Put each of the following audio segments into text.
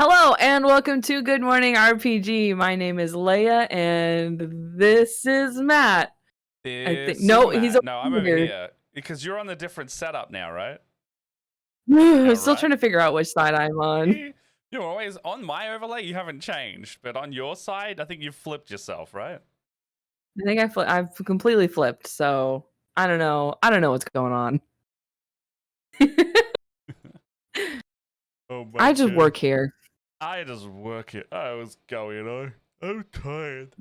Hello and welcome to Good Morning RPG. My name is Leia and this is Matt. I think he's No, I'm over here because you're on the different setup now, right? Still trying to figure out which side I'm on. You're always on my overlay. You haven't changed, but on your side, I think you've flipped yourself, right? I think I've completely flipped. So I don't know. I don't know what's going on. Oh my I just God. work here. I just work here. I was going on. I'm tired.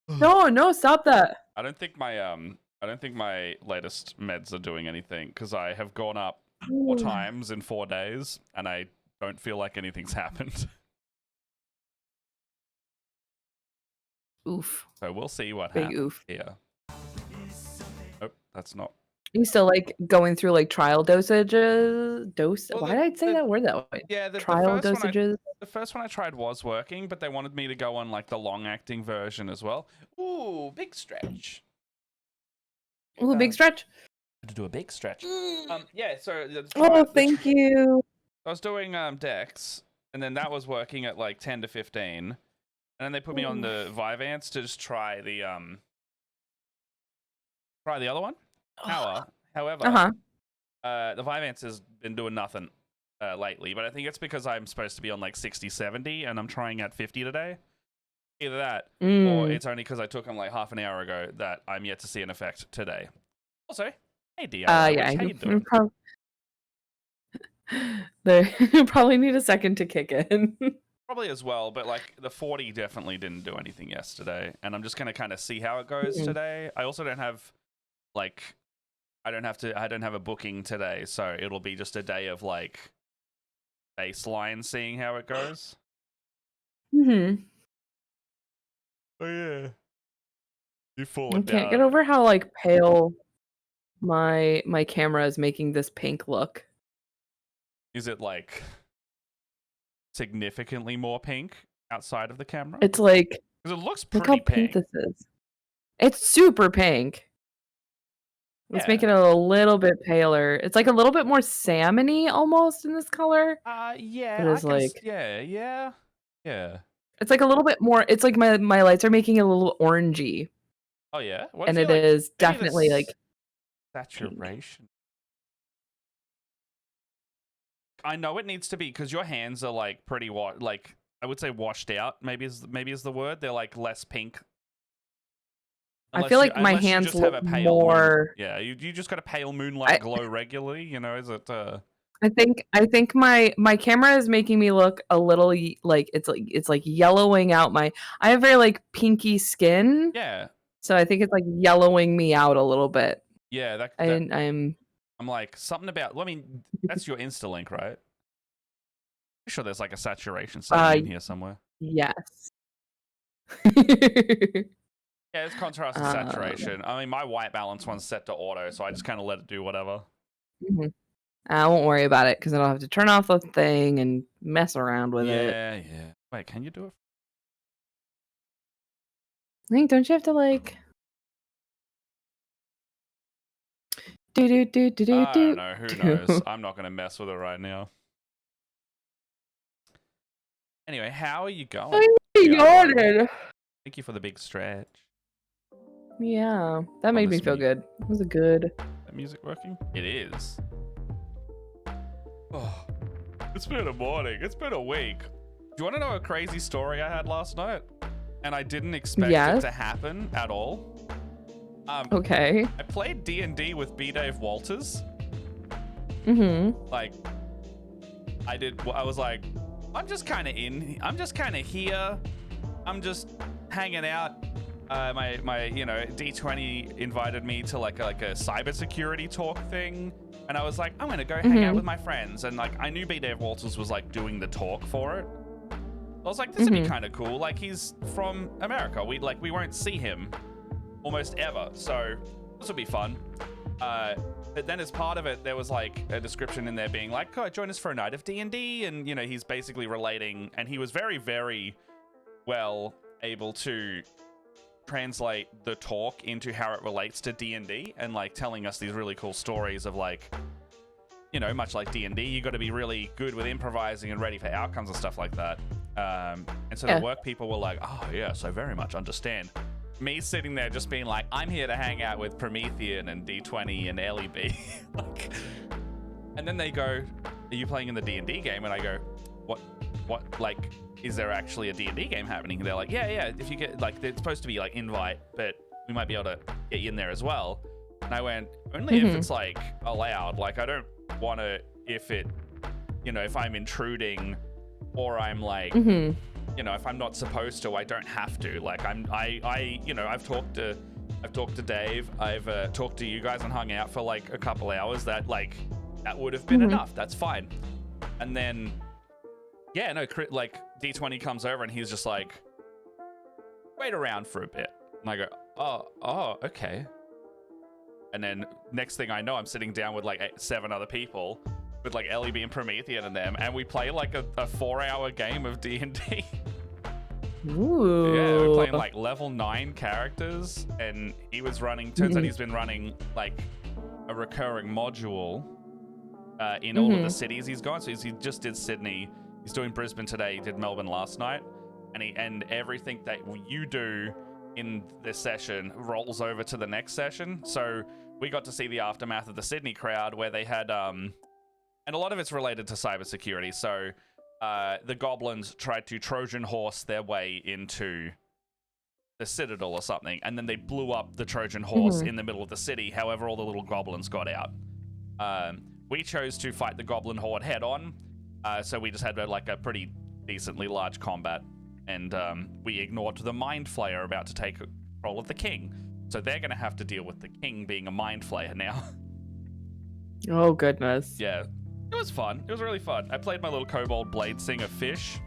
No, stop that. I don't think my latest meds are doing anything because I have gone up 4 times in 4 days and I don't feel like anything's happened. Oof. So we'll see what Big happens oof. here. Oh, that's not. You still like going through like trial dosages? Well, Why did I say that word that way? Yeah, trial dosages. The first one I tried was working, but they wanted me to go on like the long-acting version as well. Ooh, big stretch. Ooh, big stretch. To do a big stretch. Yeah. So. Thank you. I was doing Dex, and then that was working at like 10 to 15, and then they put me on the Vyvanse to just try the other one. However, the Vyvanse has been doing nothing lately, but I think it's because I'm supposed to be on like 60, 70, and I'm trying at 50 today. Either that, or it's only because I took them like half an hour ago that I'm yet to see an effect today. Also, hey Dio, how you doing? They probably need a second to kick in. Probably as well, but like the 40 definitely didn't do anything yesterday, and I'm just gonna kind of see how it goes today. I also don't have like I don't have a booking today, so it'll be just a day of like baseline seeing how it goes. Oh yeah. You I can't get over how like pale my camera is making this pink look. Is it like significantly more pink outside of the camera? It's like, because it looks pretty look how pink this is. It's super pink. Let's make it a little bit paler. It's like a little bit more salmon-y almost in this color. Yeah. It's like yeah. It's like a little bit more. It's like my lights are making it a little orangey. Oh yeah, and it is definitely like saturation. Pink. I know it needs to be because your hands are like pretty like I would say washed out. Maybe is the word. They're like less pink. I feel like my hands look more. Yeah, you just got a pale moonlight glow regularly. You know, is it? I think my camera is making me look a little like it's like yellowing out my. I have very like pinky skin. Yeah. So I think it's like yellowing me out a little bit. Yeah, I'm like something about. I mean, that's your Instalink, right? I'm sure there's like a saturation setting in here somewhere. Yes. Yeah, it's contrast and saturation. I mean, my white balance one's set to auto, so I just kind of let it do whatever. I won't worry about it because I don't have to turn off the thing and mess around with it. Yeah. Wait, can you do it? I think, don't you have to like do? I don't know. Who knows? I'm not gonna mess with it right now. Anyway, how are you going? Thank you for the big stretch. Yeah, that made me feel good. It was a good. Is that music working? It is. Oh, it's been a morning. It's been a week. Do you want to know a crazy story I had last night? And I didn't expect it to happen at all. Okay. I played D&D with B. Dave Walters. Like, I was like, I'm just kind of here. I'm just hanging out. My D20 invited me to like a cybersecurity talk thing, and I was like, I'm gonna go hang out with my friends. And like, I knew B. Dave Walters was like doing the talk for it. I was like, this would be kind of cool. Like, he's from America. We won't see him almost ever, so this will be fun. But then as part of it, there was like a description in there being like, oh, join us for a night of D&D, and you know, he's basically relating, and he was very, very well able to translate the talk into how it relates to D&D, and like telling us these really cool stories of like you know, much like D&D, you got to be really good with improvising and ready for outcomes and stuff like that. And so the work people were like, oh yes, I very much understand. Me sitting there just being like, I'm here to hang out with Promethean and D20 and LEB. Like, and then they go, are you playing in the D&D game? And I go, what, like, is there actually a D&D game happening? And they're like, yeah, if you get, like, it's supposed to be like invite, but we might be able to get you in there as well. And I went, only if it's like allowed. Like, I don't want to, if it, you know, if I'm intruding or I'm like, you know, if I'm not supposed to, I don't have to. Like, I you know, I've talked to Dave, I've talked to you guys and hung out for like a couple hours. That would have been enough. That's fine. And then, yeah, no, like D20 comes over and he's just like, wait around for a bit. And I go, oh, okay. And then next thing I know, I'm sitting down with like 7 other people with like LEB and Promethean and them, and we play like a 4-hour game of D&D. Ooh. Yeah, we're playing like level 9 characters, and he was running, turns out he's been running like a recurring module in all of the cities he's gone. So he just did Sydney, he's doing Brisbane today, he did Melbourne last night, and everything that you do in this session rolls over to the next session. So we got to see the aftermath of the Sydney crowd, where they had and a lot of it's related to cybersecurity. So the goblins tried to Trojan horse their way into the Citadel or something, and then they blew up the Trojan horse in the middle of the city. However, all the little goblins got out. We chose to fight the goblin horde head on, so we just had like a pretty decently large combat, and we ignored the mind flayer about to take control of the king. So they're going to have to deal with the king being a mind flayer now. Oh, goodness. Yeah. It was fun. It was really fun. I played my little kobold blade singer fish,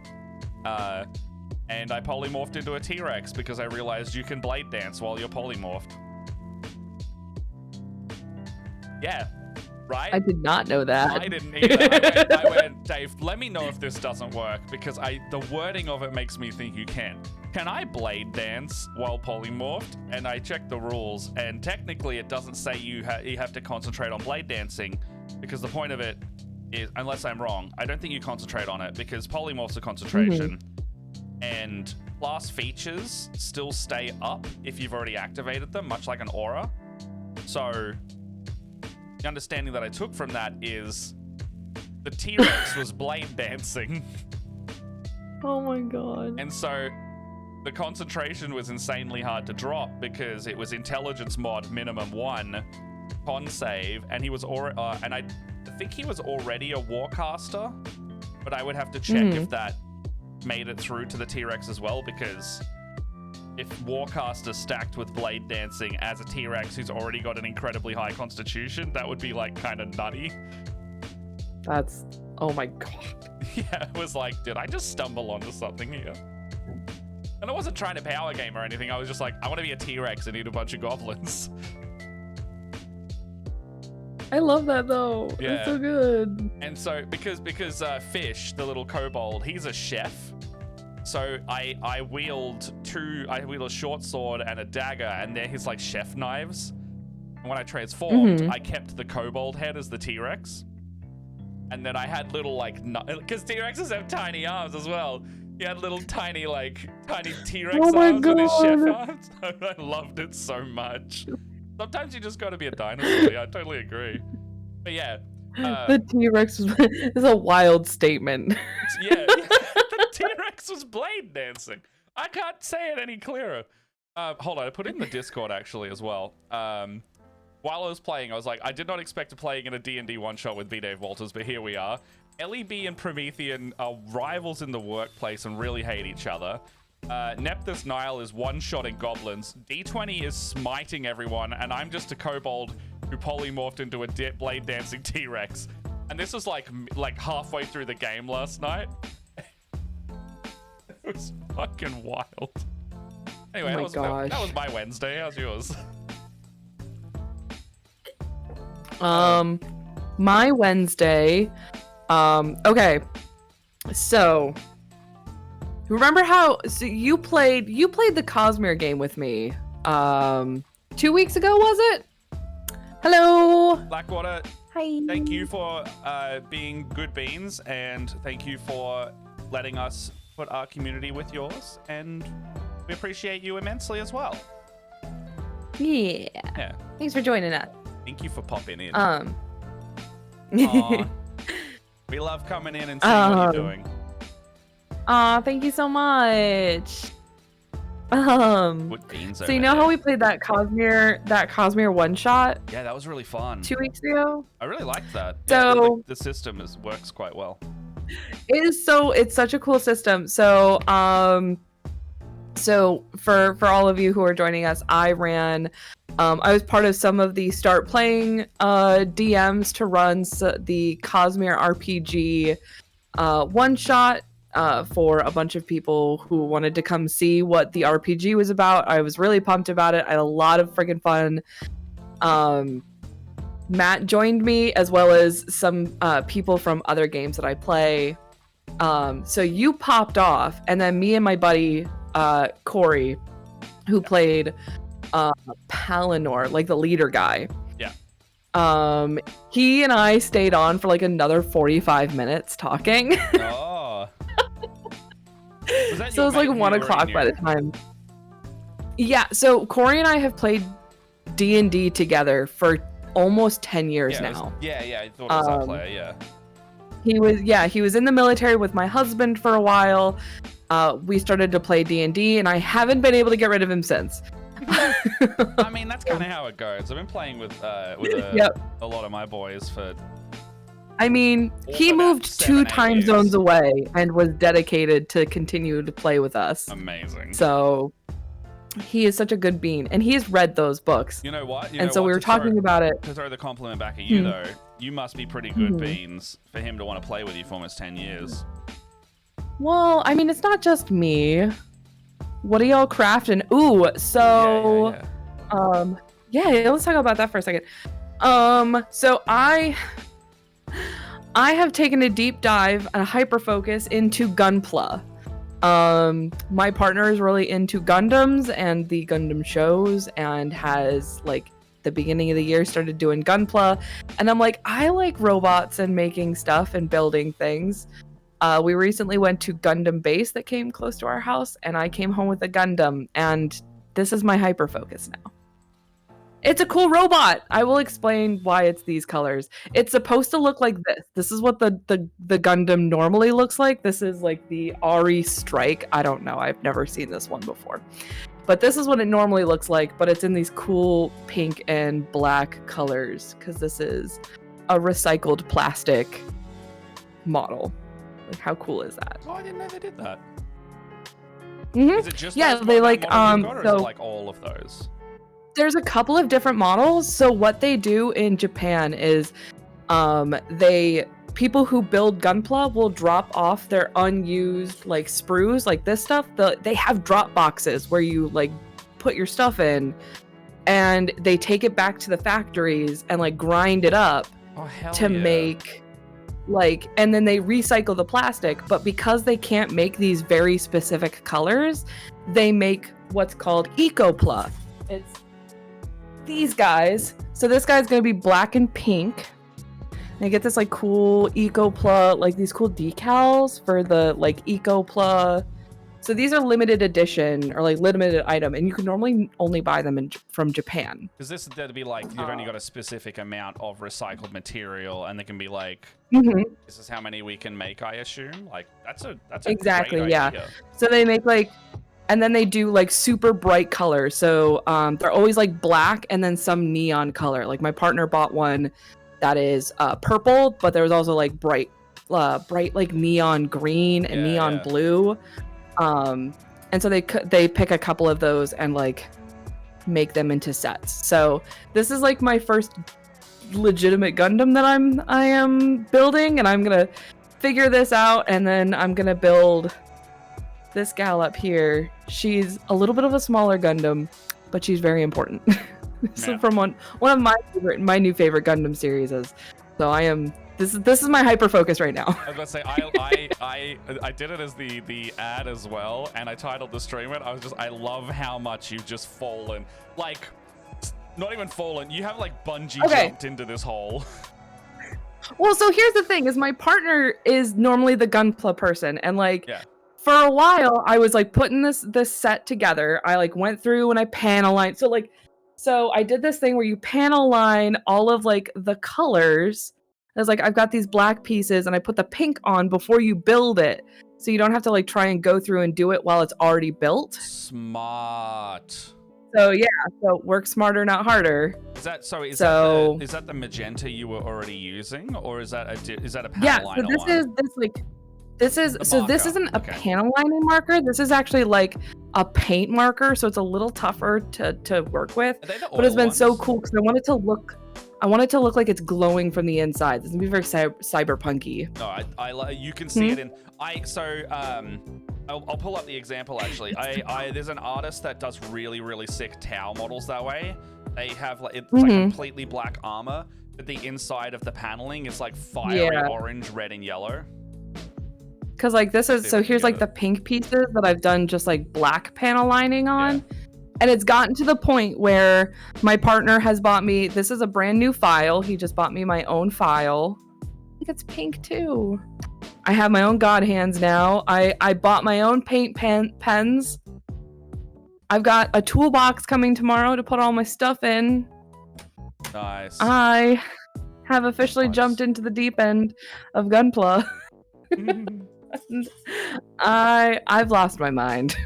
and I polymorphed into a T-Rex because I realized you can blade dance while you're polymorphed. Yeah, right? I did not know that. I didn't either. I went, Dave, let me know if this doesn't work, because the wording of it makes me think you can. Can I blade dance while polymorphed? And I checked the rules, and technically it doesn't say you have to concentrate on blade dancing, because the point of it is, unless I'm wrong, I don't think you concentrate on it, because polymorphs are concentration, and class features still stay up if you've already activated them, much like an aura. So the understanding that I took from that is the T-Rex was blade dancing. Oh my god. And so the concentration was insanely hard to drop, because it was intelligence mod minimum 1, con save, and he was and I think he was already a warcaster, but I would have to check if that made it through to the T-Rex as well, because if warcaster stacked with blade dancing as a T-Rex who's already got an incredibly high constitution, that would be like kind of nutty. That's, oh my god. Yeah, it was like, did I just stumble onto something here? And I wasn't trying to power game or anything. I was just like, I want to be a T-Rex and eat a bunch of goblins. I love that though. Yeah. It's so good. And so because Fish, the little kobold, he's a chef. So I wield a short sword and a dagger, and they're his like chef knives. And when I transformed, I kept the kobold head as the T-Rex. And then I had little like, because T-Rexes have tiny arms as well. He had little tiny T-Rex arms with his chef arms. I loved it so much. Sometimes you just got to be a dinosaur. Yeah, I totally agree. But yeah. The T-Rex is a wild statement. Yeah, the T-Rex was blade dancing. I can't say it any clearer. Hold on, I put it in the Discord actually as well. While I was playing, I was like, I did not expect to playing in a D&D one-shot with B. Dave Walters, but here we are. LEB and Promethean are rivals in the workplace and really hate each other. Nephthys Nile is one-shotting goblins. D20 is smiting everyone, and I'm just a kobold who polymorphed into a blade dancing T-Rex. And this was like halfway through the game last night. It was fucking wild. Anyway, that was my Wednesday. How's yours? My Wednesday, okay, so remember how you played the Cosmere game with me 2 weeks ago, was it? Hello, Blackwater. Bye. Thank you for being good beans, and thank you for letting us put our community with yours, and we appreciate you immensely as well. Yeah. Thanks for joining us. Thank you for popping in. Aw, we love coming in and seeing what you're doing. Thank you so much. Good beans So you know how we played that Cosmere one shot Yeah, that was really fun. 2 weeks ago? I really liked that. So yeah, the system works quite well. It's such a cool system. So for all of you who are joining us, I was part of some of the start playing DMs to run the Cosmere RPG one shot for a bunch of people who wanted to come see what the RPG was about. I was really pumped about it. I had a lot of freaking fun. Matt joined me, as well as some people from other games that I play. So you popped off, and then me and my buddy Corey, who played Palinor, like the leader guy. Yeah. He and I stayed on for like another 45 minutes talking. Oh. So it was like 1 o'clock by the time. Yeah, so Corey and I have played D&D together for almost 10 years now. Yeah, I thought it was that player, yeah. He was in the military with my husband for a while. We started to play D&D, and I haven't been able to get rid of him since. I mean, that's kind of how it goes. I've been playing with a lot of my boys for... I mean, he moved 2 time zones away and was dedicated to continue to play with us. Amazing. So he is such a good bean, and he has read those books. You know what? We were talking about it. To throw the compliment back at you, though, you must be pretty good beans for him to want to play with you for almost 10 years. Well, I mean, it's not just me. What are y'all crafting? Ooh, so... Yeah, let's talk about that for a second. So I have taken a deep dive and a hyper focus into Gunpla. My partner is really into Gundams and the Gundam shows, and has, like, the beginning of the year started doing Gunpla, and I'm like, I like robots and making stuff and building things. We recently went to Gundam base that came close to our house, and I came home with a Gundam, and this is my hyper focus now. It's a cool robot. I will explain why it's these colors. It's supposed to look like this. This is what the Gundam normally looks like. This is like the Ari Strike. I don't know. I've never seen this one before. But this is what it normally looks like, but it's in these cool pink and black colors, because this is a recycled plastic model. Like, how cool is that? Oh, I didn't know they did that. Mm-hmm. Is it just they like or is it like all of those? There's a couple of different models. So what they do in Japan is people who build Gunpla will drop off their unused like sprues, like this stuff. They have drop boxes where you like put your stuff in, and they take it back to the factories and like grind it up to make like, and then they recycle the plastic. But because they can't make these very specific colors, they make what's called Ecopla. It's these guys. So this guy's gonna be black and pink. And I get this like cool Ecopla, like these cool decals for the like Ecopla. So these are limited edition or like limited item, and you can normally only buy them from Japan. Is this there to be like you've only got a specific amount of recycled material, and they can be like, this is how many we can make? I assume like that's a exactly great idea. So they make like. And then they do like super bright colors. So they're always like black and then some neon color. Like my partner bought one that is purple, but there was also like bright like neon green and neon blue. And so they pick a couple of those and like make them into sets. So this is like my first legitimate Gundam that I am building, and I'm gonna figure this out, and then I'm gonna build this gal up here. She's a little bit of a smaller Gundam, but she's very important. So from one of my new favorite Gundam series is. So I am. This is my hyper focus right now. I was gonna say I did it as the ad as well, and I titled the stream it. I love how much you've just fallen, like not even fallen. You have like bungee jumped into this hole. Well, so here's the thing: is my partner is normally the Gunpla person, and like for a while, I was like putting this set together. I like went through and I panel lined. So I did this thing where you panel line all of like the colors. I was like, I've got these black pieces, and I put the pink on before you build it, so you don't have to like try and go through and do it while it's already built. Smart. So yeah, so work smarter, not harder. Is that the magenta you were already using, or is that a panel liner so this isn't a panel lining marker. This is actually like a paint marker, so it's a little tougher to work with. But it's been so cool because I want it to look like it's glowing from the inside. This is gonna be very cyberpunky. No, you can see it in. I'll pull up the example actually. There's an artist that does really, really sick Tau models that way. They have like it's like completely black armor, but the inside of the paneling is like fiery orange, red, and yellow. Cause like here's like the pink pieces that I've done just like black panel lining on. And it's gotten to the point where my partner has bought me, this is a brand new file. He just bought me my own file. I think it's pink too. I have my own god hands now. I bought my own paint pens. I've got a toolbox coming tomorrow to put all my stuff in. Nice. I have officially jumped into the deep end of Gunpla. I've lost my mind.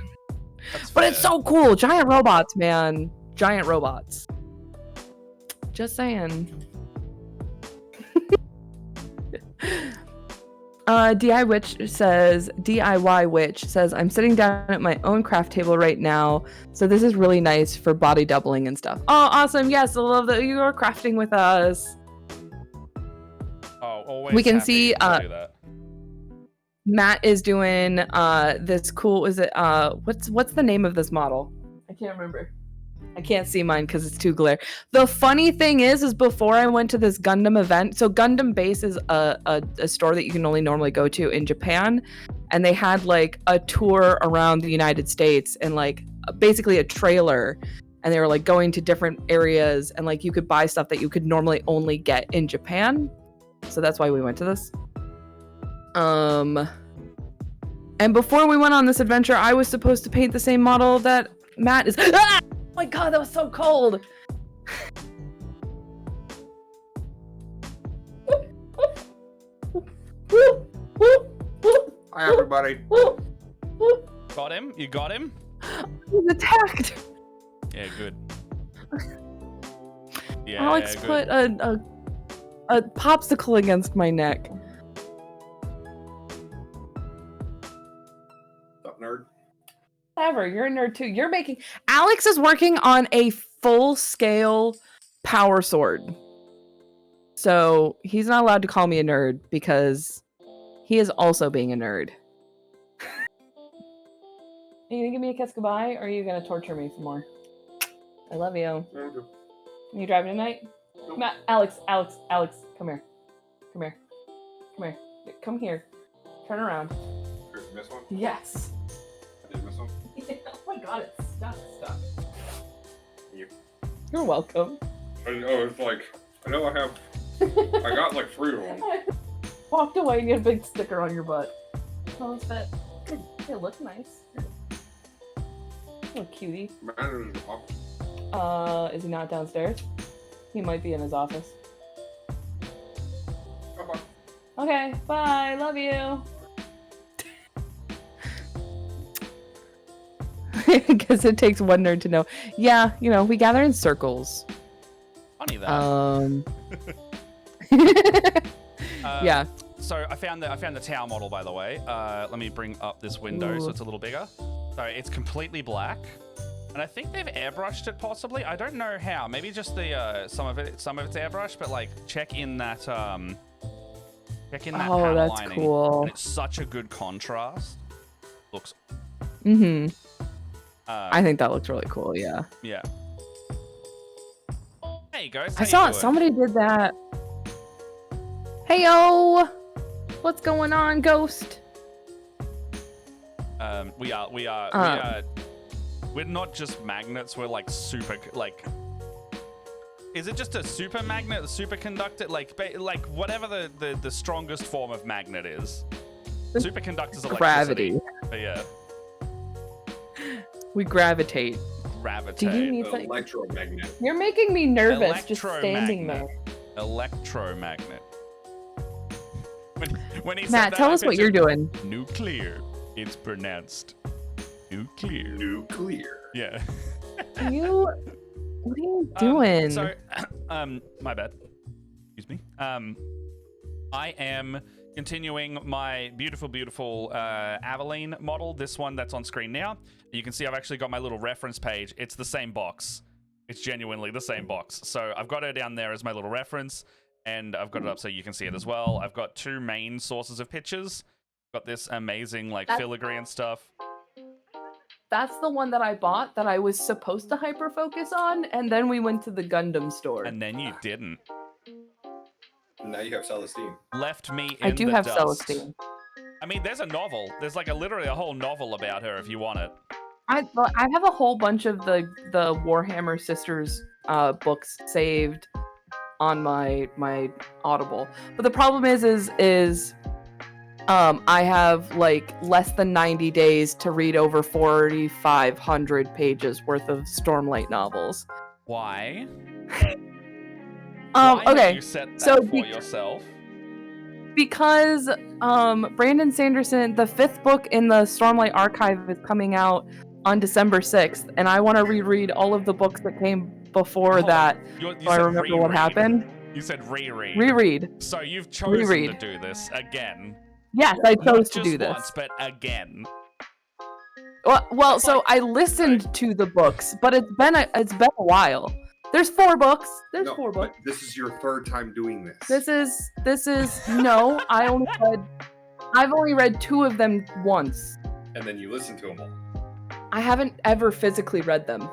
But it's so cool. Giant robots, man. Giant robots. Just saying. DIY Witch says, I'm sitting down at my own craft table right now, so this is really nice for body doubling and stuff. Oh, awesome. Yes, I love that you are crafting with us. Oh, always. We can see do that. Matt is doing this cool, is it what's the name of this model? I can't remember. I can't see mine because it's too glare. The funny thing is before I went to this Gundam event, so Gundam Base is a store that you can only normally go to in Japan, and they had like a tour around the United States and like basically a trailer, and they were like going to different areas, and like you could buy stuff that you could normally only get in Japan. So that's why we went to this. And before we went on this adventure, I was supposed to paint the same model that Matt is. Ah! Oh my god, that was so cold. Hi, everybody. Got him? You got him? He's attacked. Yeah, good. Yeah, Alex put a popsicle against my neck. What's up, nerd? Whatever, you're a nerd too. Alex is working on a full-scale power sword. So he's not allowed to call me a nerd because he is also being a nerd. Are you gonna give me a kiss goodbye, or are you gonna torture me some more? I love you. Okay. Are you driving tonight? Nope. Matt, Alex, come here. Come here. Turn around. Did you miss one? Yes. Did you miss one? Oh my god, it's stuck. You. You're welcome. It's like, I know I have, I got like 3 of them. Walked away and you had a big sticker on your butt. Oh, it's that. It looks nice. Little cutie. Man, is up. Is he not downstairs? He might be in his office. Bye-bye. Okay, bye. Love you. Because it takes one nerd to know. Yeah, we gather in circles. Funny that. Yeah. So I found the Tau model, by the way. Let me bring up this window so it's a little bigger. So it's completely black, and I think they've airbrushed it possibly. I don't know how. Maybe just the some of it's airbrushed, but like check in that panel that's lining. cool. And it's such a good contrast. Looks. I think that looks really cool. Yeah. Yeah. There you go. I saw somebody did that. Hey yo, what's going on, Ghost? We're not just magnets. We're like super like. Is it just a super magnet, a superconductor, like whatever the strongest form of magnet is? Superconductor's electricity. Gravity. But yeah. We gravitate. Gravitate. Do you need something? Electromagnet. You're making me nervous just standing there. Electromagnet. When he said Matt, that, tell I us what you're pictured doing. Nuclear. It's pronounced nuclear. Nuclear. Yeah. What are you doing? My bad. Excuse me. I am continuing my beautiful Aveline model, this one that's on screen now. You can see I've actually got my little reference page. It's the same box. It's genuinely the same box. So I've got her down there as my little reference, and I've got it up so you can see it as well. I've got two main sources of pictures. Got this amazing filigree and stuff. That's the one that I bought that I was supposed to hyper focus on, and then we went to the Gundam store. And then you didn't. Now you have Celestine. Left me in I do the have dust. Celestine. I mean, there's a novel. There's literally a whole novel about her if you want it. I have a whole bunch of the Warhammer Sisters books saved on my Audible. But the problem is I have less than 90 days to read over 4,500 pages worth of Stormlight novels. Why? Why okay. Have you set that for yourself? Because Brandon Sanderson, the 5th book in the Stormlight archive is coming out on December 6th, and I want to reread all of the books that came before that, you so I remember reread. what happened. You said reread. Reread. So you've chosen to do this again. Yes, I chose Not to just do this. once, but again. Well, so I listened to the books, but it's been a while. There's 4 books. There's 4 books. But this is your 3rd time doing this. This is no. I've only read 2 of them once. And then you listen to them all. I haven't ever physically read them.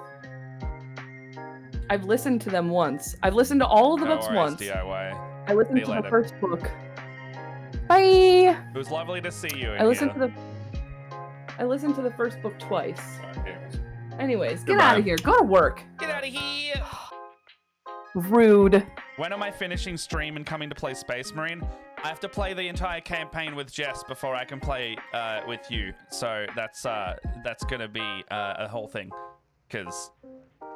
I've listened to them once. I've listened to all of the books once. DIY. I listened to the first book. Bye. It was lovely to see you. I listened to the first book twice. Anyways, get Goodbye. out of here. Go to work. Get out of here. Rude. When am I finishing stream and coming to play Space Marine? I have to play the entire campaign with Jess before I can play with you. So that's gonna be a whole thing, because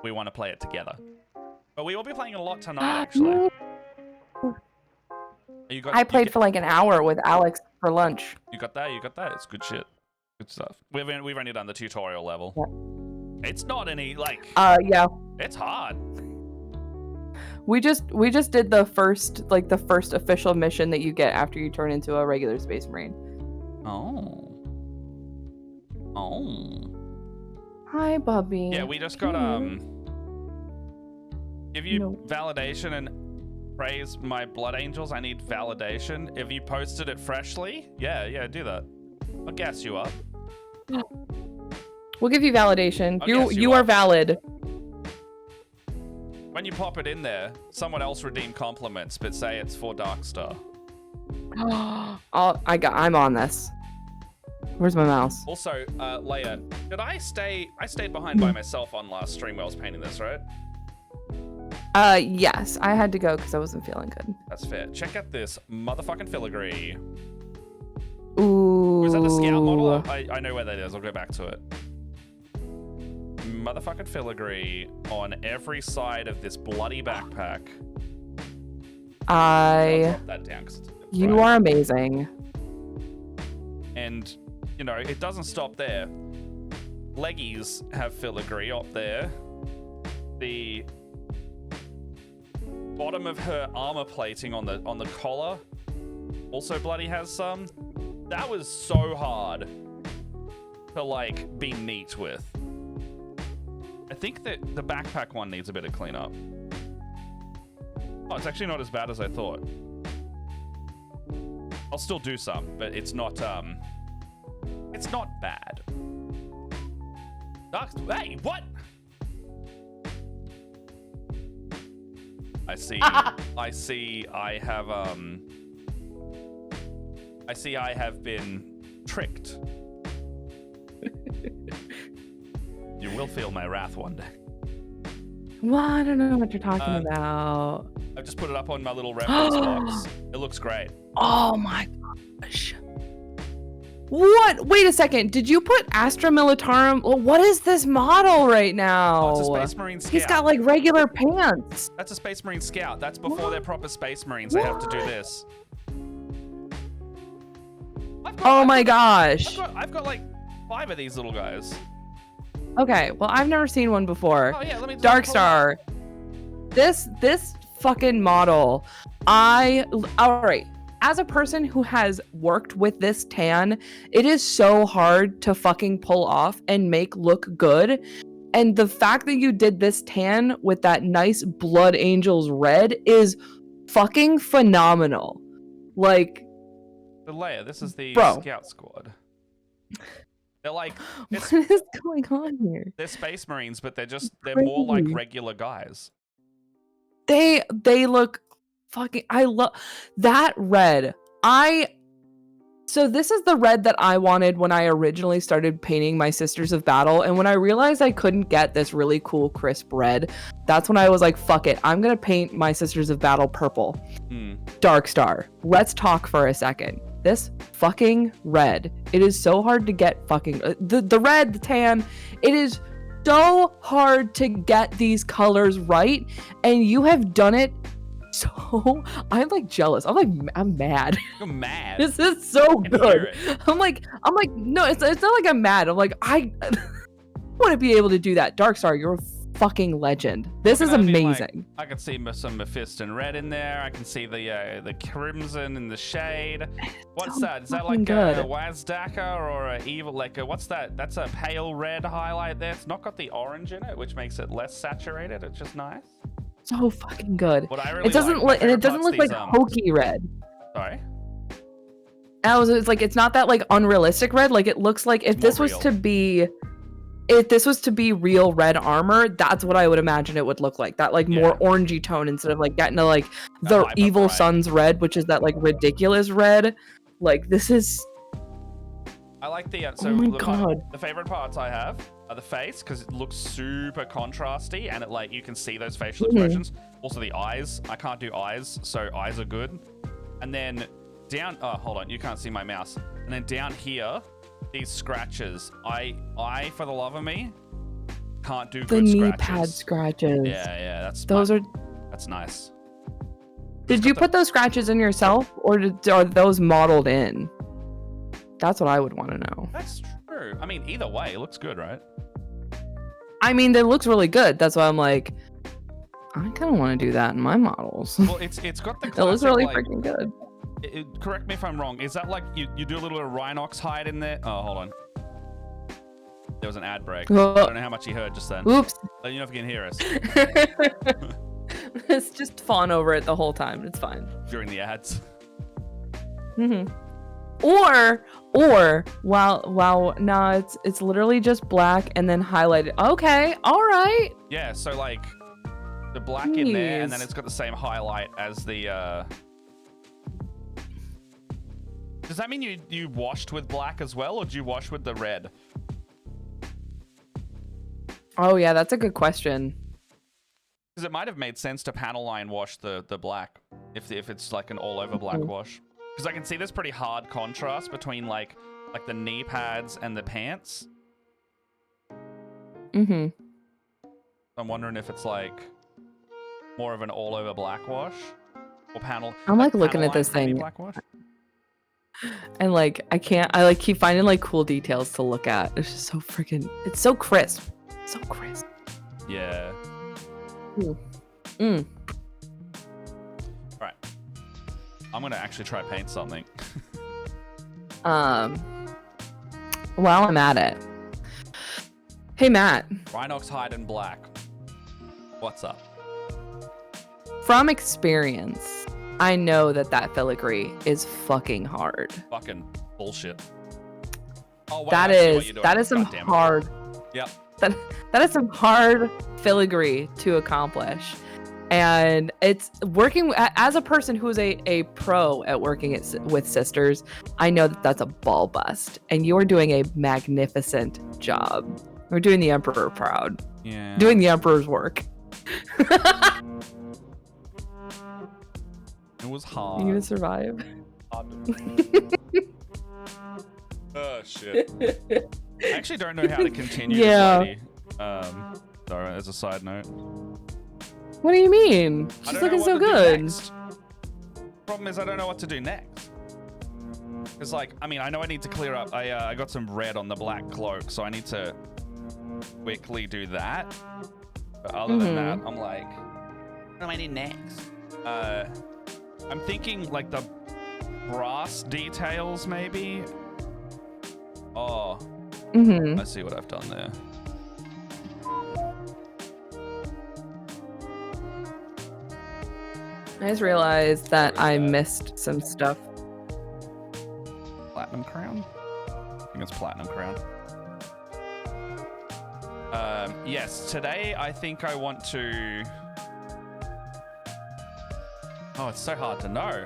we want to play it together. But we will be playing a lot tonight, actually. I played for an hour with Alex for lunch. You got that? You got that? It's good shit. Good stuff. We've only done the tutorial level. Yep. It's not any yeah. It's hard. We just did the first official mission that you get after you turn into a regular Space Marine. Oh. Hi, Bubby. Yeah, we just got give you validation and praise my blood angels. I need validation. If you posted it freshly, yeah, do that. I'll gas you up. We'll give you validation. I'll You are valid. When you pop it in there, someone else redeem compliments, but say it's for Darkstar. I'm on this. Where's my mouse? Also, Leia, did I stayed behind by myself on last stream while I was painting this, right? Yes. I had to go because I wasn't feeling good. That's fair. Check out this motherfucking filigree. Ooh. Was that the scout model? I know where that is. I'll go back to it. Motherfucking filigree on every side of this bloody backpack. I'll drop that down 'cause you are amazing. And, it doesn't stop there. Leggies have filigree up there. The bottom of her armor plating on the collar also bloody has some. That was so hard to be neat with. I think that the backpack one needs a bit of cleanup. Oh, it's actually not as bad as I thought. I'll still do some, but it's not bad. Hey, what? I see I have been tricked. You will feel my wrath one day. Well, I don't know what you're talking about. I just put it up on my little reference box. It looks great. Oh my gosh. What? Wait a second. Did you put Astra Militarum? Well, what is this model right now? Oh, it's a Space Marine Scout. He's got like regular pants. That's a Space Marine Scout. That's before they're proper Space Marines. They have to do this. Oh my gosh. I've got like 5 of these little guys. Okay, well, I've never seen one before. Oh yeah, let me Dark Star. This fucking model. All right. As a person who has worked with this tan, it is so hard to fucking pull off and make look good. And the fact that you did this tan with that nice Blood Angels red is fucking phenomenal. Like, the layer. This is the Scout Squad. They're like, what is going on here? They're Space Marines, but they're more like regular guys. They look fucking. I love that red. So this is the red that I wanted when I originally started painting my Sisters of Battle, and when I realized I couldn't get this really cool crisp red, that's when I was like, fuck it, I'm gonna paint my Sisters of Battle purple. Dark Star. Let's talk for a second. This fucking red. It is so hard to get fucking the red, the tan. It is so hard to get these colors right, and you have done it. So I'm like jealous. I'm mad. You're mad. This is so good. I'm like no, it's not like I'm mad. I'm like I want to be able to do that. Dark Star, you're a fucking legend. This is amazing. Like, I can see some Mephiston red in there. I can see the crimson in the shade. What's that? Is that like a Wazdaka or a evil? Like what's that? That's a pale red highlight there. It's not got the orange in it, which makes it less saturated. It's just nice. So fucking good. What I really it doesn't look, and it doesn't look like hokey red. Sorry. It's like it's not that like unrealistic red. Like it looks like if this was to be real red armor, that's what I would imagine it would look like. That like more orangey tone instead of like getting to like the Evil Sun's red, which is that like ridiculous red. Like this is. I like the the favorite parts I have are the face, because it looks super contrasty and it like you can see those facial expressions. Also the eyes. I can't do eyes, so eyes are good. And then down, oh hold on, you can't see my mouse. And then down here, these scratches. I for the love of me can't do good scratches. The knee pad scratches. Yeah, that's nice. Did you put those scratches in yourself, or are those modeled in? That's what I would want to know. That's true. I mean, either way, it looks good, right? I mean, it looks really good. That's why I'm like, I kind of want to do that in my models. Well, it's got the classic, it looks really freaking good. Correct me if I'm wrong. Is that like you do a little bit of Rhinox hide in there? Oh, hold on. There was an ad break. I don't know how much you heard just then. Oops. Let you know if you can hear us. It's just fawn over it the whole time. It's fine. During the ads. Or no, it's literally just black and then highlighted. Okay, all right. Yeah, so like the black in there, and then it's got the same highlight as the. Does that mean you washed with black as well, or do you wash with the red? Oh yeah, that's a good question. Because it might have made sense to panel line wash the black if it's like an all over black wash. Because I can see there's pretty hard contrast between like the knee pads and the pants. I'm wondering if it's like more of an all over black wash or panel. I'm like looking at this thing. Black wash. And like I keep finding like cool details to look at. It's just so freaking. It's so crisp. So crisp. Yeah. All right. I'm gonna actually try paint something. While I'm at it. Hey Matt. Rhinox hide in black. What's up? From experience, I know that filigree is fucking hard. Fucking bullshit. Oh, wow, that is some hard. Yep. That is some hard filigree to accomplish. And it's working as a person who is a pro at working with sisters. I know that's a ball bust, and you're doing a magnificent job. We're doing the Emperor proud. Yeah. Doing the Emperor's work. It was hard. You gonna survive? Oh shit. I actually don't know how to continue Yeah. this lady. Sorry, as a side note. What do you mean? I She's don't know looking what so to do good. next. Problem is I don't know what to do next. Cause like, I mean, I know I need to clear up. I got some red on the black cloak, so I need to quickly do that. But other than that, I'm like, what do I do next? I'm thinking like the brass details maybe. Oh, I see what I've done there. I just realized that I missed some stuff. Platinum crown? I think it's platinum crown. Yes, today I think I want to... Oh, it's so hard to know.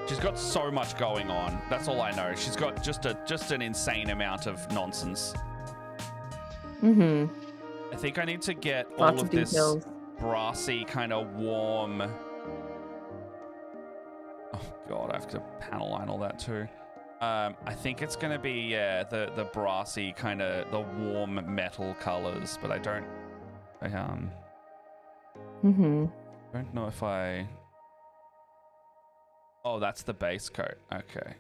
She's got so much going on. That's all I know. She's got just an insane amount of nonsense. I think I need to get all of this brassy kind of warm. Oh god, I have to panel line all that too. I think it's gonna be the brassy kind of the warm metal colors, but I don't know if I. Oh, that's the base coat. Okay,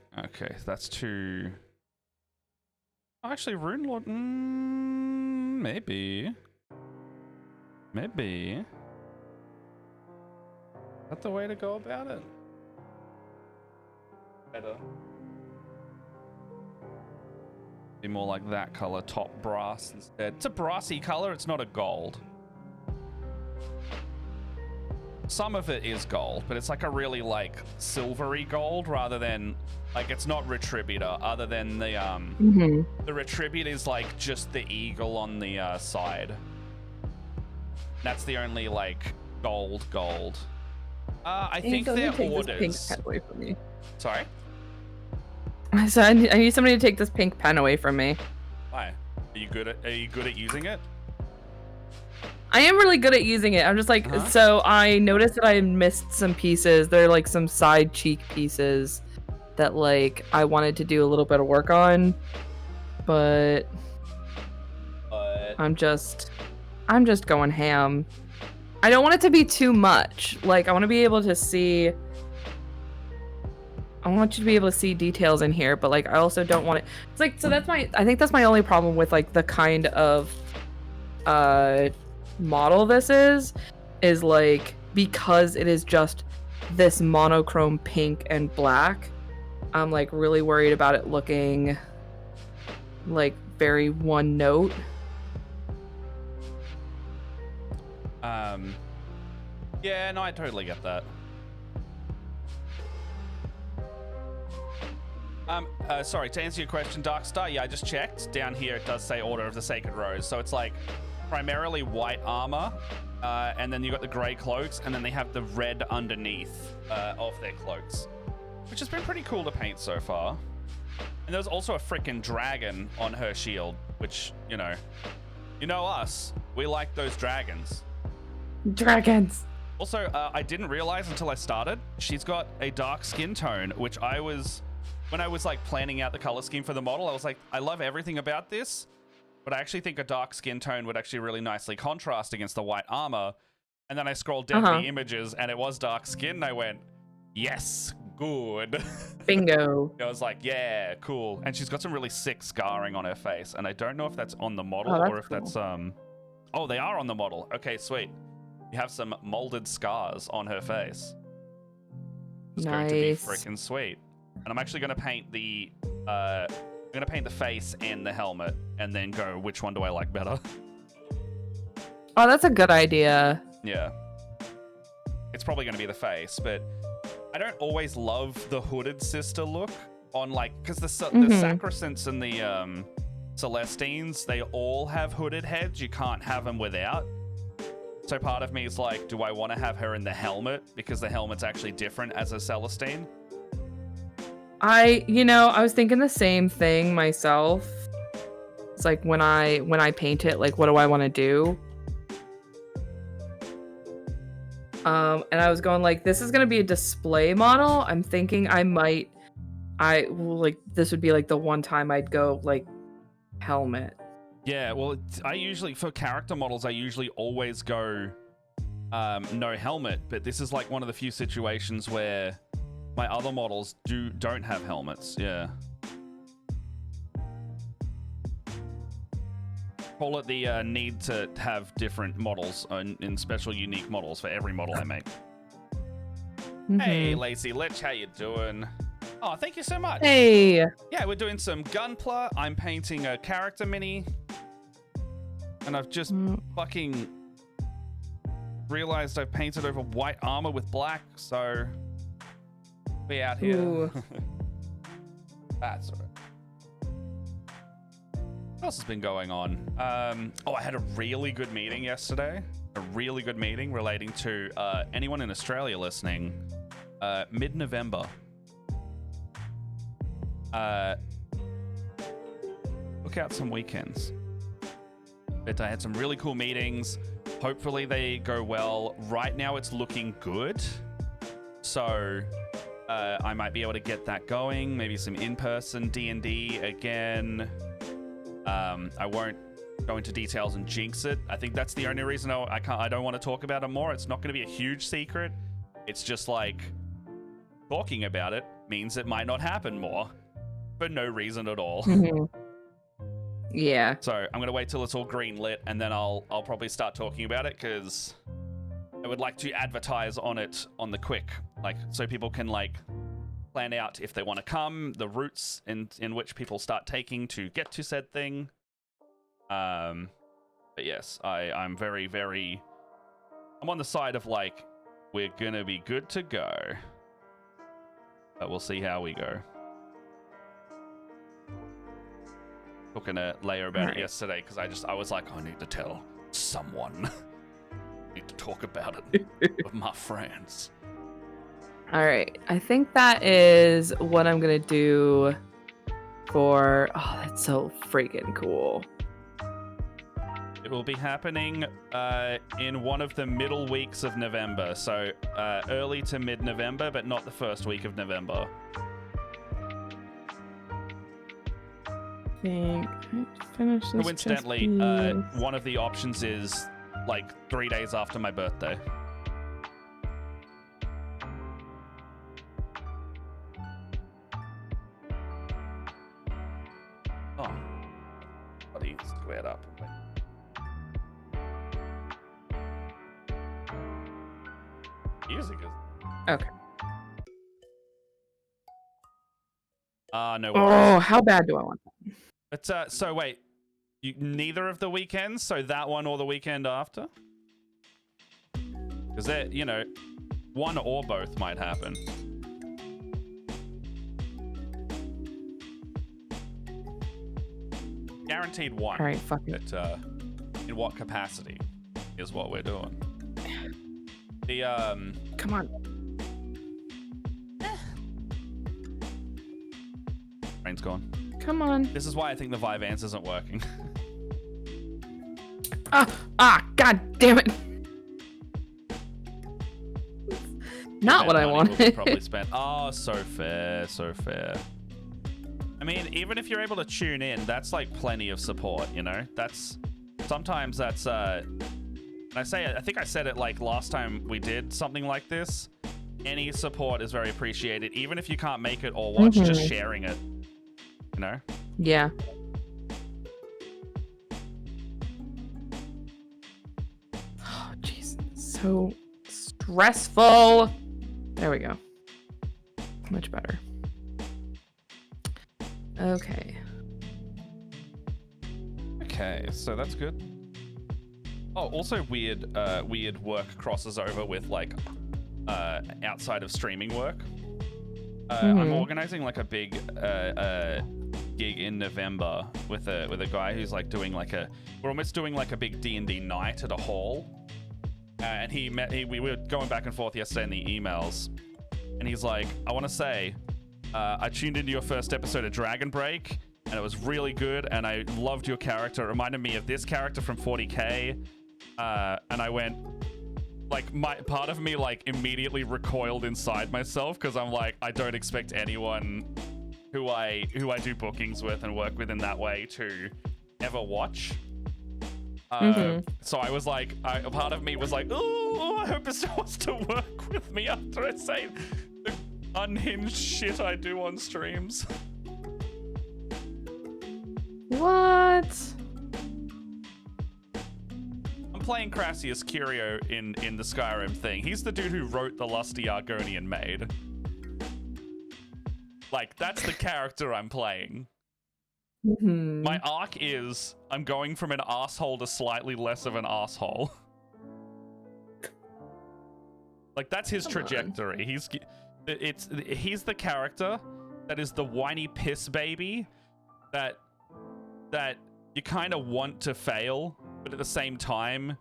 that's too. Oh, actually, Rune Lord. Maybe. Is that the way to go about it? Better. Be more like that color, top brass instead. It's a brassy color, it's not a gold. Some of it is gold, but it's like a really like silvery gold rather than like it's not retributor. Other than the retribute is like just the eagle on the side. That's the only like gold. I think they're orders. Pink pen away from me. Sorry. So I need somebody to take this pink pen away from me. Why? Are you good at using it? I am really good at using it. I'm just like, so I noticed that I missed some pieces. They're like some side cheek pieces that like I wanted to do a little bit of work on, but I'm just going ham. I don't want it to be too much. Like I want to be able to see. I want you to be able to see details in here, but like I also don't want it. It's like so that's my. I think that's my only problem with like the kind of model this is like because it is just this monochrome pink and black. I'm like really worried about it looking like very one note. Yeah, no, I totally get that. Sorry, to answer your question, Darkstar, yeah, I just checked. Down here it does say Order of the Sacred Rose. So it's like primarily white armor, and then you got the gray cloaks, and then they have the red underneath of their cloaks, which has been pretty cool to paint so far. And there's also a freaking dragon on her shield, which, you know us, we like those dragons. Dragons. Also, I didn't realize until I started, she's got a dark skin tone, which when I was like planning out the color scheme for the model, I was like, I love everything about this, but I actually think a dark skin tone would actually really nicely contrast against the white armor. And then I scrolled down the images and it was dark skin, and I went, yes, good. Bingo. I was like, yeah, cool. And she's got some really sick scarring on her face, and I don't know if that's on the model or if that's oh, they are on the model. Okay, sweet. You have some molded scars on her face. It's going to be freaking sweet. And I'm actually going to paint the face and the helmet, and then go, which one do I like better? Oh, that's a good idea. Yeah. It's probably going to be the face, but I don't always love the hooded sister look on, like, because the Sacrosants and the Celestines, they all have hooded heads. You can't have them without. So part of me is like, do I want to have her in the helmet because the helmet's actually different as a Celestine? I was thinking the same thing myself. It's like when I paint it, like, what do I want to do? And I was going like, this is gonna be a display model. I'm thinking this would be like the one time I'd go like helmet. Yeah, well, I usually, for character models, I usually always go no helmet, but this is like one of the few situations where my other models don't have helmets. Yeah. Call it the need to have different models in special unique models for every model I make. Hey, Lacey Lich, how you doing? Oh, thank you so much. Hey. Yeah, we're doing some Gunpla. I'm painting a character mini. And I've just fucking realized I've painted over white armor with black, so be out here. That's all right. What else has been going on? I had a really good meeting yesterday. A really good meeting relating to anyone in Australia listening. Mid-November. Look out some weekends. But I had some really cool meetings. Hopefully they go well. Right now it's looking good. So I might be able to get that going. Maybe some in-person D&D again. I won't go into details and jinx it. I think that's the only reason I don't want to talk about it more. It's not going to be a huge secret. It's just like talking about it means it might not happen more for no reason at all. Yeah. So I'm going to wait till it's all green lit and then I'll probably start talking about it because I would like to advertise on it on the quick, like so people can like plan out if they want to come, the routes in which people start taking to get to said thing. But yes, I'm very, very... I'm on the side of like, we're gonna be good to go. But we'll see how we go. Talking to Leia about it yesterday because I was like, I need to tell someone. I need to talk about it with my friends. All right, I think that is what I'm gonna do for... Oh, that's so freaking cool. It will be happening in one of the middle weeks of November, so early to mid-November, but not the first week of November. I think finish this. Coincidentally, one of the options is like 3 days after my birthday. Oh, bloody squared up. Music is okay. No worries. Oh, how bad do I want that? But so wait, neither of the weekends, so that one or the weekend after? Because that, you know, one or both might happen. Guaranteed one. All right, fuck it. But in what capacity is what we're doing. The Come on. Brain's gone. Come on. This is why I think the Vyvanse isn't working. God damn it. Not what I wanted. Probably spent. Oh, so fair, so fair. I mean, even if you're able to tune in, that's like plenty of support, you know? That's sometimes that's I think I said it like last time we did something like this. Any support is very appreciated, even if you can't make it or watch, just sharing it. You know? Yeah. Oh, jeez. So stressful. There we go. Much better. Okay. Okay, so that's good. Oh, also weird work crosses over with like outside of streaming work. I'm organizing like a big gig in November with a guy who's like doing like we're almost doing like a big D&D night at a hall. And we were going back and forth yesterday in the emails, and he's like, I want to say, I tuned into your first episode of Dragon Break, and it was really good, and I loved your character. It reminded me of this character from 40K. And I went, like my part of me like immediately recoiled inside myself because I'm like, I don't expect anyone who I do bookings with and work with in that way to ever watch. So I was like, a part of me was like, oh, I hope it wants to work with me after I say the unhinged shit I do on streams. What? I'm playing Crassius Curio in the Skyrim thing. He's the dude who wrote the lusty Argonian maid. Like, that's the character I'm playing. My arc is I'm going from an asshole to slightly less of an asshole. Like, that's his trajectory. He's the character that is the whiny piss baby that you kind of want to fail, but at the same time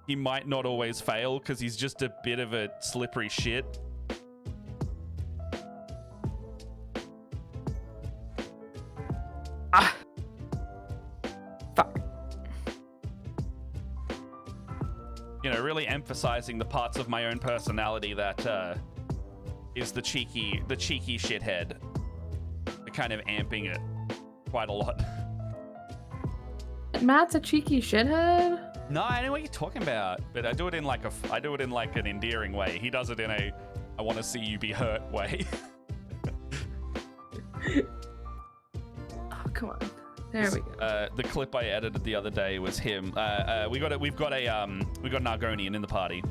he might not always fail because he's just a bit of a slippery shit. Fuck. You know, really emphasizing the parts of my own personality that is the cheeky shithead. They're kind of amping it quite a lot. Matt's a cheeky shithead? No, I know what you're talking about, but I do it in like an endearing way. He does it in a I want to see you be hurt way. Oh, come on. There we go. The clip I edited the other day was him. We've got an Argonian in the party,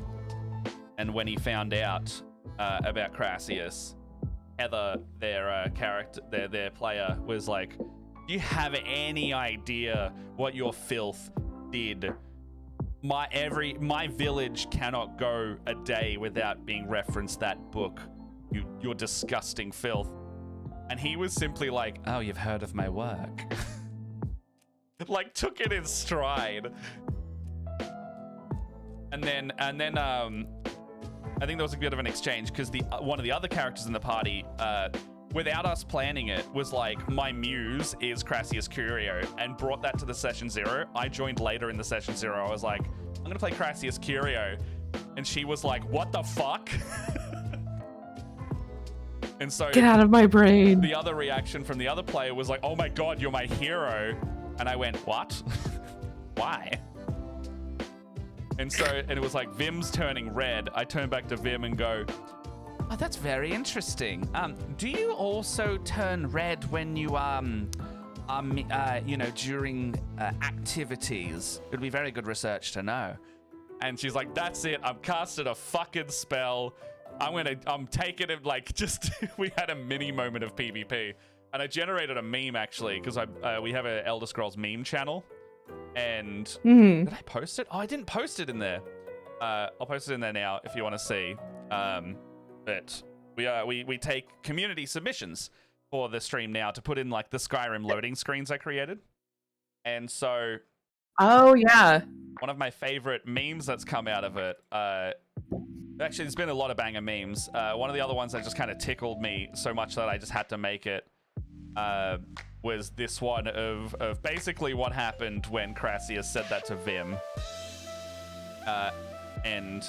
and when he found out about Crassius, Heather, their character, their player, was like, "Do you have any idea what your filth did? My village cannot go a day without being referenced that book. Your disgusting filth." And he was simply like, "Oh, you've heard of my work." Like, took it in stride. And then I think there was a bit of an exchange because one of the other characters in the party, without us planning it, was like, my muse is Crassius Curio, and brought that to the session 0. I joined later in the session 0. I was like, I'm gonna play Crassius Curio, and she was like, what the fuck? And so get out of my brain. The other reaction from the other player was like, oh my god, you're my hero. And I went, what? Why? And it was like, Vim's turning red. I turn back to Vim and go, oh, that's very interesting. Do you also turn red when you, during activities? It'd be very good research to know. And she's like, that's it. I've casted a fucking spell. I'm taking it, like, just, we had a mini moment of PvP. And I generated a meme, actually, because we have an Elder Scrolls meme channel. And did I post it? Oh, I didn't post it in there. I'll post it in there now if you want to see. But we take community submissions for the stream now to put in, like, the Skyrim loading screens I created. And so... Oh, yeah. One of my favorite memes that's come out of it... actually, there's been a lot of banger memes. One of the other ones that just kind of tickled me so much that I just had to make it was this one of basically what happened when Crassius said that to Vim. And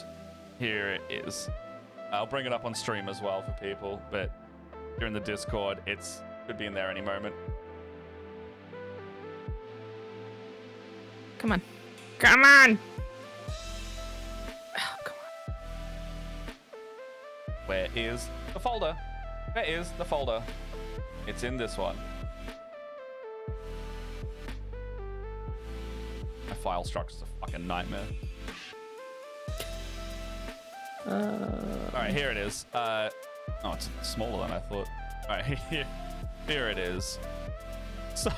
here it is. I'll bring it up on stream as well for people, but here in the Discord, it could be in there any moment. Come on. Come on! Oh, come on. Where is the folder? Where is the folder? It's in this one. My file structure's a fucking nightmare. Alright, here it is. Oh, it's smaller than I thought. Alright, here it is. So,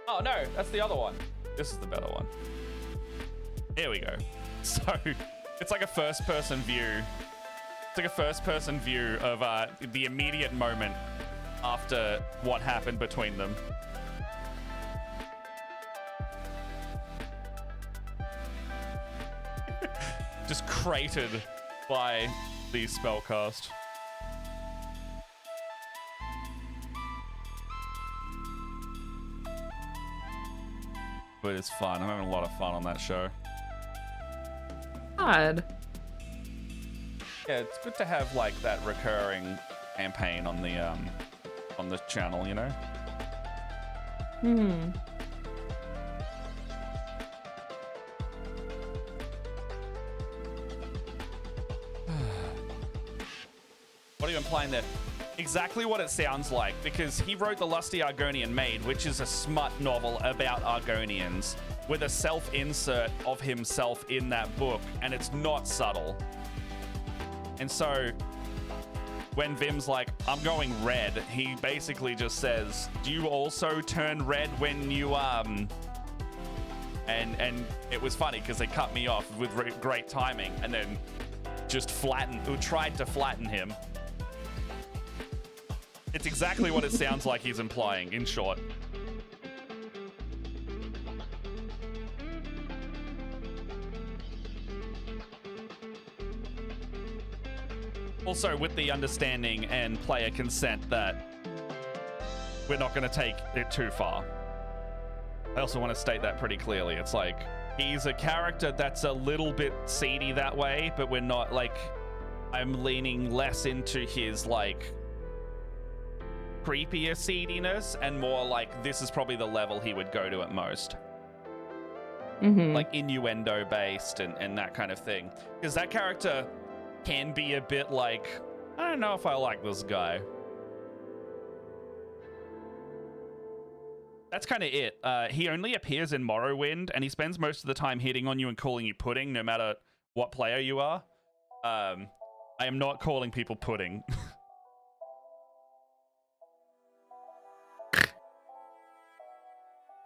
oh no, that's the other one. This is the better one. Here we go. So, it's like a first-person view. It's like a first-person view of the immediate moment after what happened between them. Just cratered by the spellcast. But it's fun. I'm having a lot of fun on that show. Oh, god. Yeah, it's good to have like that recurring campaign on the channel, you know? Hmm. What are you implying there? Exactly what it sounds like, because he wrote The Lusty Argonian Maid, which is a smut novel about Argonians, with a self-insert of himself in that book, and it's not subtle. And so, when Vim's like, I'm going red, he basically just says, do you also turn red when you, And it was funny, because they cut me off with great timing, and then just tried to flatten him. It's exactly what it sounds like he's implying, in short. Also, with the understanding and player consent that we're not going to take it too far. I also want to state that pretty clearly. It's like, he's a character that's a little bit seedy that way, but we're not, like, I'm leaning less into his, like, creepier seediness and more like this is probably the level he would go to at most. Like innuendo based and that kind of thing. Because that character can be a bit like, I don't know if I like this guy. That's kind of it. He only appears in Morrowind, and he spends most of the time hitting on you and calling you pudding, no matter what player you are. I am not calling people pudding.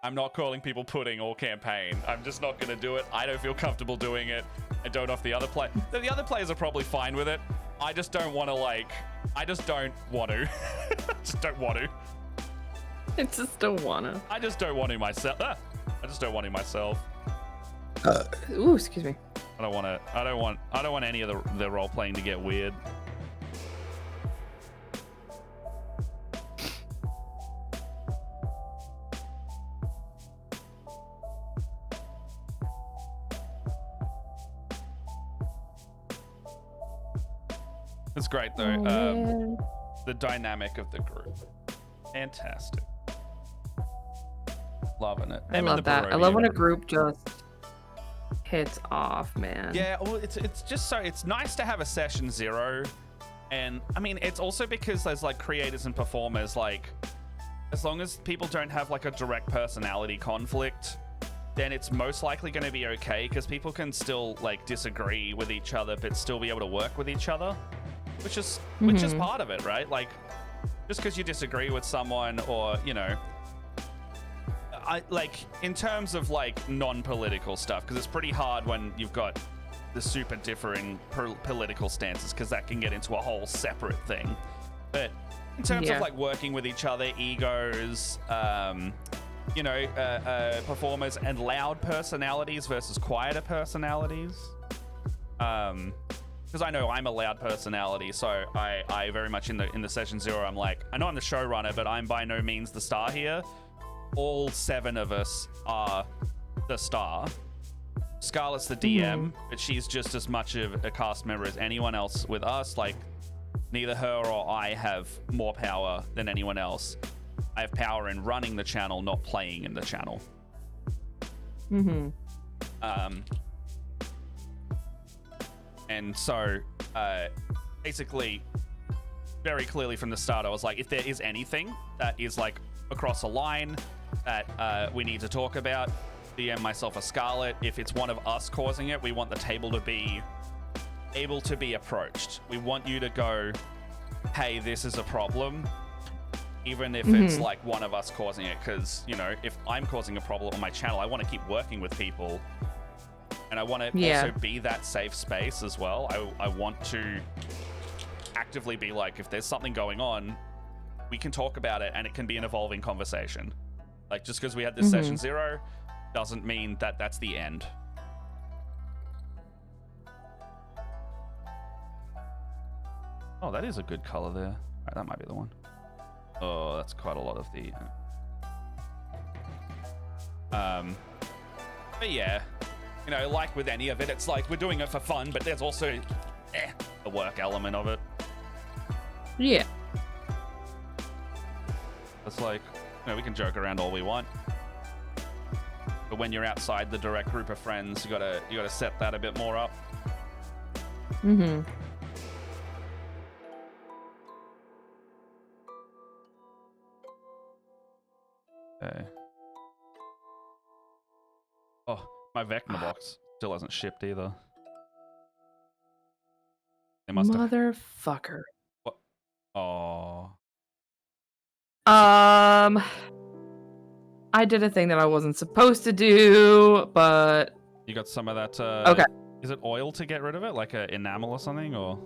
I'm not calling people pudding or campaign. I'm just not going to do it. I don't feel comfortable doing it. I don't know if the other players are probably fine with it. I just don't want to, like, I just don't want to. Just don't want to. I just don't want to. I just don't want to myself. I just don't want to myself. Ooh, excuse me. I don't want any of the role playing to get weird. It's great though. The dynamic of the group, fantastic. Loving it. I love that. I love when a group just hits off, man. Yeah, well, it's just so it's nice to have a session 0, and I mean it's also because there's like creators and performers, like as long as people don't have like a direct personality conflict, then it's most likely going to be okay, because people can still like disagree with each other but still be able to work with each other, which is part of it, right? Like just because you disagree with someone, or you know, I like in terms of like non-political stuff, because it's pretty hard when you've got the super differing political stances, because that can get into a whole separate thing. But in terms of like working with each other, egos, you know, performers and loud personalities versus quieter personalities. Because I know I'm a loud personality, so I very much in the session 0, I'm like, I know I'm the showrunner, but I'm by no means the star here. All 7 of us are the star. Scarlett's the DM, but she's just as much of a cast member as anyone else with us. Like, neither her or I have more power than anyone else. I have power in running the channel, not playing in the channel. And so, basically, very clearly from the start, I was like, if there is anything that is like across a line that we need to talk about, DM myself or Scarlett. If it's one of us causing it, we want the table to be able to be approached. We want you to go, hey, this is a problem, even if it's like one of us causing it. Because, you know, if I'm causing a problem on my channel, I want to keep working with people. And I want to also be that safe space as well. I want to actively be like, if there's something going on, we can talk about it and it can be an evolving conversation. Like, just because we had this session 0 doesn't mean that that's the end. Oh, that is a good color there. All right, that might be the one. Oh, that's quite a lot of the... But yeah, you know, like with any of it, it's like we're doing it for fun, but there's also the work element of it. Yeah. It's like, you know, we can joke around all we want, but when you're outside the direct group of friends, you gotta set that a bit more up. Mm-hmm. Okay. Oh, my Vecna box still hasn't shipped either. They must have. Motherfucker. What? Oh. I did a thing that I wasn't supposed to do, but You got some of that. Okay. Is it oil to get rid of it, like a enamel or something, or?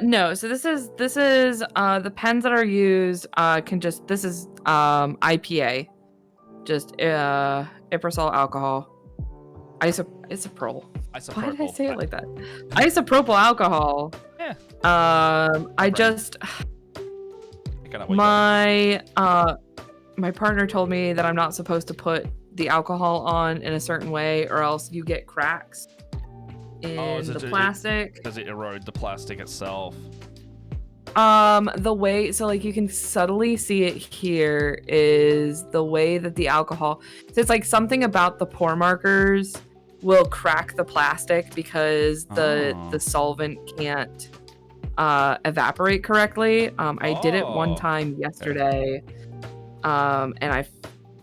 No. So this is the pens that are used. This is IPA, just iprosol alcohol, isopropyl. Why did I say it like that? Isopropyl alcohol. Yeah. I just my partner told me that I'm not supposed to put the alcohol on in a certain way, or else you get cracks in the plastic. Does it erode the plastic itself? The way, so like you can subtly see it here is the way that the alcohol, so it's like something about the pour markers will crack the plastic because the solvent can't evaporate correctly. I did it one time yesterday, and I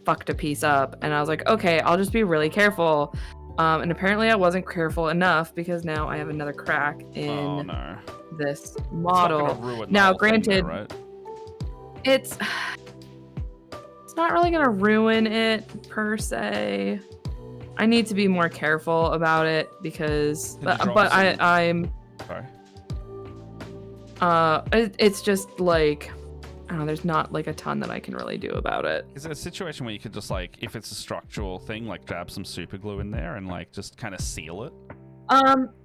fucked a piece up, and I was like, okay, I'll just be really careful. And apparently I wasn't careful enough because now I have another crack in this model. Now, granted, right? it's not really gonna ruin it per se. I need to be more careful about it because, but I'm sorry. It's just like, I don't know, there's not like a ton that I can really do about it. Is it a situation where you could just like, if it's a structural thing, like grab some super glue in there and like just kind of seal it?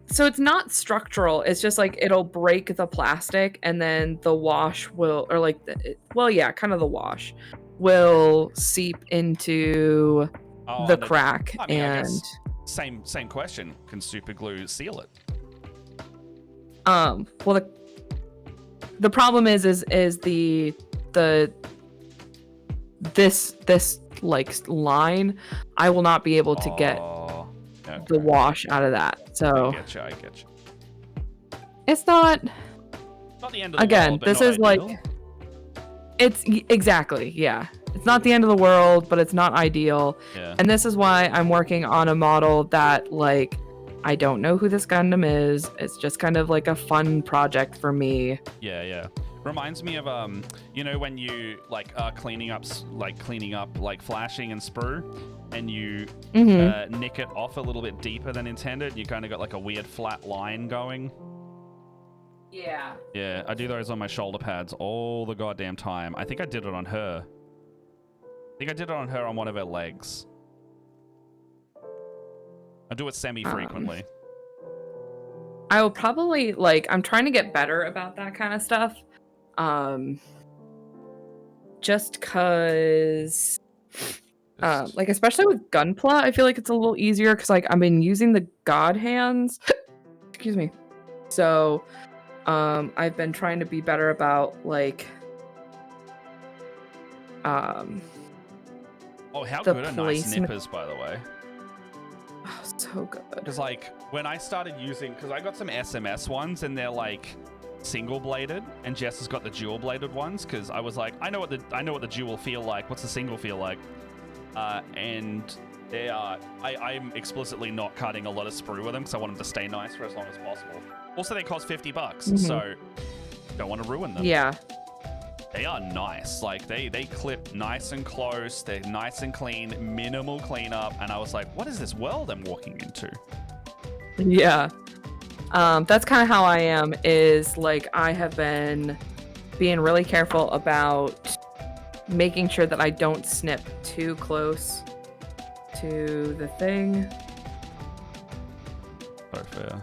So it's not structural. It's just like it'll break the plastic, and then the wash will, or like, kind of the wash will seep into the crack. I mean, and same question. Can super glue seal it? Well, the problem is this like line, I will not be able to get the wash out of that. So I get you. It's not the end of the world, but this is ideal. like, it's exactly, yeah. It's not the end of the world, but it's not ideal. Yeah. And this is why I'm working on a model that, like, I don't know who this Gundam is. It's just kind of like a fun project for me. Yeah. Reminds me of you know, when you like are cleaning up like flashing and sprue, and you nick it off a little bit deeper than intended. You kind of got like a weird flat line going. Yeah, I do those on my shoulder pads all the goddamn time. I think I did it on her. On one of her legs. I do it semi-frequently. I will probably, like, I'm trying to get better about that kind of stuff. Just cause, like, especially with Gunpla, I feel like it's a little easier because, like, I've been using the God hands. Excuse me. So, I've been trying to be better about, like, oh, how good are nice nippers, by the way. Oh, so good. Because like when I started using, because I got some SMS ones and they're like single bladed, and Jess has got the dual bladed ones. Because I was like, I know what the dual feel like. What's the single feel like? And they are. I'm explicitly not cutting a lot of sprue with them because I want them to stay nice for as long as possible. Also, they cost $50, so don't want to ruin them. Yeah. They are nice. Like they clip nice and close. They're nice and clean, minimal cleanup. And I was like, what is this world I'm walking into? Yeah. That's kind of how I am, is like I have been being really careful about making sure that I don't snip too close to the thing. So fair.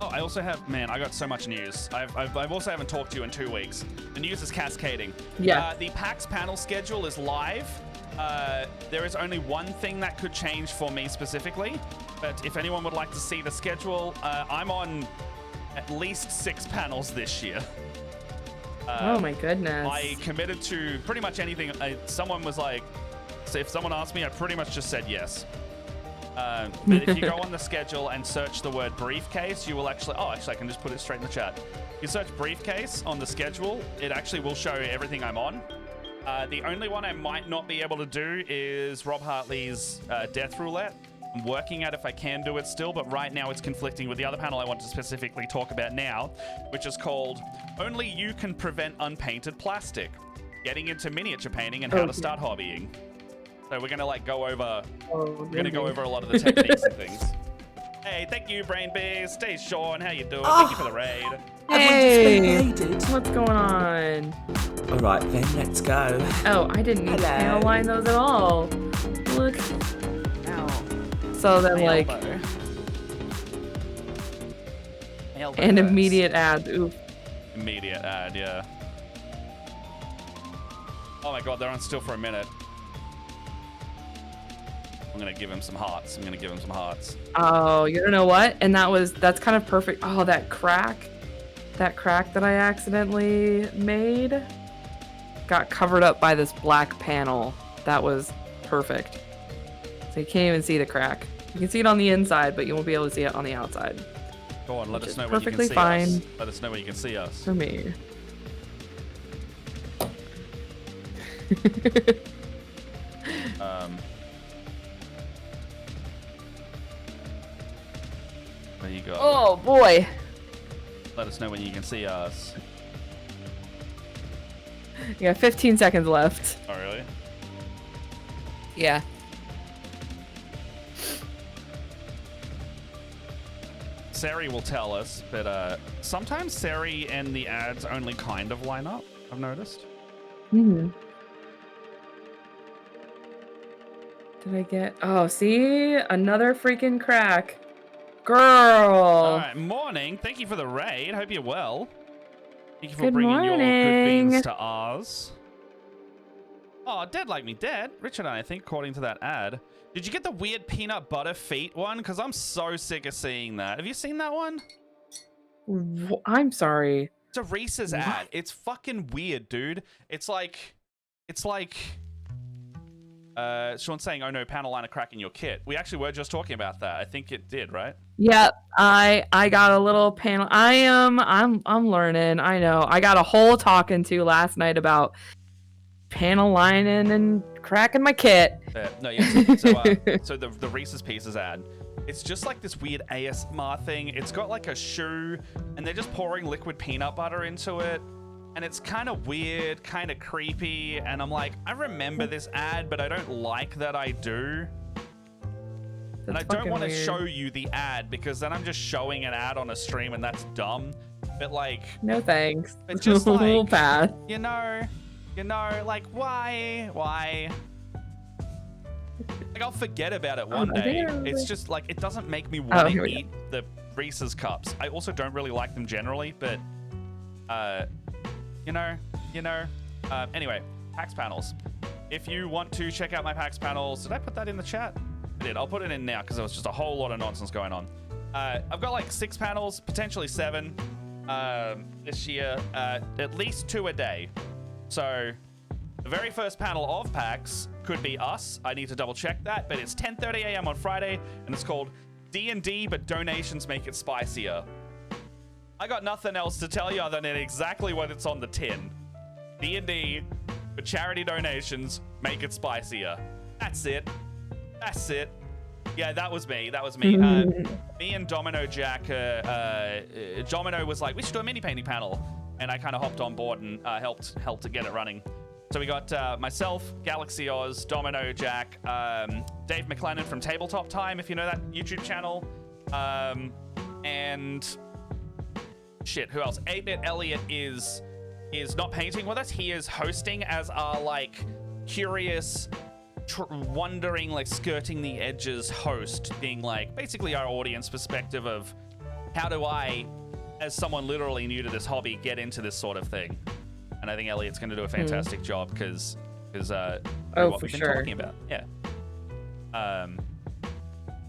Oh, I also have, man, I got so much news. I've also haven't talked to you in 2 weeks. The news is cascading. Yeah. The PAX panel schedule is live. There is only one thing that could change for me specifically, but if anyone would like to see the schedule, I'm on at least 6 panels this year. Oh my goodness. I committed to pretty much anything. Someone was like, so if someone asked me, I pretty much just said yes. But if you go on the schedule and search the word briefcase, you will actually, I can just put it straight in the chat. You search briefcase on the schedule, it actually will show everything I'm on. The only one I might not be able to do is Rob Hartley's Death Roulette. I'm working out if I can do it still, but right now it's conflicting with the other panel I want to specifically talk about now, which is called Only You Can Prevent Unpainted Plastic, Getting into Miniature Painting and How to Start Hobbying. So we're going to go over go over a lot of the techniques and things. Hey, thank you, Brain Bees. Stay Sean, how you doing? Thank you for the raid. Hey, what's going on? All right, then, let's go. Oh, I didn't need to panel line those at all. Look. So then, like, and immediate ad. Oof. Immediate ad, yeah. Oh my god, they're on still for a minute. I'm gonna give him some hearts. Oh, you don't know what? And that's kind of perfect. Oh, that crack that I accidentally made got covered up by this black panel. That was perfect. So you can't even see the crack. You can see it on the inside, but you won't be able to see it on the outside. Go on, let us know when you can see us. Let us know when you can see us. For me. There you go. Oh boy. Let us know when you can see us. You got 15 seconds left. Oh, really? Yeah. Sari will tell us, but sometimes Sari and the ads only kind of line up, I've noticed. Did I get... Oh, see? Another freaking crack. Girl! Alright, morning. Thank you for the raid. Hope you're well. Thank you for bringing your good beans to ours. Oh, Dead Like Me Dead. Richard and I think, according to that ad. Did you get the weird peanut butter feet one? Because I'm so sick of seeing that. Have you seen that one? I'm sorry. It's a Reese's ad. It's fucking weird, dude. It's like Sean's saying, oh no, panel liner crack in your kit. We actually were just talking about that. I think it did, right? Yep. I got a little panel. I'm learning. I know. I got a whole talking to last night about panel lining and cracking my kit. No, yeah. So the Reese's Pieces ad, it's just like this weird ASMR thing. It's got like a shoe, and they're just pouring liquid peanut butter into it, and it's kind of weird, kind of creepy. And I'm like, I remember this ad, but I don't like that I do. And I don't want to show you the ad because then I'm just showing an ad on a stream, and that's dumb. But like, no thanks. But just like, we'll pass. You know, like why? Like I'll forget about it one day. It's just like it doesn't make me want to eat the Reese's cups. I also don't really like them generally, but anyway, PAX panels. If you want to check out my PAX panels, did I put that in the chat? I did. I'll put it in now because there was just a whole lot of nonsense going on. I've got like 6 panels, potentially 7 this year, at least 2 a day. So the very first panel of PAX could be us. I need to double check that, but it's 10:30 a.m. on Friday, and it's called D&D, but donations make it spicier. I got nothing else to tell you other than exactly what it's on the tin. D&D, but charity donations make it spicier. That's it. Yeah, that was me. Me and Domino Jack, Domino was like, we should do a mini painting panel. And I kind of hopped on board and helped to get it running. So we got myself, Galaxy Oz, Domino Jack, Dave McLennan from Tabletop Time, if you know that YouTube channel. And shit, who else? 8-Bit Elliot is not painting with us. He is hosting as our like curious, wondering, like skirting the edges host, being like basically our audience perspective of how do I, as someone literally new to this hobby, get into this sort of thing. And I think Elliot's going to do a fantastic job because is for we've been sure. talking about. Yeah.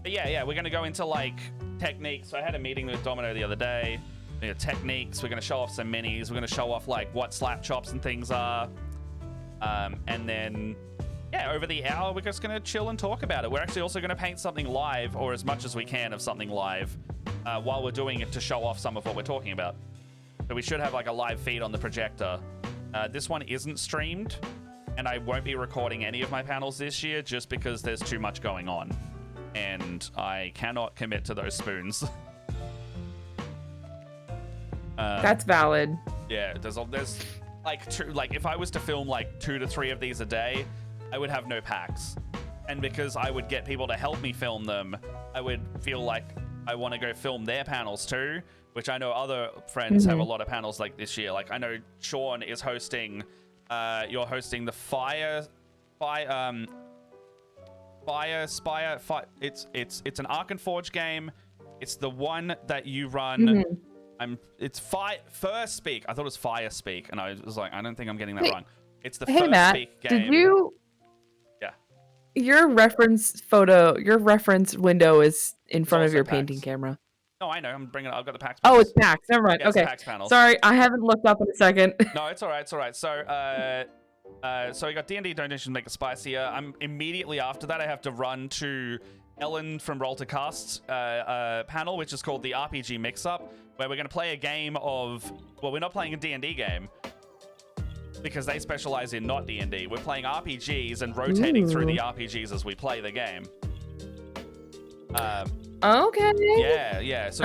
But yeah, we're gonna go into like techniques. So I had a meeting with Domino the other day. Techniques. We're gonna show off some minis. We're gonna show off like what slap chops and things are. And then yeah, over the hour we're just gonna chill and talk about it. We're actually also gonna paint something live, or as much as we can of something live, while we're doing it to show off some of what we're talking about. So we should have like a live feed on the projector. This one isn't streamed, and I won't be recording any of my panels this year just because there's too much going on, and I cannot commit to those spoons. That's valid. Yeah, there's like if I was to film like 2 to 3 of these a day, I would have no packs, and because I would get people to help me film them, I would feel like I want to go film their panels too, which I know other friends have a lot of panels like this year. Like I know Sean is hosting, you're hosting the Fire it's an Ark and Forge game. It's the one that you run. It's First Speak. I thought it was Fire Speak, and I was like, I don't think I'm getting that wrong. It's the First Matt, Speak game. Did you? Yeah. Your reference window is in front of your painting camera. No, I know. I'm bringing it. I've got the PAX. Oh, it's PAX. Never mind. Yeah, okay. PAX panels. Sorry, I haven't looked up in a second. No, it's all right. It's all right. So we got D&D donations to make it spicier. I'm immediately after that. I have to run to Ellen from Roll to Cast's panel, which is called the RPG Mix-Up, where we're going to play a game of. Well, we're not playing a D&D game because they specialize in not D&D. We're playing RPGs and rotating through the RPGs as we play the game. Okay. Yeah. So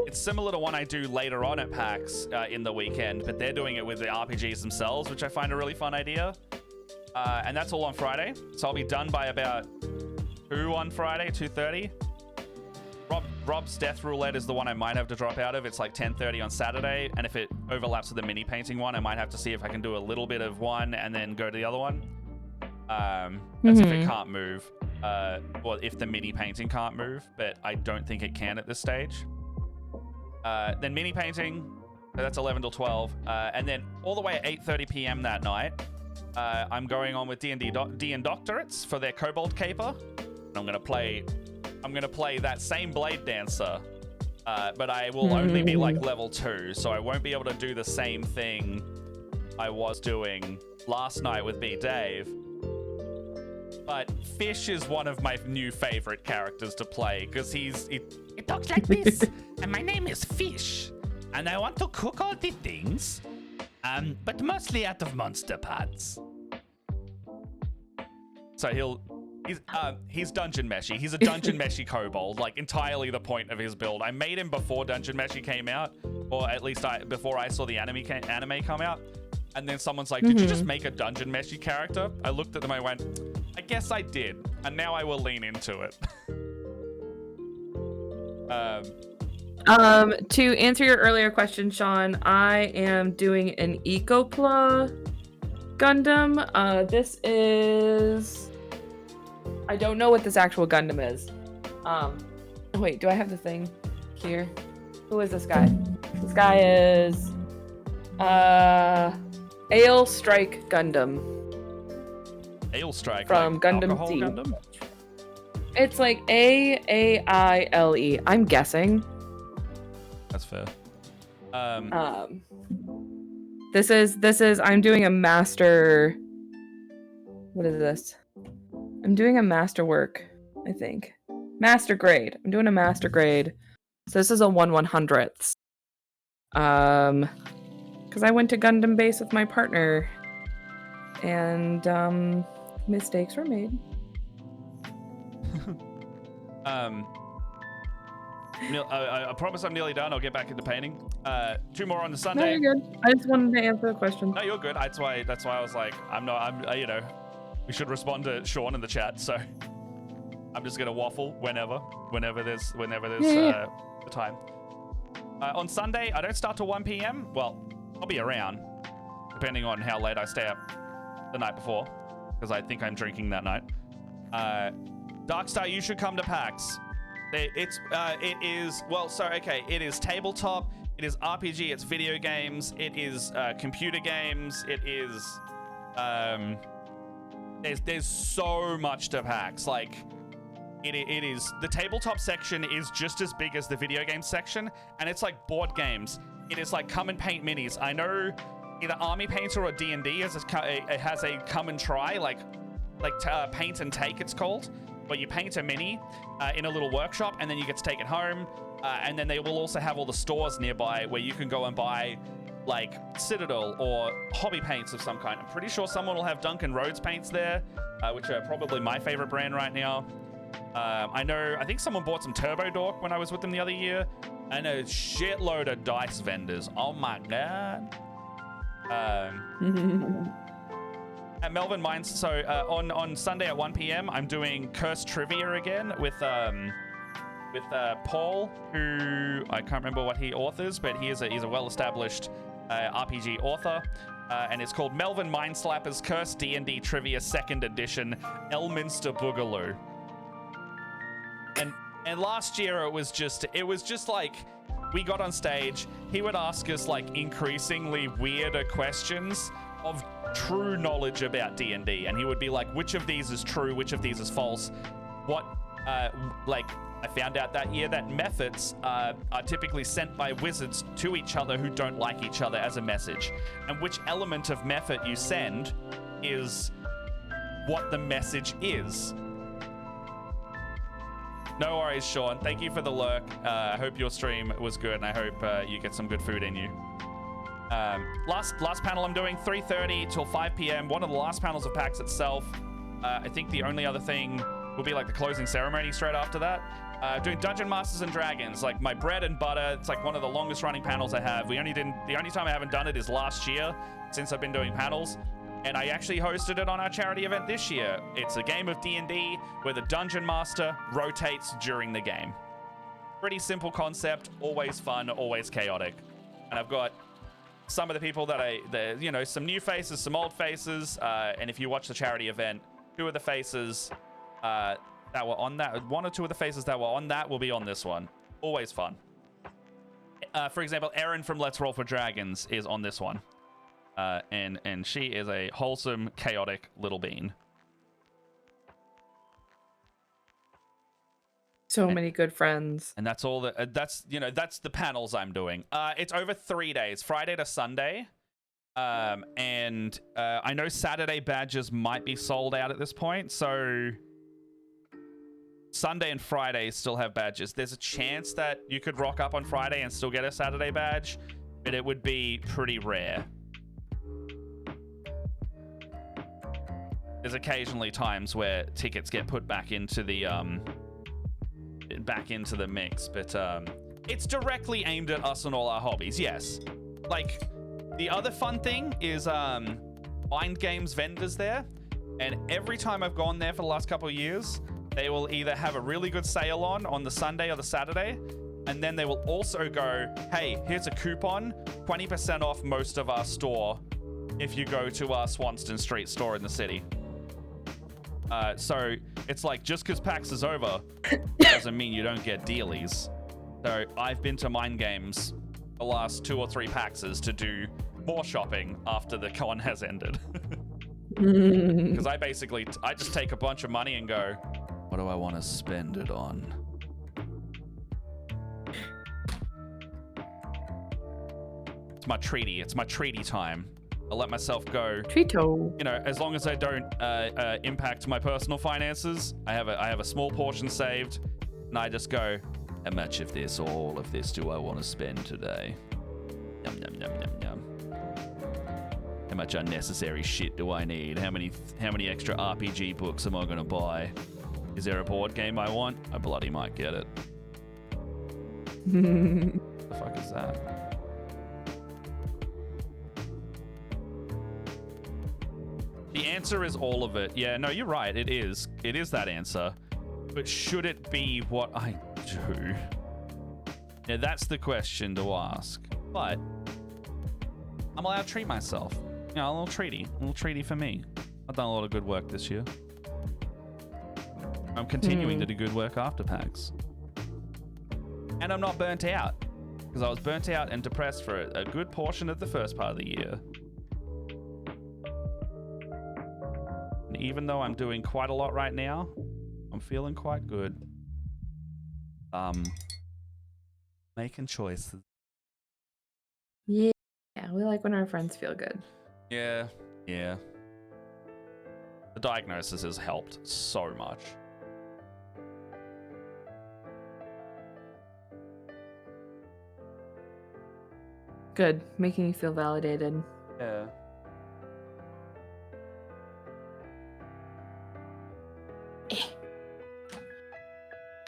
it's similar to one I do later on at PAX in the weekend, but they're doing it with the RPGs themselves, which I find a really fun idea. And that's all on Friday. So I'll be done by about 2 on Friday, 2:30. Rob's Death Roulette is the one I might have to drop out of. It's like 10:30 on Saturday, and if it overlaps with the mini painting one, I might have to see if I can do a little bit of one and then go to the other one. That's if it can't move. Or if the mini painting can't move, but I don't think it can at this stage. Then mini painting, that's 11 till 12. And then all the way at 8:30 p.m. that night, I'm going on with D&D Doctorates for their Kobold Caper. And I'm gonna play that same Blade Dancer, but I will only be like level 2, so I won't be able to do the same thing I was doing last night with B Dave. But Fish is one of my new favorite characters to play because he talks like this, and my name is Fish, and I want to cook all the things, but mostly out of monster parts. So he's dungeon meshy. He's a dungeon meshy kobold, like entirely the point of his build. I made him before dungeon meshy came out, or at least before I saw the anime come out. And then someone's like, did you just make a dungeon meshy character? I looked at them, I went, I guess I did. And now I will lean into it. To answer your earlier question, Sean, I am doing an Gunpla Gundam. This is... I don't know what this actual Gundam is. Wait, do I have the thing here? Who is this guy? This guy is... Ale Strike Gundam. Ale Strike? From like Gundam Z. Gundam? It's like AAILE. I'm guessing. That's fair. This is I'm doing a master. What is this? I'm doing a master work, I think. Master grade. I'm doing a master grade. So this is a 1/100th. Because I went to Gundam base with my partner, and mistakes were made. I promise I'm nearly done. I'll get back into painting. 2 more on the Sunday. No, you're good. I just wanted to answer the question. No, you're good. That's why I was like, we should respond to Sean in the chat. So I'm just gonna waffle whenever there's the time. On Sunday, I don't start till 1 p.m. Well, I'll be around, depending on how late I stay up the night before, because I think I'm drinking that night. Darkstar, you should come to PAX. It is tabletop, it is RPG, it's video games, it is computer games, it is there's so much to PAX. Like, it is, the tabletop section is just as big as the video game section, and it's like board games. It is like come and paint minis. I know either Army Painter or D&D has a come and try, like paint and take, it's called, where you paint a mini in a little workshop, and then you get to take it home. And then they will also have all the stores nearby where you can go and buy like Citadel or hobby paints of some kind. I'm pretty sure someone will have Duncan Rhodes paints there, which are probably my favorite brand right now. I think someone bought some Turbo Dork when I was with them the other year, and a shitload of dice vendors. Oh my god. At Melvin Mines, so on Sunday at 1 p.m. I'm doing Cursed Trivia again with Paul, who I can't remember what he authors, but he's a well-established RPG author, and it's called Melvin Mindslapper's Cursed D&D Trivia 2nd Edition, Elminster Boogaloo. And last year it was just like we got on stage, he would ask us like increasingly weirder questions of true knowledge about D&D, and he would be like, which of these is true, which of these is false, what like I found out that year that methods are typically sent by wizards to each other who don't like each other as a message, and which element of method you send is what the message is. No worries, Sean. Thank you for the lurk. I hope your stream was good, and I hope you get some good food in you. Last panel I'm doing 3:30 till 5 p.m. One of the last panels of PAX itself. I think the only other thing will be like the closing ceremony straight after that. Doing Dungeon Masters and Dragons, like my bread and butter. It's like one of the longest running panels I have. The only time I haven't done it is last year, since I've been doing panels. And I actually hosted it on our charity event this year. It's a game of D&D where the Dungeon Master rotates during the game. Pretty simple concept, always fun, always chaotic. And I've got some of the people that some new faces, some old faces. And if you watch the charity event, two of the faces that were on that, one or two of the faces that were on that will be on this one. Always fun. For example, Erin from Let's Roll for Dragons is on this one. And she is a wholesome, chaotic little bean. So many good friends. And that's all that's the panels I'm doing. It's over 3 days, Friday to Sunday. And I know Saturday badges might be sold out at this point, so Sunday and Friday still have badges. There's a chance that you could rock up on Friday and still get a Saturday badge, but it would be pretty rare. There's occasionally times where tickets get put back into the mix, but it's directly aimed at us and all our hobbies. Yes, like the other fun thing is Mind Games vendors there, and every time I've gone there for the last couple of years, they will either have a really good sale on the Sunday or the Saturday, and then they will also go, hey, here's a coupon, 20% off most of our store if you go to our Swanston Street store in the city. So it's like, just because PAX is over doesn't mean you don't get dealies. So I've been to Mind Games the last 2 or 3 PAXs to do more shopping after the con has ended. Because I just take a bunch of money and go, what do I want to spend it on? It's my treaty time. I'll let myself go. Treato. As long as I don't impact my personal finances, I have a small portion saved, and I just go, how much of this or all of this do I want to spend today? Yum, yum, yum, yum, yum. How much unnecessary shit do I need? How many extra RPG books am I going to buy? Is there a board game I want? I bloody might get it. What the fuck is that? The answer is all of it. Yeah, no, you're right. It is. It is that answer. But should it be what I do? Yeah, that's the question to ask. But I'm allowed to treat myself. A little treaty for me. I've done a lot of good work this year. I'm continuing to do good work after PAX. And I'm not burnt out. Because I was burnt out and depressed for a good portion of the first part of the year. And even though I'm doing quite a lot right now, I'm feeling quite good. Making choices. Yeah, we like when our friends feel good. Yeah. The diagnosis has helped so much. Good, making you feel validated. Yeah.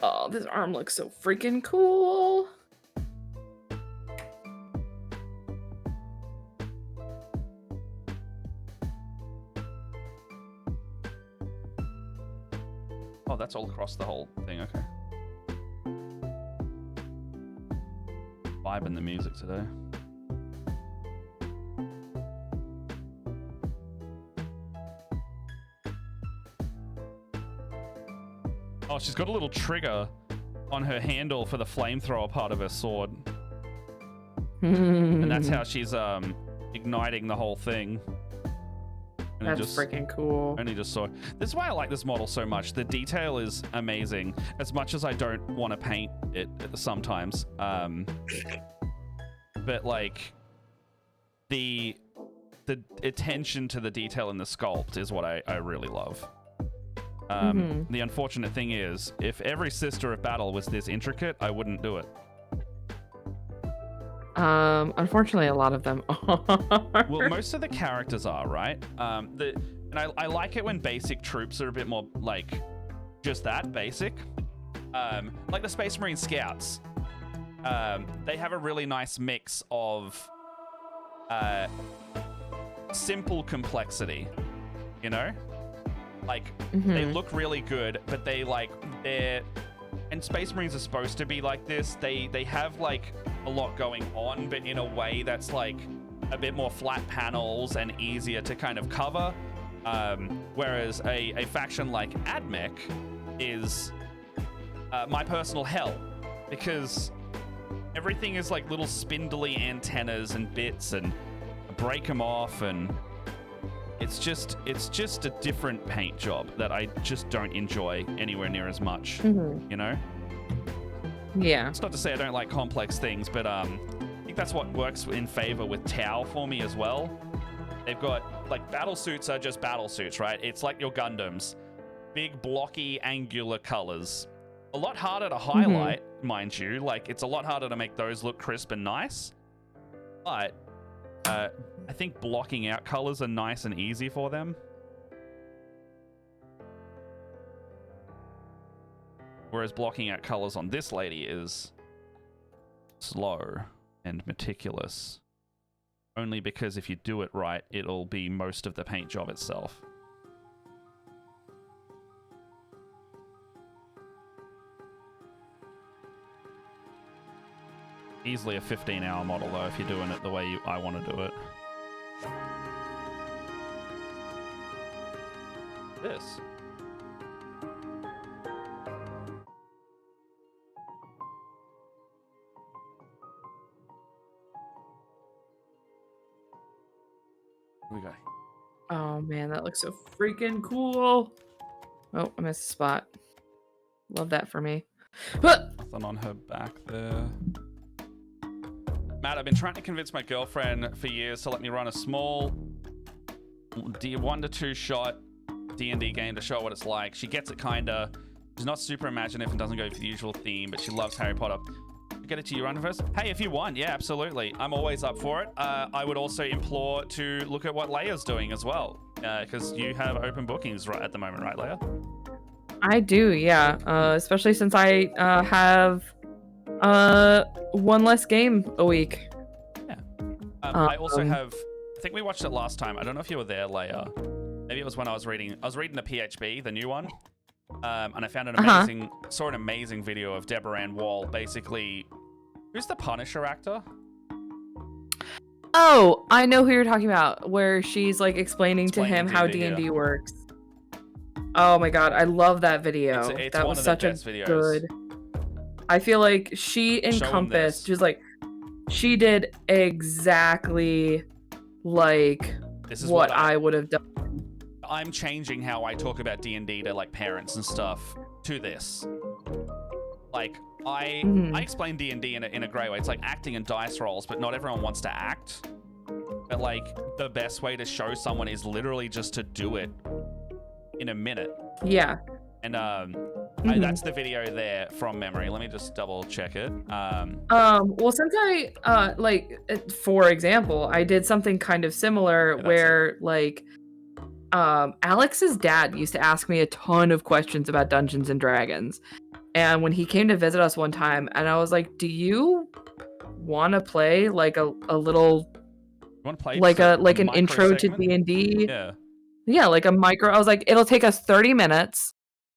Oh, this arm looks so freaking cool. Oh, that's all across the whole thing, okay. Vibing the music today. Oh, she's got a little trigger on her handle for the flamethrower part of her sword. And that's how she's igniting the whole thing. And that's freaking cool. Only just saw. This is why I like this model so much. The detail is amazing. As much as I don't want to paint it sometimes. But like the attention to the detail in the sculpt is what I really love. The unfortunate thing is, if every Sister of Battle was this intricate, I wouldn't do it. Unfortunately, a lot of them are. Well, most of the characters are, right? And I like it when basic troops are a bit more like just that basic. Like the Space Marine Scouts. They have a really nice mix of simple complexity, you know? Like, they look really good, but they're... And Space Marines are supposed to be like this. They have, like, a lot going on, but in a way that's, like, a bit more flat panels and easier to kind of cover. Whereas a faction like AdMech is my personal hell, because everything is, like, little spindly antennas and bits, and break them off, and... It's just a different paint job that I just don't enjoy anywhere near as much, you know? Yeah. It's not to say I don't like complex things, but I think that's what works in favor with Tau for me as well. They've got, like, battle suits are just battle suits, right? It's like your Gundams. Big, blocky, angular colors. A lot harder to highlight, mind you. Like, it's a lot harder to make those look crisp and nice. But... I think blocking out colors are nice and easy for them. Whereas blocking out colors on this lady is slow and meticulous. Only because if you do it right, it'll be most of the paint job itself. Easily a 15-hour model, though, if you're doing it the way I want to do it. This. Here we go. Oh, man, that looks so freaking cool. Oh, I missed a spot. Love that for me. Nothing on her back there. Matt, I've been trying to convince my girlfriend for years to let me run a small 1 to 2 shot D&D game to show what it's like. She gets it kinda. She's not super imaginative and doesn't go for the usual theme, but she loves Harry Potter. Get it to you run first? Hey, if you want, yeah, absolutely. I'm always up for it. I would also implore to look at what Leia's doing as well, because you have open bookings right at the moment, right, Leia? I do, yeah. Especially since I have 1 less game a week. Yeah. I also have... I think we watched it last time. I don't know if you were there, Leia. Maybe it was when I was reading the PHB, the new one. And I found an amazing... Saw an amazing video of Deborah Ann Wall, basically... Who's the Punisher actor? Oh, I know who you're talking about, where she's like explaining to him how D&D, D&D works. Oh my god, I love that video. It's that one was of such the a best videos. good... I feel like she encompassed, just like, she did exactly like this is what I would have done. I'm changing how I talk about D&D to like parents and stuff to this. Like I explain D&D in a great way. It's like acting in dice rolls, but not everyone wants to act. But like the best way to show someone is literally just to do it in a minute. Yeah. And that's the video there from memory. Let me just double check it. Well, since I like, for example, I did something kind of similar where like Alex's dad used to ask me a ton of questions about Dungeons and Dragons. And when he came to visit us one time, and I was like, "Do you want to play like a little, like an intro to D&D?" Yeah, like a micro. I was like, "It'll take us 30 minutes.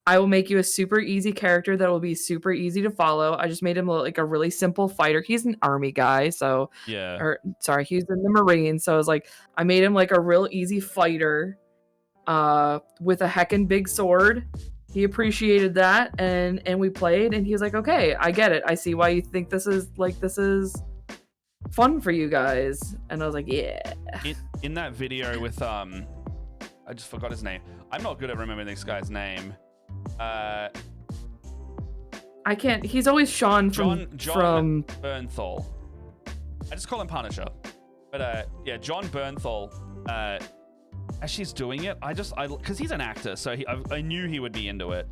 I will make you a super easy character that will be super easy to follow." I just made him like a really simple fighter. He's an army guy, so yeah. Or sorry, he's in the Marines, so I was like, I made him like a real easy fighter, with a heckin' big sword. He appreciated that, and we played, and he was like, "Okay, I get it. I see why you think this is fun for you guys." And I was like, "Yeah." In that video with I just forgot his name. I'm not good at remembering this guy's name. I can't. He's always Sean from Bernthal. I just call him Punisher. But yeah, John Bernthal. As she's doing it, because he's an actor, so I knew he would be into it.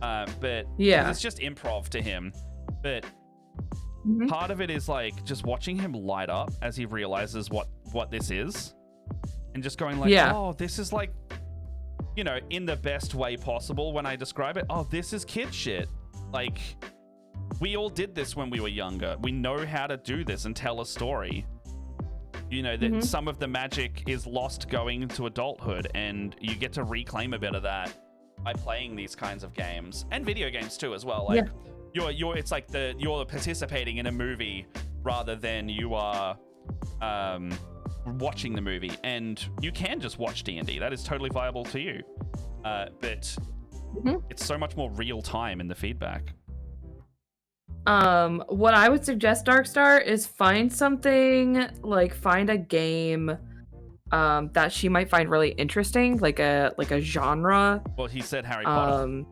But yeah, it's just improv to him. But part of it is like just watching him light up as he realizes what this is, and just going like, "Oh, this is like, you know, in the best way possible." When I describe it, "Oh, this is kid shit." Like, we all did this when we were younger. We know how to do this and tell a story. You know, that some of the magic is lost going into adulthood, and you get to reclaim a bit of that by playing these kinds of games and video games too as well. Like it's like you're participating in a movie rather than you are watching the movie, and you can just watch D&D. That is totally viable to you. But it's so much more real time in the feedback. What I would suggest, Darkstar, is find a game that she might find really interesting, like a genre. Well, he said Harry Potter.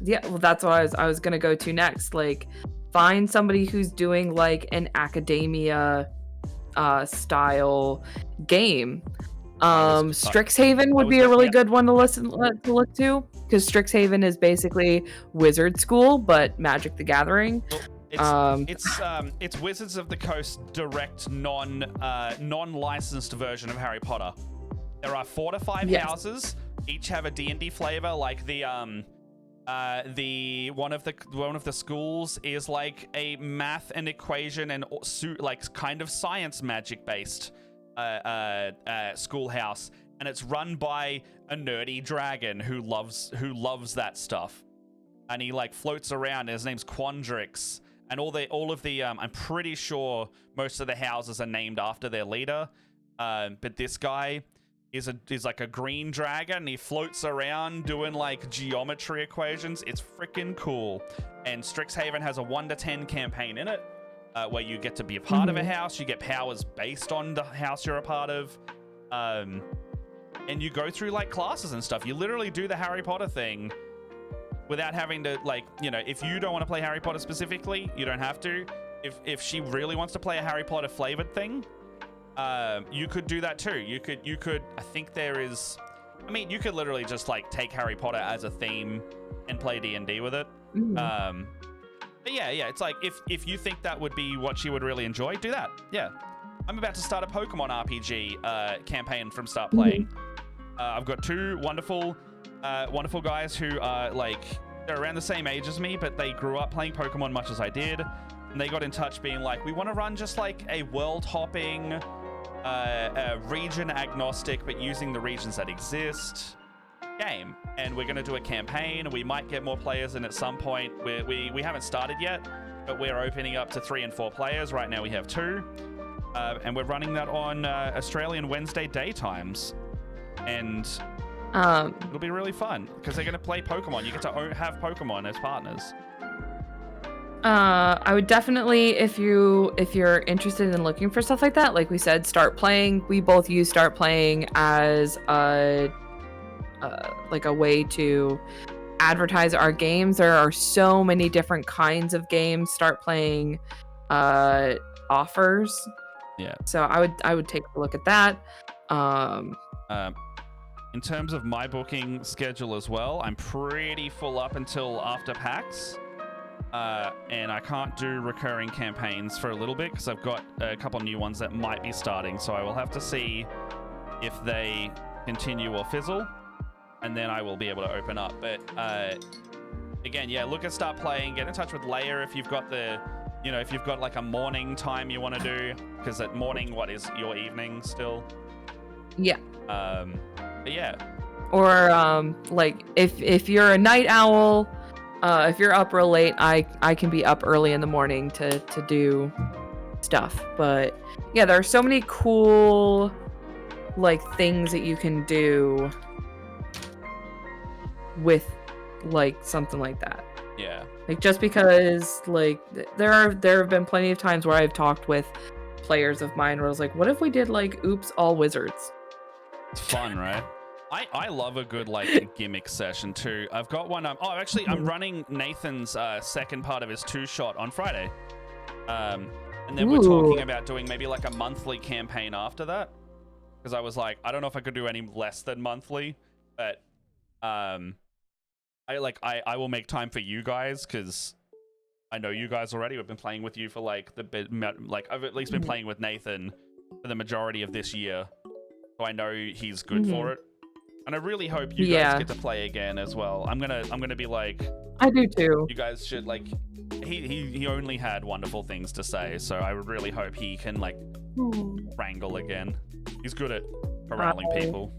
Yeah, well, that's what I was gonna go to next. Like, find somebody who's doing like an academia style game. Strixhaven would be a really good one to look to, because Strixhaven is basically Wizard School but Magic the Gathering. Well, it's Wizards of the Coast direct non-licensed version of Harry Potter. There are 4 to 5 houses, each have a D&D flavor. Like the one of the schools is like a math and equation and like kind of science magic based schoolhouse, and it's run by a nerdy dragon who loves that stuff, and he like floats around, and his name's Quandrix, and all of the I'm pretty sure most of the houses are named after their leader, but this guy is like a green dragon, and he floats around doing like geometry equations. It's freaking cool. And Strixhaven has a 1 to 10 campaign in it, where you get to be a part of a house. You get powers based on the house you're a part of, and you go through like classes and stuff. You literally do the Harry Potter thing without having to, like, you know, if you don't want to play Harry Potter specifically, you don't have to. If she really wants to play a Harry Potter flavored thing, you could do that too. You could I think there is, I mean, you could literally just like take Harry Potter as a theme and play D&D with it. But yeah, it's like if you think that would be what she would really enjoy, do that. Yeah, I'm about to start a Pokemon RPG campaign from start playing. I've got 2 wonderful guys who are like, they're around the same age as me, but they grew up playing Pokemon much as I did, and they got in touch being like, we want to run just like a world hopping, region agnostic but using the regions that exist game, and we're going to do a campaign. We might get more players in at some point. We haven't started yet, but we're opening up to 3 and 4 players. Right now we have 2, and we're running that on Australian Wednesday daytimes, and it'll be really fun because they're going to play Pokemon. You get to have Pokemon as partners. I would definitely, if you're interested in looking for stuff like that, like we said, start playing. We both use start playing as like a way to advertise our games. There are so many different kinds of games start playing offers. Yeah. So I would take a look at that. In terms of my booking schedule as well, I'm pretty full up until after PAX. And I can't do recurring campaigns for a little bit because I've got a couple new ones that might be starting. So I will have to see if they continue or fizzle, and then I will be able to open up. But again, yeah, look at start playing. Get in touch with Leia if you've got if you've got like a morning time you want to do, because at morning, what is your evening still? Yeah. But yeah. Or like if you're a night owl, if you're up real late, I can be up early in the morning to do stuff. But yeah, there are so many cool like things that you can do with like something like that. Yeah. Like just because like there have been plenty of times where I've talked with players of mine where I was like, what if we did like Oops All Wizards? It's fun, right? I love a good like gimmick session too. I've got one. Actually, I'm running Nathan's second part of his 2-shot on Friday, and then we're talking about doing maybe like a monthly campaign after that. Because I was like, I don't know if I could do any less than monthly, but I will make time for you guys because I know you guys already. I've been playing with you for like I've at least been playing with Nathan for the majority of this year. So I know he's good for it, and I really hope you guys get to play again as well. I'm gonna be like, I do too. You guys should like. He only had wonderful things to say, so I would really hope he can like wrangle again. He's good at corralling people.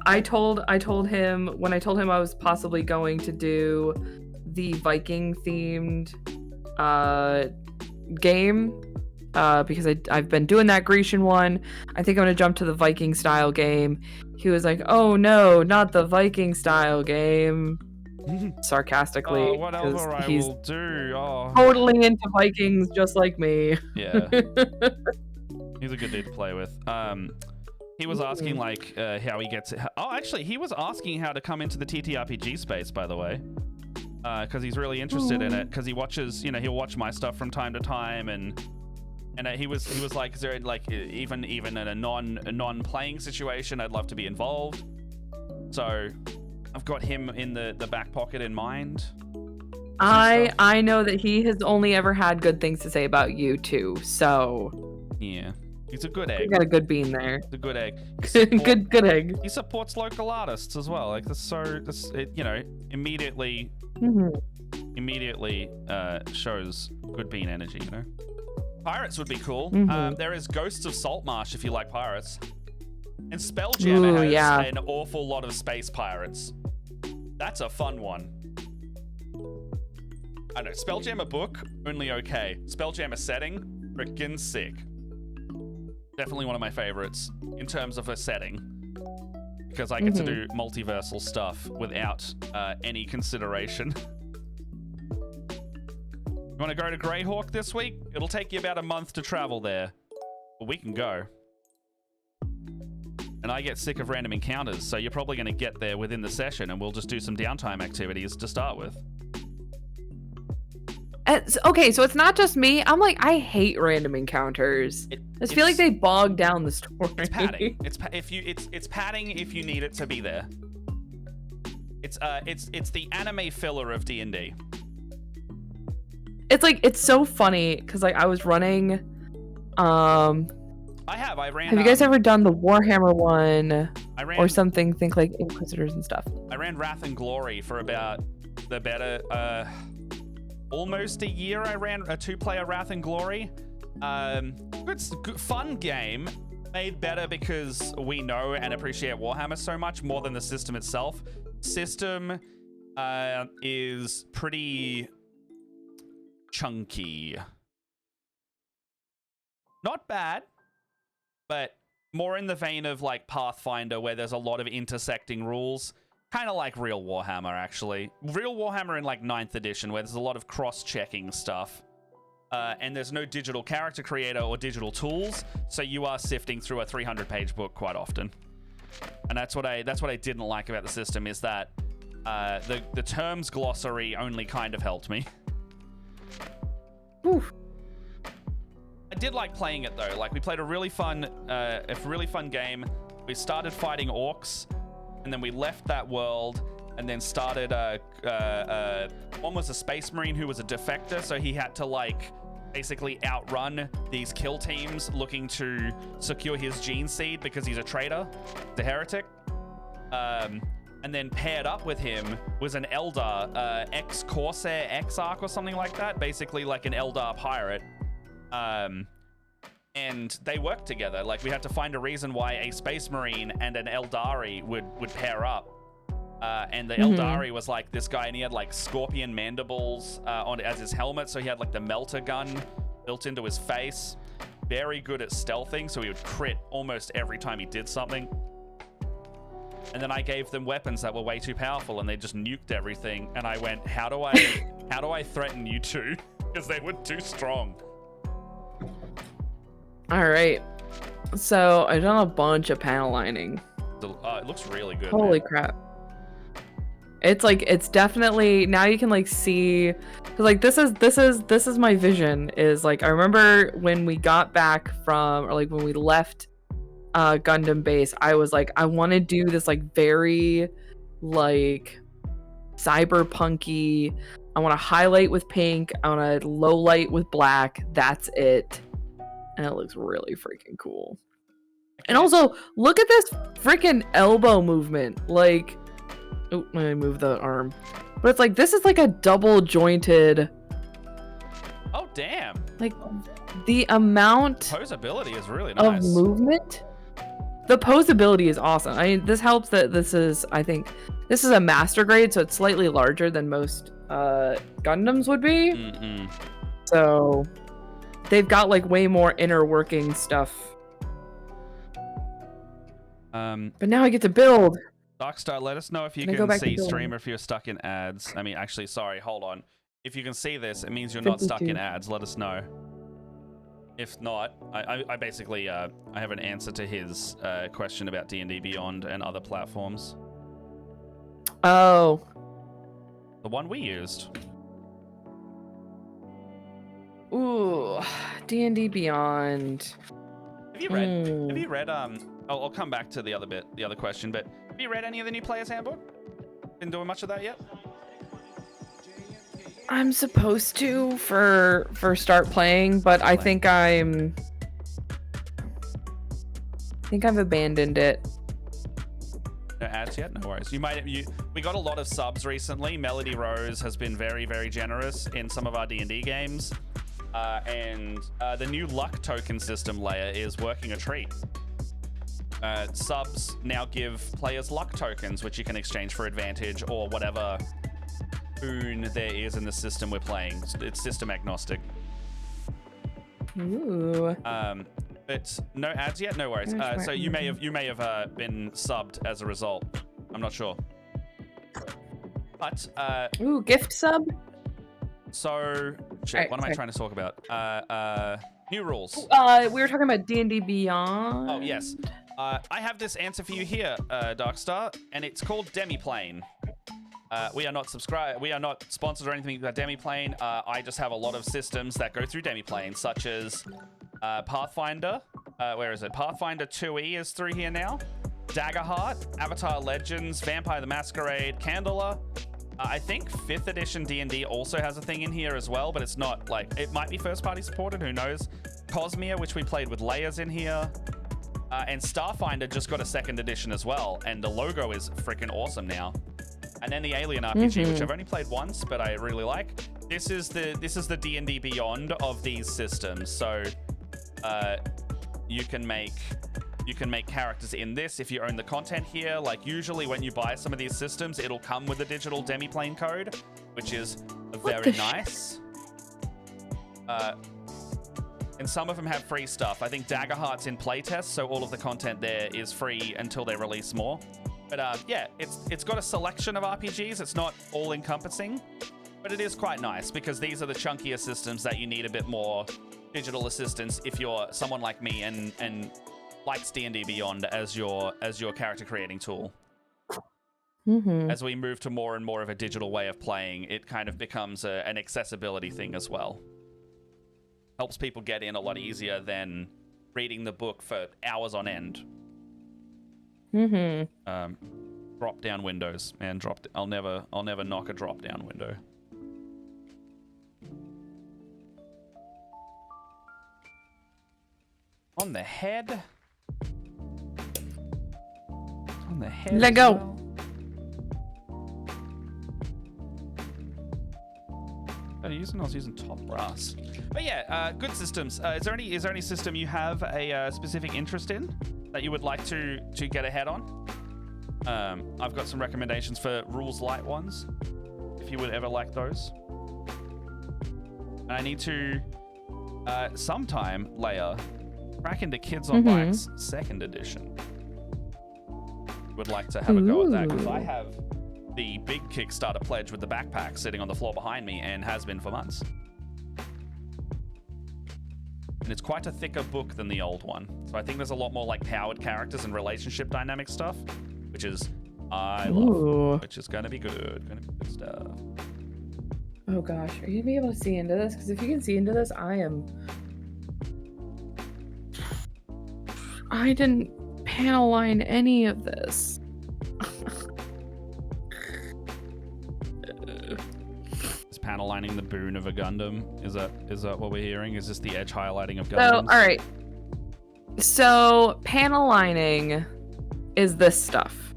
I told him when I told him I was possibly going to do the Viking themed game. Because I've been doing that Grecian one. I think I'm gonna jump to the Viking style game. He was like, "Oh no, not the Viking style game," sarcastically. Oh, whatever I will do. Oh. Totally into Vikings, just like me. Yeah, he's a good dude to play with. He was asking like how he gets it. Oh, actually, he was asking how to come into the TTRPG space, by the way, because he's really interested in it. Because he watches, he'll watch my stuff from time to time, and he was like, is there like even in a non-playing situation, I'd love to be involved. So I've got him in the back pocket in mind. I know that he has only ever had good things to say about you too. So yeah, he's a good egg. You got a good bean there. It's a good egg. Good egg. He supports local artists as well. Like immediately shows good bean energy. Pirates would be cool. There is Ghosts of Saltmarsh if you like pirates. And Spelljammer has an awful lot of space pirates. That's a fun one. I know, Spelljammer book, only okay. Spelljammer setting, frickin' sick. Definitely one of my favorites in terms of a setting. Because I get to do multiversal stuff without any consideration. You want to go to Greyhawk this week? It'll take you about a month to travel there. But we can go. And I get sick of random encounters, so you're probably going to get there within the session, and we'll just do some downtime activities to start with. Okay, so it's not just me. I'm like, I hate random encounters. I just feel like they bog down the story. It's padding. It's padding if you need it to be there. It's the anime filler of D&D. It's like, it's so funny because like I was running I ran. Have you guys ever done the Warhammer one? I ran, or something, think like Inquisitors and stuff. I ran Wrath and Glory for about the better almost a year. I ran a 2-player Wrath and Glory. Good fun game. Made better because we know and appreciate Warhammer so much more than the system itself. System is pretty chunky. Not bad, but more in the vein of like Pathfinder, where there's a lot of intersecting rules. Kind of like real Warhammer, actually. Real Warhammer in like 9th edition, where there's a lot of cross-checking stuff. And there's no digital character creator or digital tools, so you are sifting through a 300-page book quite often. And that's what I didn't like about the system, is that the terms glossary only kind of helped me. Oof. I did like playing it though. Like, we played a really fun game. We started fighting orcs, and then we left that world, and then started one was a space marine who was a defector, so he had to like basically outrun these kill teams looking to secure his gene seed because he's a traitor, the heretic. And then paired up with him was an Eldar, ex-Corsair Exarch or something like that, basically like an Eldar pirate. And they worked together. Like, we had to find a reason why a space marine and an Eldari would pair up. And the Eldari was like this guy, and he had like scorpion mandibles on as his helmet, so he had like the melter gun built into his face. Very good at stealthing, so he would crit almost every time he did something. And then I gave them weapons that were way too powerful, and they just nuked everything. And I went, how do I threaten you two? Because they were too strong. All right. So I've done a bunch of panel lining. It looks really good. Holy crap. It's like, it's definitely, now you can like see, cause like this is my vision, is like, I remember when we got back from, or like when we left Gundam base, I was like, I want to do this like very like cyberpunky, I want to highlight with pink, I want to low light with black, that's it. And it looks really freaking cool. And also, look at this freaking elbow movement. Like, oh, let me move the arm. But it's like, this is like a double jointed. Oh, damn. Like, the amount Posability is really nice. of movement. The posability is awesome. I mean, this helps that this is, I think, this is a master grade, so it's slightly larger than most Gundams would be. So, they've got like way more inner working stuff. But now I get to build. Darkstar, let us know if you can see stream or if you're stuck in ads. I mean, actually, sorry, hold on. If you can see this, it means you're not stuck in ads. Let us know. If not, I basically I have an answer to his question about D&D Beyond and other platforms. Oh. The one we used. Ooh, D&D Beyond. Have you read I'll come back to the other question, but have you read any of the new Player's Handbook? Been doing much of that yet? I'm supposed to for start playing, but I think I've abandoned it. No ads yet? No worries. We got a lot of subs recently. Melody Rose has been very, very generous in some of our D&D games. And the new luck token system layer is working a treat. Subs now give players luck tokens, which you can exchange for advantage or whatever boon there is in the system we're playing. It's system agnostic. Ooh. But no ads yet? No worries. So you may have been subbed as a result. I'm not sure. But ooh, gift sub. So, shit, what am I trying to talk about? New rules. We were talking about D&D Beyond. Oh, yes. I have this answer for you here, Darkstar, and it's called Demiplane. We are not sponsored or anything about Demiplane. I just have a lot of systems that go through Demiplane, such as Pathfinder. Where is it? Pathfinder 2E is through here now. Daggerheart, Avatar Legends, Vampire the Masquerade, Candela. I think 5th edition D&D also has a thing in here as well, but it's not like, it might be first party supported, who knows. Cosmere, which we played with layers in here. And Starfinder just got a 2nd edition as well, and the logo is freaking awesome now. And then the Alien RPG, which I've only played once, but I really like. This is the D&D Beyond of these systems. So you can make characters in this if you own the content here. Like, usually when you buy some of these systems, it'll come with a digital Demiplane code, which is very nice. And some of them have free stuff. I think Daggerheart's in playtest, so all of the content there is free until they release more. But yeah, it's got a selection of RPGs. It's not all encompassing, but it is quite nice because these are the chunkier systems that you need a bit more digital assistance if you're someone like me and likes D&D Beyond as your character creating tool. As we move to more and more of a digital way of playing, it kind of becomes an accessibility thing as well. Helps people get in a lot easier than reading the book for hours on end. Drop down windows, man. I'll never knock a drop down window. On the head. On the head. Let go. I was using top brass. But yeah, good systems. Is there any system you have a specific interest in that you would like to get ahead on? I've got some recommendations for rules light ones, if you would ever like those. And I need to sometime, Leia, crack into Kids on Bikes 2nd edition. Would like to have a go at that because I have the big Kickstarter pledge with the backpack sitting on the floor behind me and has been for months. And it's quite a thicker book than the old one. So I think there's a lot more like powered characters and relationship dynamic stuff, which is I love, which is going to be good. Going to be good stuff. Oh gosh, are you gonna be able to see into this? Because if you can see into this, I didn't panel line any of this. Is panel lining the boon of a Gundam? Is that what we're hearing? Is this the edge highlighting of Gundams? So, all right. So panel lining is this stuff.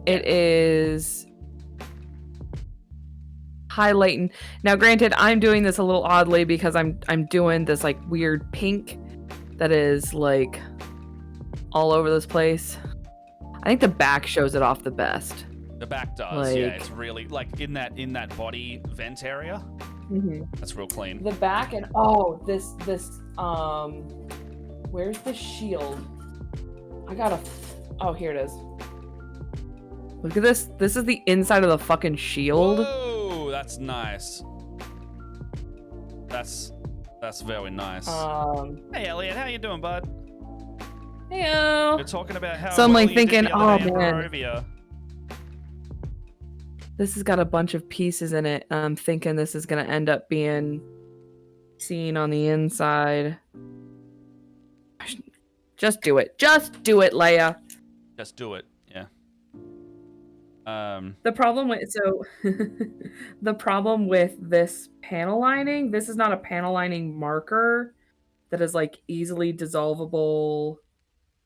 It is highlighting. Now, granted, I'm doing this a little oddly because I'm doing this like weird pink that is like all over this place. I think the back shows it off the best. The back does, yeah. It's really like in that body vent area. That's real clean. The back and this where's the shield? Here it is. Look at this. This is the inside of the fucking shield. Whoa, that's nice. That's very nice. Hey Elliot, how you doing, bud? Heyo. You're talking about how so I'm like you thinking, did the other day in man. Barovia. This has got a bunch of pieces in it. I'm thinking this is gonna end up being seen on the inside. Just do it. Just do it, Leia. Just do it. Yeah. The problem with this panel lining, this is not a panel lining marker that is like easily dissolvable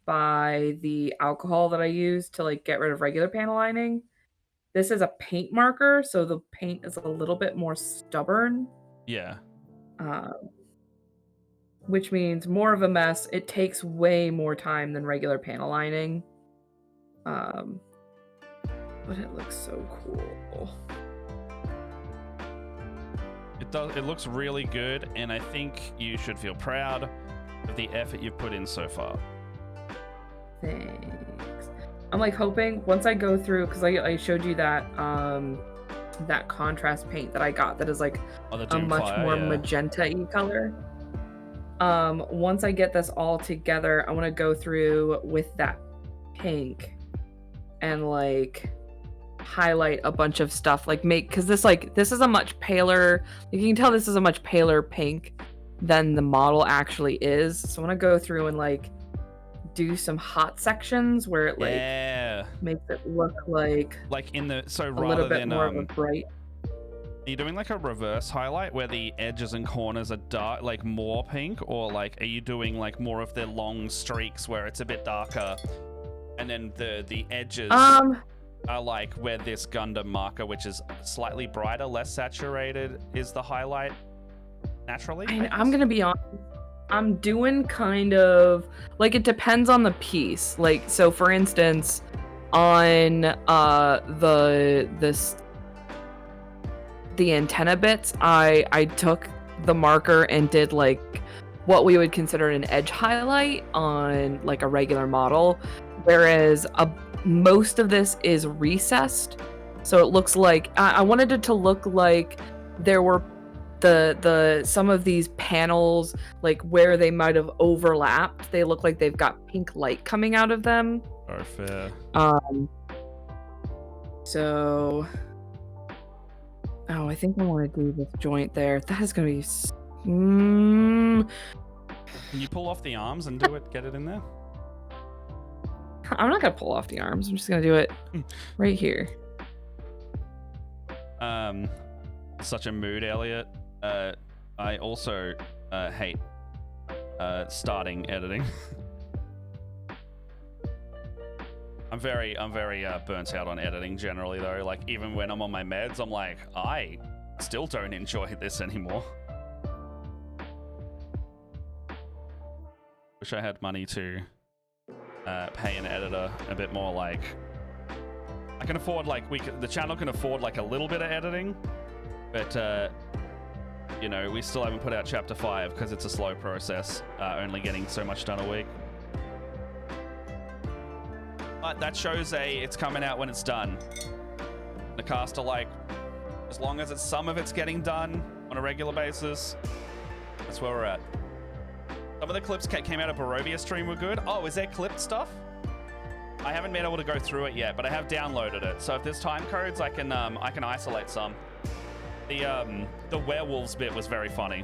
by the alcohol that I use to like get rid of regular panel lining. This is a paint marker, so the paint is a little bit more stubborn. Yeah. Which means more of a mess. It takes way more time than regular panel lining. But it looks so cool. It looks really good, and I think you should feel proud of the effort you've put in so far. Thanks. I'm like hoping once I go through, because I showed you that that contrast paint that I got that is like a much more magenta-y color. Once I get this all together, I want to go through with that pink and like highlight a bunch of stuff, like because this is a much paler, you can tell this is a much paler pink than the model actually is. So I want to go through and like do some hot sections where it like makes it look like in the a little bit more of a bright. Are you doing like a reverse highlight where the edges and corners are dark, like more pink, or like are you doing like more of the long streaks where it's a bit darker, and then the edges are like where this Gundam marker, which is slightly brighter, less saturated, is the highlight naturally? I'm gonna be honest. I'm doing kind of like, it depends on the piece. Like, so for instance, on the antenna bits, I took the marker and did like what we would consider an edge highlight on like a regular model, whereas most of this is recessed, so it looks like I wanted it to look like there were the some of these panels, like where they might have overlapped, they look like they've got pink light coming out of them. Oh, fair. So I think I want to do this joint there. That is gonna be Can you pull off the arms and do it, get it in there? I'm not gonna pull off the arms. I'm just gonna do it right here. Such a mood, Elliot. I also hate starting editing. I'm very burnt out on editing generally though. Like even when I'm on my meds, I'm like, I still don't enjoy this anymore. Wish I had money to pay an editor a bit more. Like I can afford, like the channel can afford like a little bit of editing, but you know, we still haven't put out chapter 5 because it's a slow process, only getting so much done a week. But that shows it's coming out when it's done. The cast are like, as long as some of it's getting done on a regular basis, that's where we're at. Some of the clips came out of Barovia stream were good. Oh, is there clipped stuff? I haven't been able to go through it yet, but I have downloaded it. So if there's time codes, I can isolate some. The werewolves bit was very funny.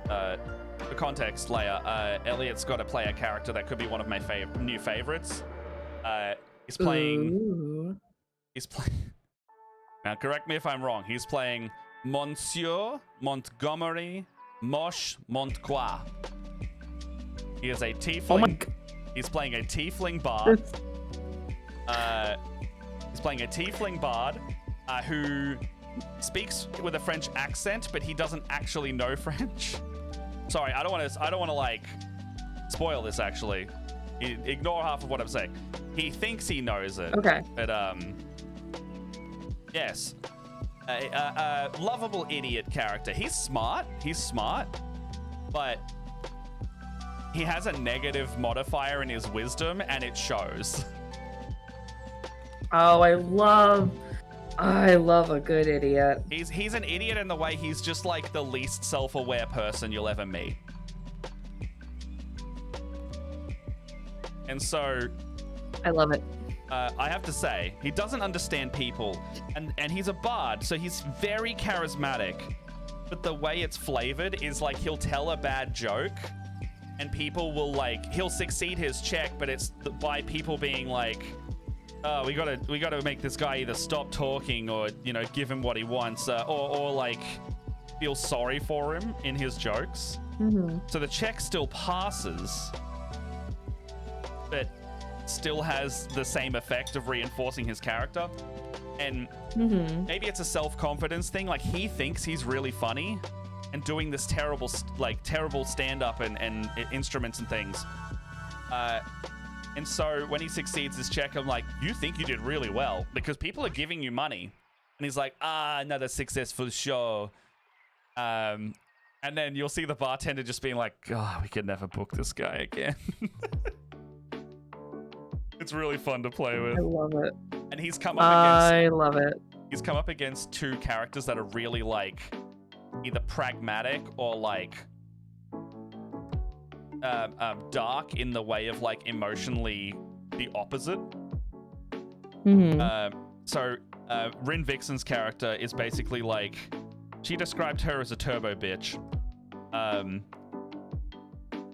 For context, Leia, Elliot's got to play a character that could be one of my new favorites. He's playing. Ooh. He's playing. Now, correct me if I'm wrong. He's playing Monsieur Montgomery Mosh Montcroix. He is a tiefling. He's playing a tiefling bard. He's playing a tiefling bard who speaks with a French accent, but he doesn't actually know French. Sorry, I don't want to like spoil this. Actually, ignore half of what I'm saying. He thinks he knows it. Okay. But yes, a lovable idiot character. He's smart, but he has a negative modifier in his wisdom, and it shows. Oh, I love a good idiot. He's an idiot in the way he's just like the least self-aware person you'll ever meet. And so I love it. I have to say, he doesn't understand people, and he's a bard, so he's very charismatic. But the way it's flavored is like he'll tell a bad joke, and people will like, he'll succeed his check, but it's by people being like, oh, we gotta make this guy either stop talking or, you know, give him what he wants, or like feel sorry for him in his jokes. Mm-hmm. So the check still passes, but still has the same effect of reinforcing his character. And maybe it's a self-confidence thing. Like he thinks he's really funny and doing this terrible stand-up and instruments and things. And so when he succeeds his check, I'm like, you think you did really well because people are giving you money. And he's like, another successful show. And then you'll see the bartender just being like, oh, we could never book this guy again. It's really fun to play with. I love it. And he's come up against... I love it. He's come up against two characters that are really like either pragmatic or like dark in the way of like emotionally the opposite. So Rin Vixen's character is basically like, she described her as a turbo bitch,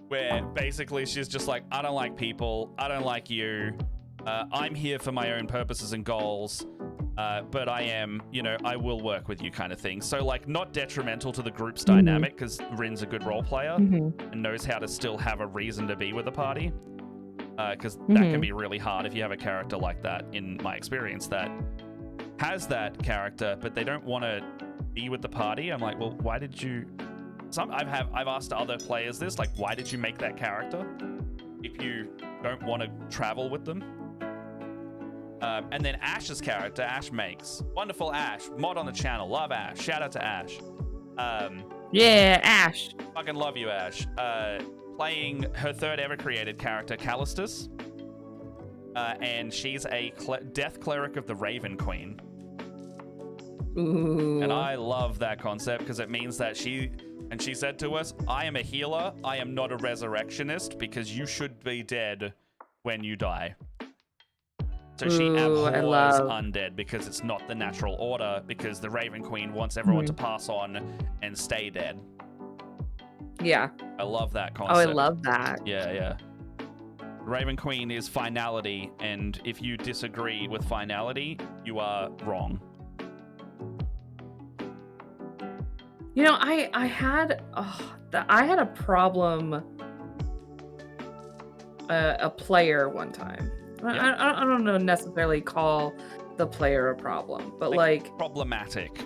where basically she's just like, I don't like people, I don't like you, I'm here for my own purposes and goals, but I am, you know, I will work with you kind of thing. So like not detrimental to the group's dynamic because Rin's a good role player and knows how to still have a reason to be with the party, because that can be really hard if you have a character like that, in my experience, that has that character but they don't want to be with the party. I'm like, well, why did you... I've asked other players this, like, why did you make that character if you don't want to travel with them? And then Ash's character, Ash Makes. Wonderful Ash. Mod on the channel. Love Ash. Shout out to Ash. Yeah, Ash. Fucking love you, Ash. Playing her third ever created character, Callistus. and she's a death cleric of the Raven Queen. Ooh. And I love that concept because it means that she said to us, I am a healer, I am not a resurrectionist because you should be dead when you die. So she abhors undead because it's not the natural order, because the Raven Queen wants everyone to pass on and stay dead. Yeah. I love that Oh, concept. I love that. Yeah. Raven Queen is finality, and if you disagree with finality, you are wrong. You know, I had a problem. A player one time. Yeah. I don't know necessarily call the player a problem, but like problematic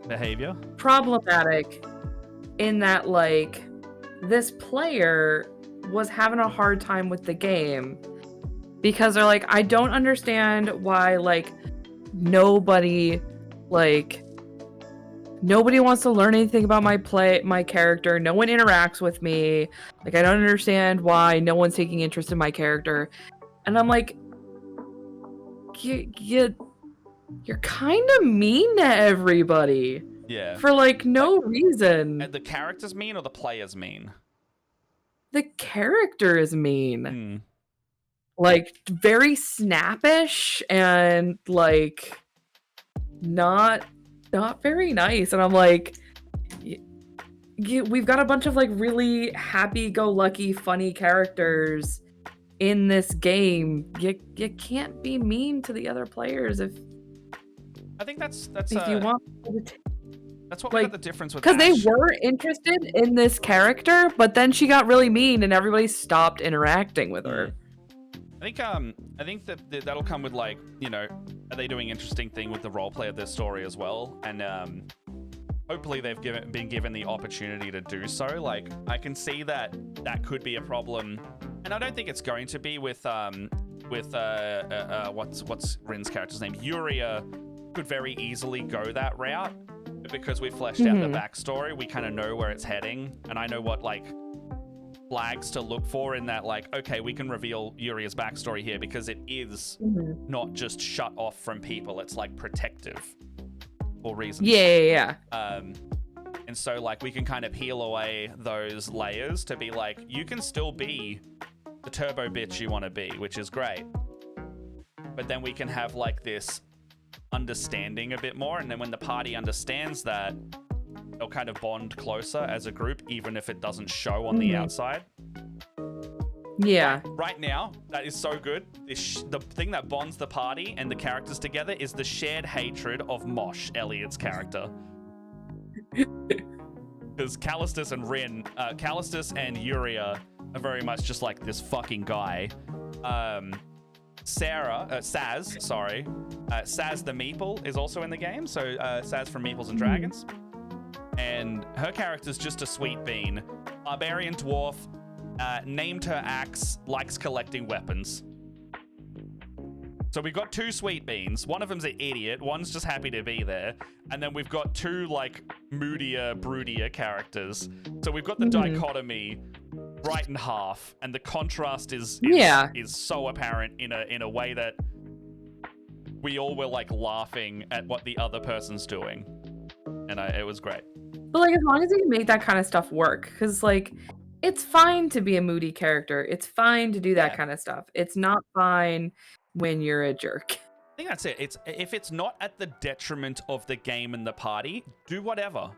behavior. Problematic in that like this player was having a hard time with the game because they're like, I don't understand why like nobody wants to learn anything about my character. No one interacts with me. Like, I don't understand why no one's taking interest in my character. And I'm like, you're kind of mean to everybody. Yeah. For like no reason. The character's mean or the player's mean? The character is mean. Mm. Like very snappish and like not very nice. And I'm like, we've got a bunch of like really happy-go-lucky, funny characters in this game. You can't be mean to the other players if I think that's if you want. That's what we got the difference with. Because they were interested in this character, but then she got really mean, and everybody stopped interacting with her. I think that'll come with like, you know, are they doing interesting thing with the roleplay of their story as well, and hopefully they've been given the opportunity to do so. Like, I can see that could be a problem, and I don't think it's going to be with what's Rin's character's name? Yuria could very easily go that route, but because we fleshed out the backstory, we kind of know where it's heading, and I know what like flags to look for in that, like, okay, we can reveal Yuria's backstory here because it is not just shut off from people, it's like protective for reasons. Yeah. And so like we can kind of peel away those layers to be like, you can still be the turbo bitch you want to be, which is great, but then we can have like this understanding a bit more, and then when the party understands that, they'll kind of bond closer as a group, even if it doesn't show on the outside. Yeah. Right now, that is so good. The thing that bonds the party and the characters together is the shared hatred of Mosh, Elliot's character. Because Callistus and Yuria are very much just like this fucking guy. Saz the Meeple is also in the game. So Saz from Meeples and Dragons. And her character's just a sweet bean. Barbarian dwarf, named her axe, likes collecting weapons. So we've got two sweet beans. One of them's an idiot, one's just happy to be there. And then we've got two like moodier, broodier characters. So we've got the dichotomy right in half, and the contrast is so apparent in a way that we all were like laughing at what the other person's doing, and it was great. But like, as long as you can make that kind of stuff work, because like, it's fine to be a moody character. It's fine to do that kind of stuff. It's not fine when you're a jerk. I think that's it. If it's not at the detriment of the game and the party, do whatever.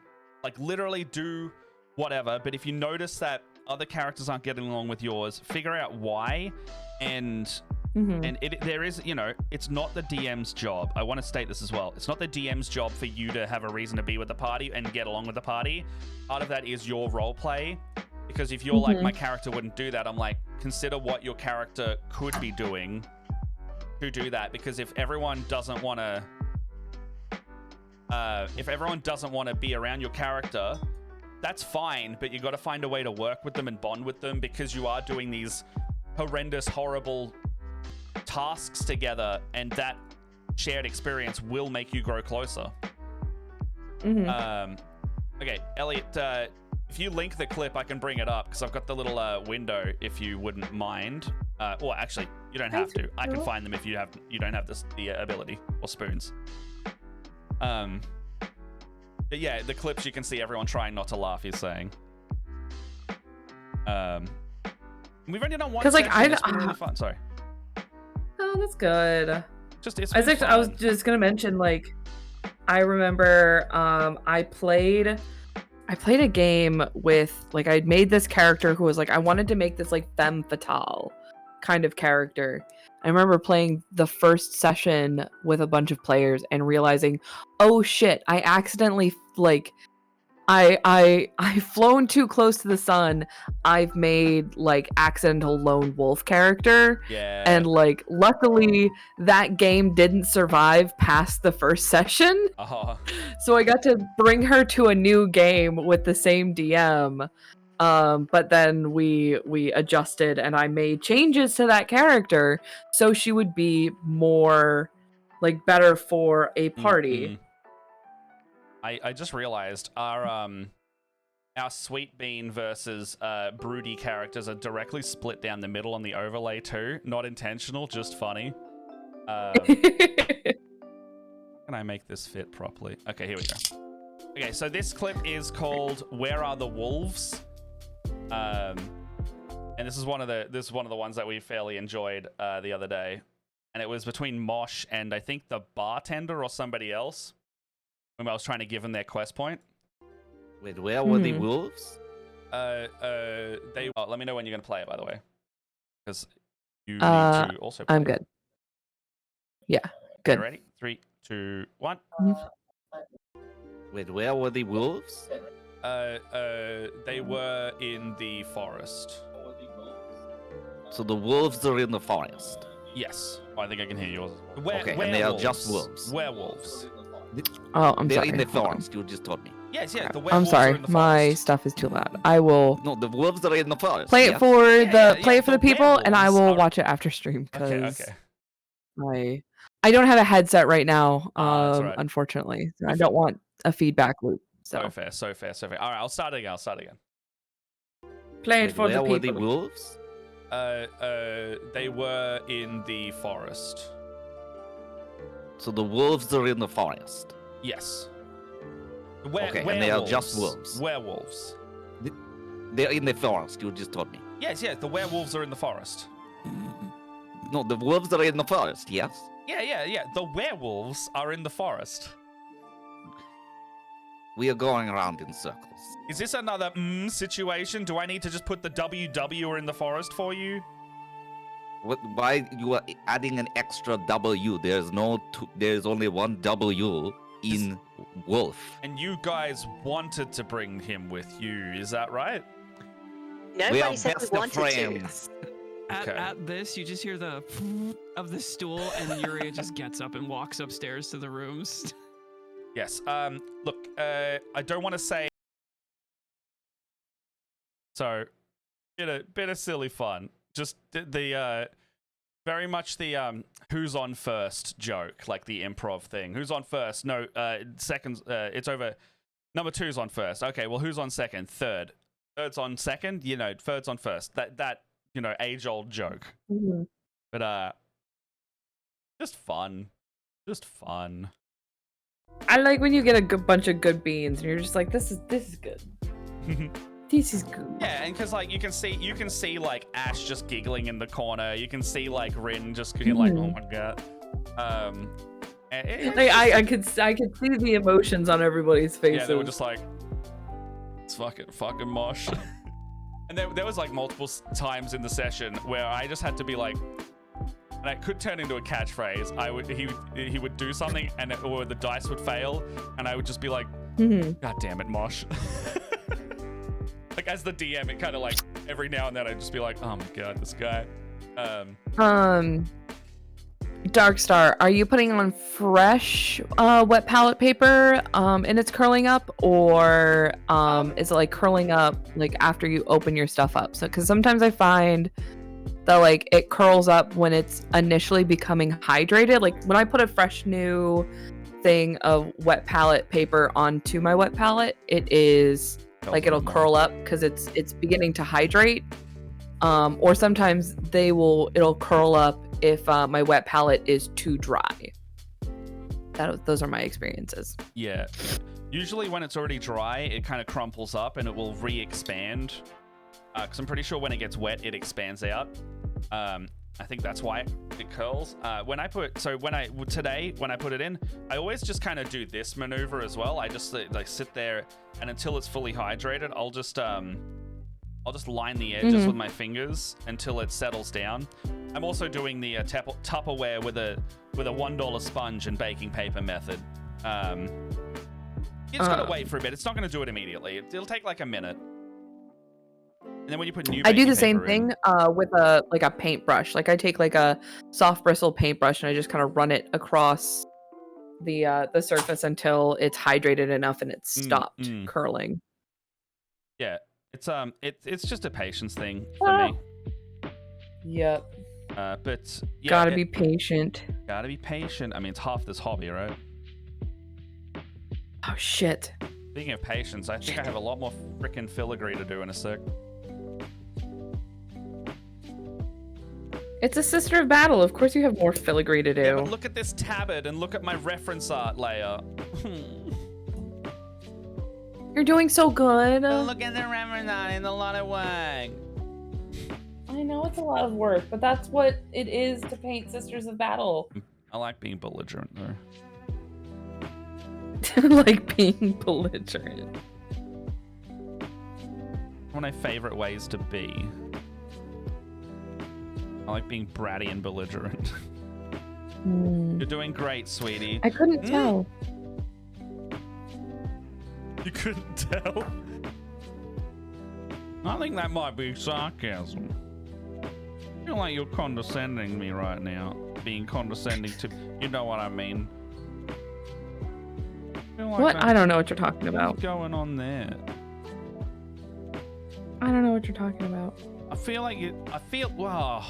Like, literally do whatever. But if you notice that other characters aren't getting along with yours, figure out why. And there is, you know, it's not the DM's job. I want to state this as well. It's not the DM's job for you to have a reason to be with the party and get along with the party. Part of that is your role play. Because if you're like, my character wouldn't do that, I'm like, consider what your character could be doing to do that. Because if everyone doesn't want to be around your character, that's fine, but you got to find a way to work with them and bond with them, because you are doing these horrendous, horrible tasks together, and that shared experience will make you grow closer. Okay, Elliot, if you link the clip, I can bring it up, because I've got the little window, if you wouldn't mind. Or actually, You don't have to. I can find them if you don't have the ability or spoons. But yeah, the clips you can see everyone trying not to laugh. He's saying. We've only done one. Because it's been really fun. Sorry. Oh, that's good. I was just gonna mention, like, I remember I played a game with, like, I'd made this character who was like, I wanted to make this like femme fatale kind of character. I remember playing the first session with a bunch of players and realizing, oh shit, I accidentally, like, I've flown too close to the sun. I've made, like, accidental lone wolf character. Yeah. And, like, luckily that game didn't survive past the first session. So I got to bring her to a new game with the same DM. But then we adjusted and I made changes to that character so she would be more, like, better for a party. Mm-hmm. I just realized our Sweet Bean versus Broody characters are directly split down the middle on the overlay too. Not intentional, just funny. Can I make this fit properly? Okay, here we go. Okay, so this clip is called "Where Are the Wolves?" And this is one of the ones that we fairly enjoyed the other day, and it was between Mosh and I think the bartender or somebody else. When I was trying to give them their quest point. Wait, where were the wolves? They. Let me know when you're gonna play it, by the way, because you need to also play. I'm good. Yeah, good. Okay, ready? 3, 2, 1. Wait, where were the wolves? They were in the forest. So the wolves are in the forest. Yes. Oh, I think I can hear yours. Okay, and they are just wolves. Werewolves. Oh, I'm sorry. They're in the forest. You just told me. Yes, yeah. The werewolves I'm sorry. are in the My forest. stuff is too loud. I will. No, the wolves are in the forest. Play it for the people, and I will are... watch it after stream because okay. I don't have a headset right now. Right. Unfortunately, so I don't want a feedback loop. So fair. All right, I'll start again. Play it for the people. Where were the wolves? They were in the forest. So the wolves are in the forest. Yes. Okay, and they are just wolves. Werewolves. They're in the forest. You just told me. Yes. The werewolves are in the forest. No, the wolves are in the forest. Yes. Yeah. The werewolves are in the forest. We are going around in circles. Is this another situation? Do I need to just put the WW are in the forest for you? What? Why you are adding an extra W? There's only one W in wolf. And you guys wanted to bring him with you, is that right? Nobody said we wanted to. At this, you just hear the of the stool, and Yuria just gets up and walks upstairs to the rooms. Yes. Look, I don't want to say. So, bit of silly fun. Just the very much the who's on first joke, like the improv thing. Who's on first? No, seconds. It's over. Number 2's on first. Okay, well, who's on second? Third. Third's on second. Third's on first. That age-old joke. Mm-hmm. But just fun. I like when you get a good bunch of good beans and you're just like, this is good. This is good. Yeah, and because like you can see like Ash just giggling in the corner. You can see like Rin just being like, oh my god. I could see the emotions on everybody's faces. Yeah, they were just like, it's fucking mosh. And there was like multiple times in the session where I just had to be like, and it could turn into a catchphrase. He would do something or the dice would fail, and I would just be like, God damn it, Mosh. Like as the DM, it kind of like every now and then I'd just be like, oh my god, this guy. Darkstar, are you putting on fresh wet palette paper and it's curling up, or is it like curling up like after you open your stuff up? So because sometimes I find that like it curls up when it's initially becoming hydrated. Like when I put a fresh new thing of wet palette paper onto my wet palette, it is like it'll curl up because it's beginning to hydrate. Or sometimes it'll curl up if my wet palette is too dry. Those are my experiences. Yeah. Usually when it's already dry, it kind of crumples up and it will re-expand. Because I'm pretty sure when it gets wet, it expands out. I think that's why it curls. When I put it in, I always just kind of do this maneuver as well. I just like sit there, and until it's fully hydrated, I'll just line the edges with my fingers until it settles down. I'm also doing the Tupperware with a $1 sponge and baking paper method. You just gotta wait for a bit. It's not gonna do it immediately. It'll take like a minute. And then when you put new, I do the same thing with a paintbrush. Like I take like a soft bristle paintbrush and I just kind of run it across the surface until it's hydrated enough and it's stopped curling. Yeah, it's just a patience thing for me. Yep. But yeah, gotta be patient. Gotta be patient. I mean, it's half this hobby, right? Oh shit. Speaking of patience, I think I have a lot more freaking filigree to do in a sec. It's a sister of battle. Of course you have more filigree to do. Yeah, but look at this tabard and look at my reference art layer. You're doing so good. Look at the reference art. It's a lot of work. I know it's a lot of work, but that's what it is to paint Sisters of Battle. I like being belligerent, though. Like being belligerent. One of my favorite ways to be. I like being bratty and belligerent. You're doing great, sweetie. I couldn't tell. You couldn't tell? I think that might be sarcasm. I feel like you're condescending me right now. Being condescending to... You know what I mean. Like what? I don't know what you're talking about. What's going on there? I don't know what you're talking about. I feel like it... Wow.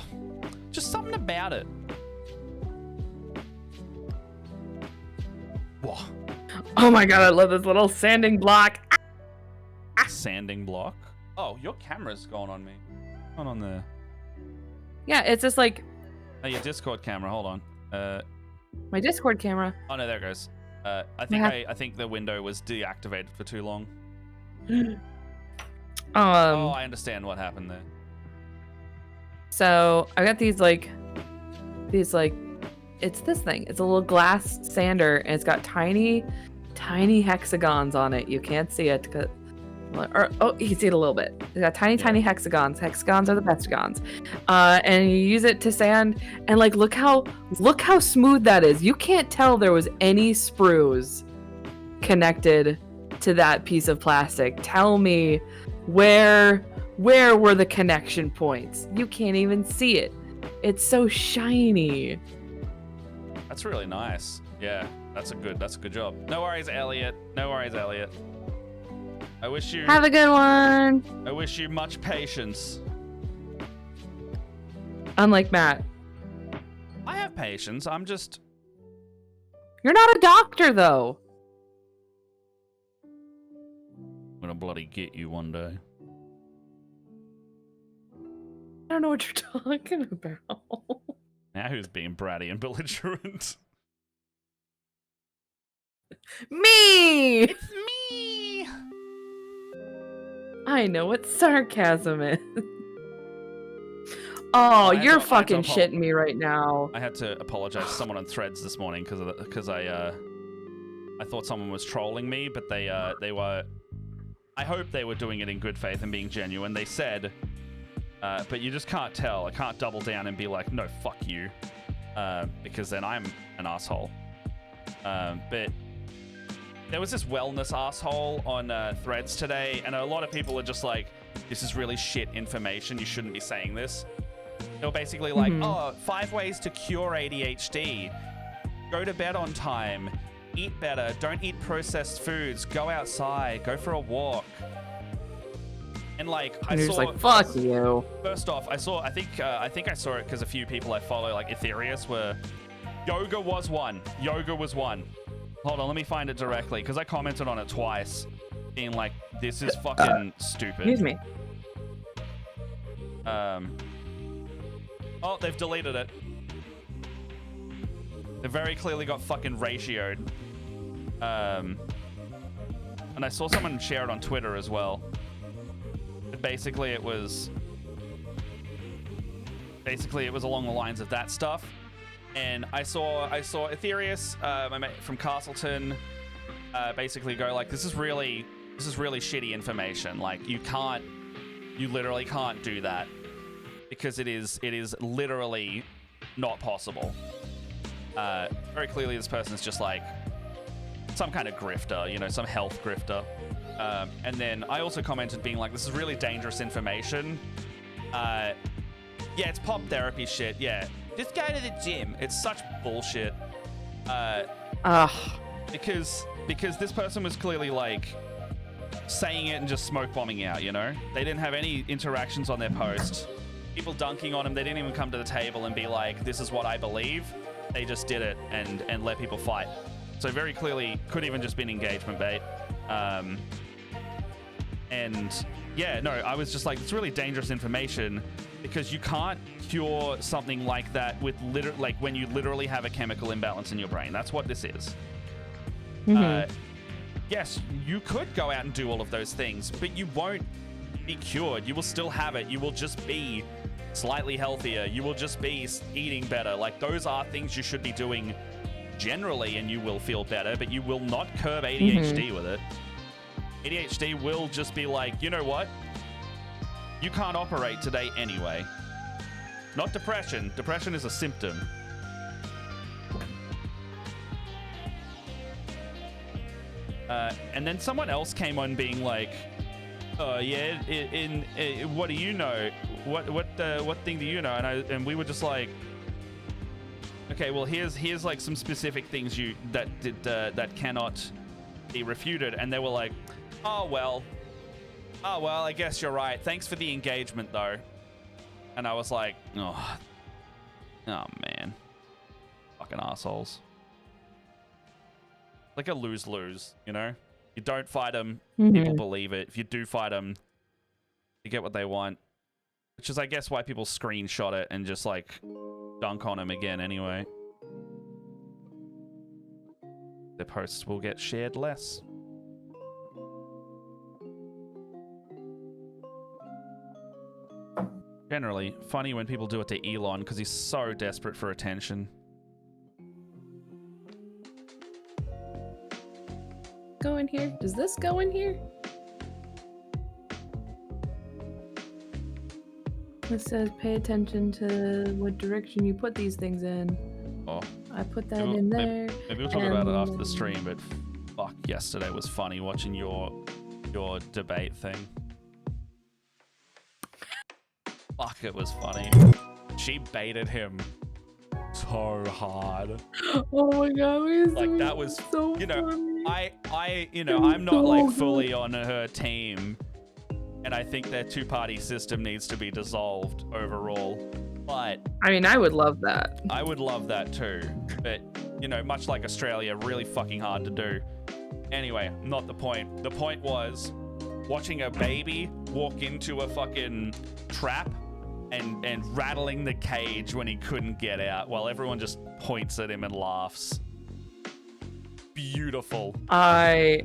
Just something about it. Whoa. Oh my god, I love this little sanding block. Sanding block? Oh, your camera's gone on me. What's going on there? Yeah, it's just like... Oh, your Discord camera. Hold on. My Discord camera. Oh, no, there it goes. I think the window was deactivated for too long. Oh, I understand what happened there. So I got these like, it's this thing. It's a little glass sander, and it's got tiny hexagons on it. You can't see it, you can see it a little bit. It's got tiny hexagons. Hexagons are the bestagons. And you use it to sand, and like look how smooth that is. You can't tell there was any sprues connected to that piece of plastic. Tell me where were the connection points? You can't even see it. It's so shiny. That's really nice. Yeah, that's a good job. No worries, Elliot. I wish you have a good one. I wish you much patience. Unlike Matt. I have patience. I'm just... You're not a doctor, though. I'm gonna bloody get you one day. I don't know what you're talking about. Now who's being bratty and belligerent? Me! It's me! I know what sarcasm is. Oh, you're fucking shitting me right now. I had to apologize to someone on Threads this morning because I thought someone was trolling me, but they were... I hope they were doing it in good faith and being genuine. They said... but you just can't tell. I can't double down and be like, no, fuck you. Because then I'm an asshole. But there was this wellness asshole on Threads today, and a lot of people are just like, this is really shit information. You shouldn't be saying this. They were basically like, 5 ways to cure ADHD. Go to bed on time. Eat better. Don't eat processed foods. Go outside. Go for a walk. And like, and you're just like, fuck you. First off, I think I saw it because a few people I follow, like Ethereus, yoga was one. Hold on, let me find it directly because I commented on it twice, being like, this is fucking stupid. Excuse me. Oh, they've deleted it. They very clearly got fucking ratioed. And I saw someone share it on Twitter as well. But basically, it was along the lines of that stuff. And I saw Ethereus, my mate from Castleton, basically go like, this is really shitty information. Like, you literally can't do that because it is literally not possible. Very clearly, this person is just like some kind of grifter, you know, some health grifter. And then I also commented being like, this is really dangerous information. Yeah, it's pop therapy shit. Yeah, just go to the gym. It's such bullshit. Because this person was clearly like saying it and just smoke bombing out, you know? They didn't have any interactions on their post. People dunking on them, they didn't even come to the table and be like, this is what I believe. They just did it and let people fight. So very clearly could even just been engagement bait. And yeah, no, I was just like, it's really dangerous information because you can't cure something like that with when you literally have a chemical imbalance in your brain. That's what this is. Yes, you could go out and do all of those things, but you won't be cured. You will still have it. You will just be slightly healthier. You will just be eating better. Like, those are things you should be doing generally, and you will feel better, but you will not curb ADHD with it. ADHD will just be like, you know what? You can't operate today anyway. Not depression. Depression is a symptom. And then someone else came on being like, "Oh yeah, what do you know? What thing do you know?" And we were just like, "Okay, well here's like some specific things that cannot be refuted." And they were like, "Oh well, I guess you're right. Thanks for the engagement though." And I was like, "Oh man, fucking assholes." Like a lose-lose, you know? You don't fight them, people believe it. If you do fight them, you get what they want. Which is, I guess, why people screenshot it and just, like, dunk on them again anyway. Their posts will get shared less. Generally, funny when people do it to Elon because he's so desperate for attention. Go in here? Does this go in here? It says pay attention to what direction you put these things in. Oh. I put that in there. Maybe we'll talk about it after the stream, but fuck, yesterday was funny watching your debate thing. Fuck, it was funny. She baited him so hard. Oh my god, like that was so you know funny. I'm not like fully on her team, and I think their two-party system needs to be dissolved overall. But I mean, I would love that. I would love that too. But you know, much like Australia, really fucking hard to do. Anyway, not the point. The point was watching a baby walk into a fucking trap and rattling the cage when he couldn't get out while everyone just points at him and laughs. Beautiful. I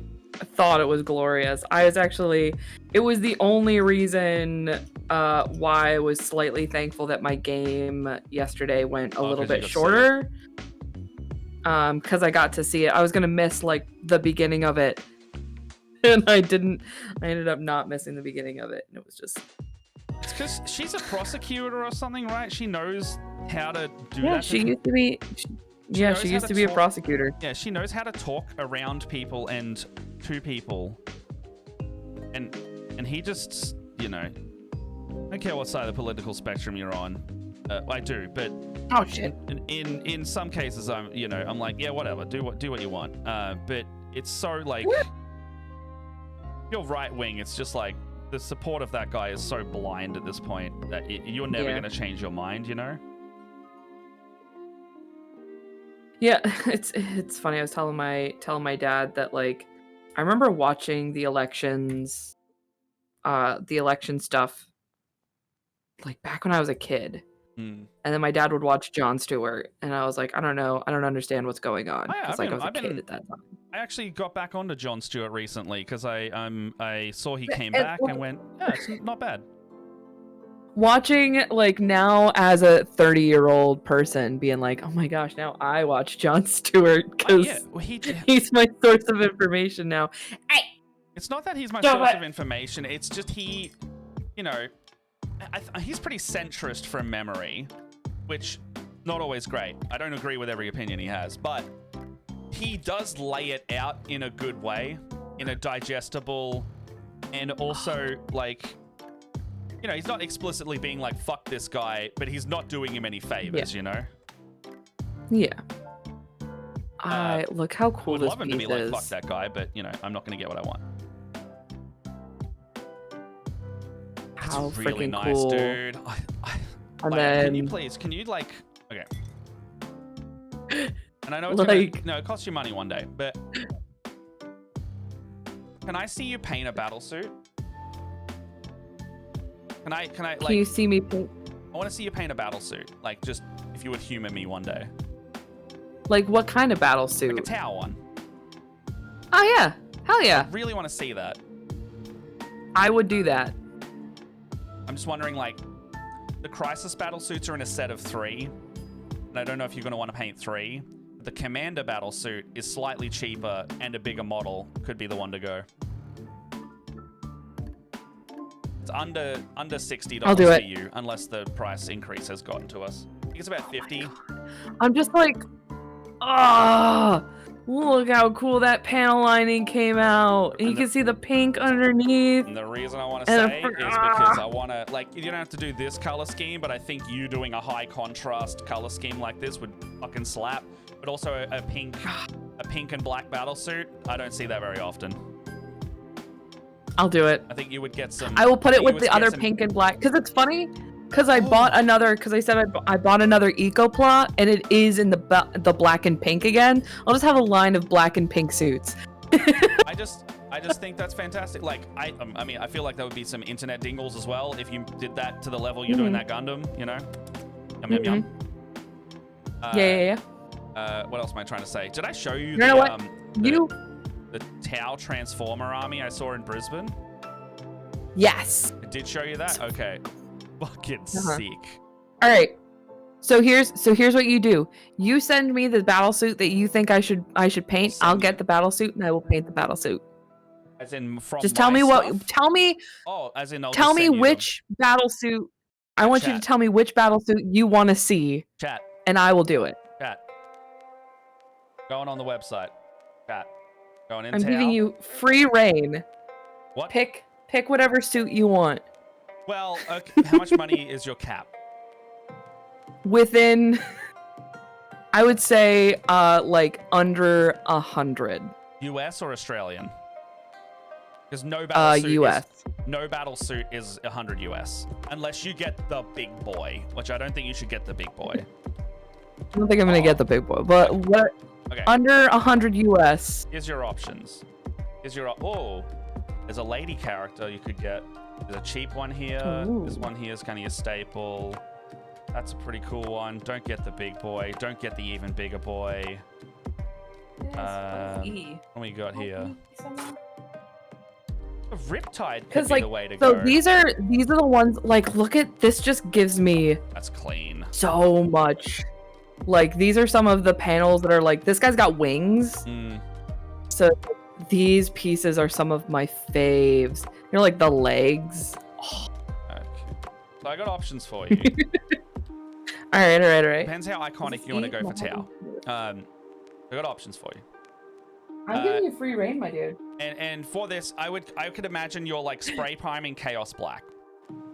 thought it was glorious. It was the only reason why I was slightly thankful that my game yesterday went a little bit shorter. Because I got to see it. I was gonna miss like the beginning of it, and I didn't. I ended up not missing the beginning of it, and it was just. It's because she's a prosecutor or something, right? She knows how to do that. Yeah, she used to be. She used to be a prosecutor. Yeah, she knows how to talk around people and to people. And he just, you know, I don't care what side of the political spectrum you're on. I do, but oh shit. In some cases, I'm like, yeah, whatever, do what you want. But it's so like, you're right wing. It's just like the support of that guy is so blind at this point that you're never gonna change your mind, you know. Yeah, it's funny. I was telling my dad that like I remember watching the election stuff like back when I was a kid. Hmm. And then my dad would watch Jon Stewart, and I was like, I don't know, I don't understand what's going on. Because like I was a kid at that time. I actually got back onto Jon Stewart recently because I saw he came And- back and went, yeah, it's not bad. Watching like now as a 30-year-old person being like, oh my gosh, now I watch Jon Stewart because he's my source of information now. It's not that he's my source of information. It's just he, you know, he's pretty centrist from memory, which not always great. I don't agree with every opinion he has, but he does lay it out in a good way, in a digestible, and also like, you know, he's not explicitly being like, fuck this guy, but he's not doing him any favors, you know? Yeah. Look how cool I would this love him to be is. like, fuck that guy, but, you know, I'm not going to get what I want. That's How really freaking nice, cool. dude. And then, Can you like, okay. And I know it's like, no, it costs you money one day, but can I see you paint a battle suit? Can I like? Can you see me paint? I want to see you paint a battle suit. Like, just if you would humor me one day. Like, what kind of battle suit? Like a Tau one. Oh yeah, hell yeah. I really want to see that. I would do that. I'm just wondering, like, the Crisis battle suits are in a set of 3, and I don't know if you're going to want to paint 3. The Commander battle suit is slightly cheaper and a bigger model. Could be the one to go. It's under $60 I'll do for it. you, unless the price increase has gotten to us. I think it's about 50. I'm just like, ah, look how cool that panel lining came out. And you can see the pink underneath. And the reason I want to say is because I want to, like, you don't have to do this color scheme, but I think you doing a high contrast color scheme like this would fucking slap. But also a pink and black battle suit, I don't see that very often. I'll do it. I think you would get some. I will put it with the other pink and black because it's funny. Because I bought another. Because I said I bought another Ecopla, and it is in the black and pink again. I'll just have a line of black and pink suits. I just think that's fantastic. Like I mean, I feel like that would be some internet dingles as well if you did that to the level you're doing that Gundam. You know. Yum yum yum. Yeah. What else am I trying to say? Did I show you the Tau Transformer army I saw in Brisbane? Yes. I did show you that? Okay. Fucking sick. All right. So here's what you do. You send me the battle suit that you think I should paint. I'll get the battle suit and I will paint the battle suit. As in from just tell me stuff? tell me Oh, as in tell me which battle suit. I want you to tell me which battle suit you want to see. Chat. And I will do it. Chat. Going on the website. Chat. Going in. I'm giving you free reign. What? Pick whatever suit you want. Well, okay. How much money is your cap? Within, I would say, like under 100. US or Australian? Because no battle suit US. No battle suit is 100 US, unless you get the big boy, which I don't think you should get the big boy. I don't think I'm gonna get the big boy, but what? Okay. Under 100 US. Here's your options. There's a lady character you could get. There's a cheap one here. Ooh. This one here is kind of your staple. That's a pretty cool one. Don't get the big boy. Don't get the even bigger boy. What do we got here? A Riptide could be the way to go. So these are the ones, like, look at this, just gives me That's clean. so much. Like, these are some of the panels that are like, this guy's got wings. So these pieces are some of my faves. They're like the legs. Okay. So I got options for you. All right. Depends how iconic you want to go for Tau. I got options for you. I'm giving you free reign, my dude. And for this, I could imagine you're like spray priming Chaos Black.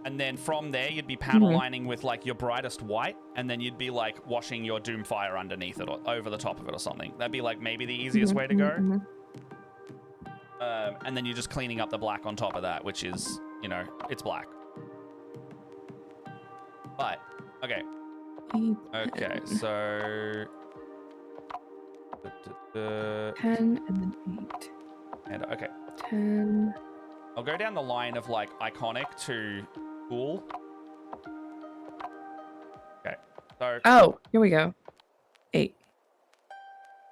And then from there, you'd be panel lining with like your brightest white, and then you'd be like washing your Doomfire underneath it or over the top of it or something. That'd be like maybe the easiest way to go. And then you're just cleaning up the black on top of that, which is, you know, it's black. But, okay. Okay, so... 10 and then 8. And, okay. 10. I'll go down the line of like iconic to cool. So. Oh, here we go. 8.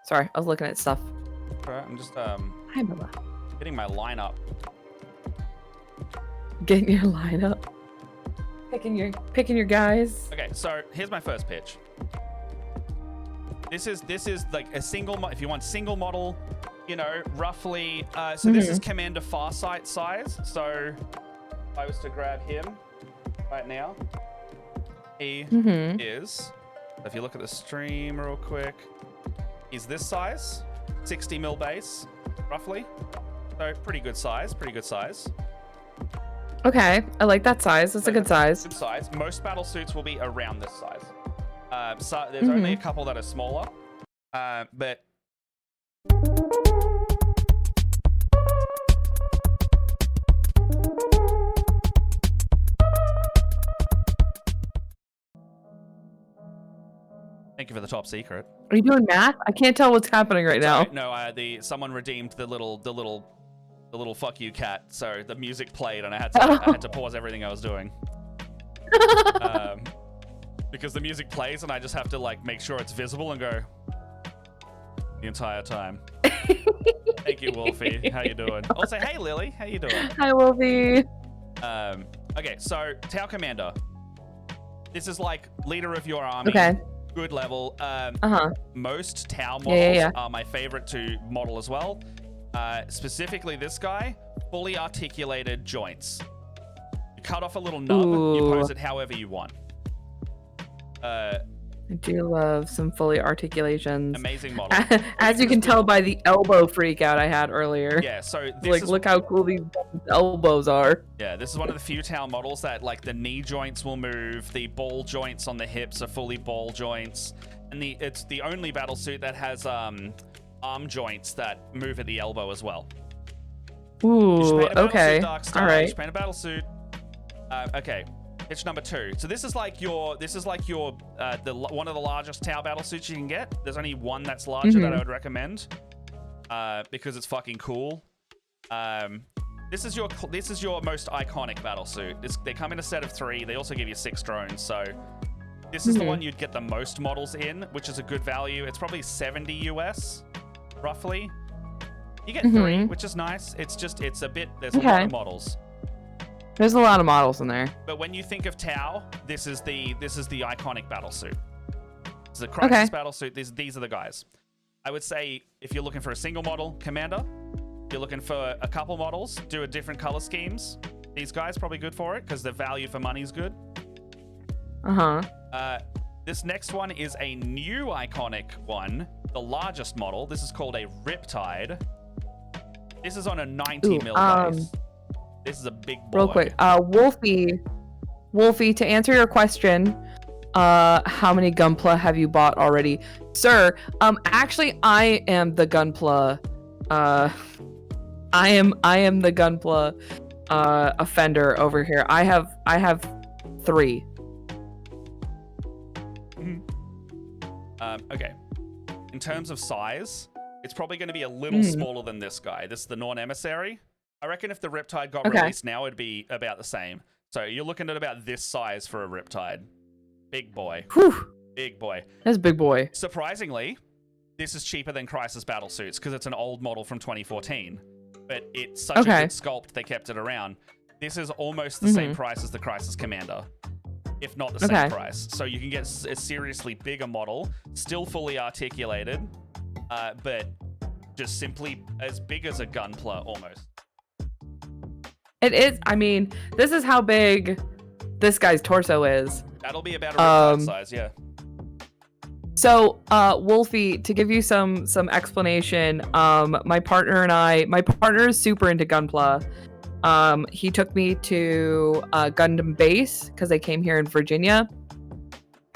Sorry, I was looking at stuff. Alright, I'm just Hi, Bella. getting my lineup. Getting your lineup. Picking your guys. Okay, so here's my first pitch. This is like a single. If you want single model, you know, roughly. So this is Commander Farsight size. So if I was to grab him right now, he is. If you look at the stream real quick, he's this size, 60 mil base, roughly. So pretty good size. Pretty good size. Okay, I like that size. That's a good size. Good size. Most battle suits will be around this size. So there's only a couple that are smaller, but thank you for the top secret. Are you doing math? I can't tell what's happening right now. No, someone redeemed the little fuck you cat. So the music played and I had to pause everything I was doing. Because the music plays and I just have to like make sure it's visible and go the entire time. Thank you, Wolfie. How you doing? Also, hey Lily, how you doing? Hi, Wolfie. Okay, so Tau Commander. This is like leader of your army. Okay. Good level. Most Tau models are my favorite to model as well. Specifically this guy, fully articulated joints. You cut off a little nub, you pose it however you want. I do love some fully articulations. Amazing model. As you can tell by the elbow freak out I had earlier. Yeah, so like, look how cool these elbows are. Yeah, this is one of the few Tau models that like the knee joints will move, the ball joints on the hips are fully ball joints, and it's the only battle suit that has arm joints that move at the elbow as well. Ooh, okay. All right. Just paint a battle suit. Okay. Pitch number 2. So this is like your one of the largest Tau battle suits you can get. There's only one that's larger that I would recommend because it's fucking cool. This is your most iconic battle suit. They come in a set of 3. They also give you 6 drones. So this is the one you'd get the most models in, which is a good value. It's probably 70 US, roughly. You get 3, which is nice. There's a lot of models. There's a lot of models in there. But when you think of Tau, this is the iconic battle suit. This is a crisis battle suit. These are the guys. I would say if you're looking for a single model Commander, if you're looking for a couple models, do a different color schemes. These guys probably good for it because the value for money is good. This next one is a new iconic one, the largest model. This is called a Riptide. This is on a 90 mil base. This is a big boy. Real quick, Wolfie, to answer your question, how many Gunpla have you bought already, sir? Actually, I am the Gunpla. I am the Gunpla offender over here. I have 3. Okay. In terms of size, it's probably going to be a little smaller than this guy. This is the non-emissary. I reckon if the Riptide got released now, it'd be about the same. So you're looking at about this size for a Riptide. Big boy. Whew. Big boy. That's a big boy. Surprisingly, this is cheaper than Crisis Battle Suits because it's an old model from 2014. But it's such a good sculpt, they kept it around. This is almost the same price as the Crisis Commander, if not the same price. So you can get a seriously bigger model, still fully articulated, but just simply as big as a Gunpla almost. It is. I mean, this is how big this guy's torso is. That'll be about a Riptide size, yeah. So, Wolfie, to give you some explanation, my partner is super into Gunpla. He took me to Gundam base because they came here in Virginia,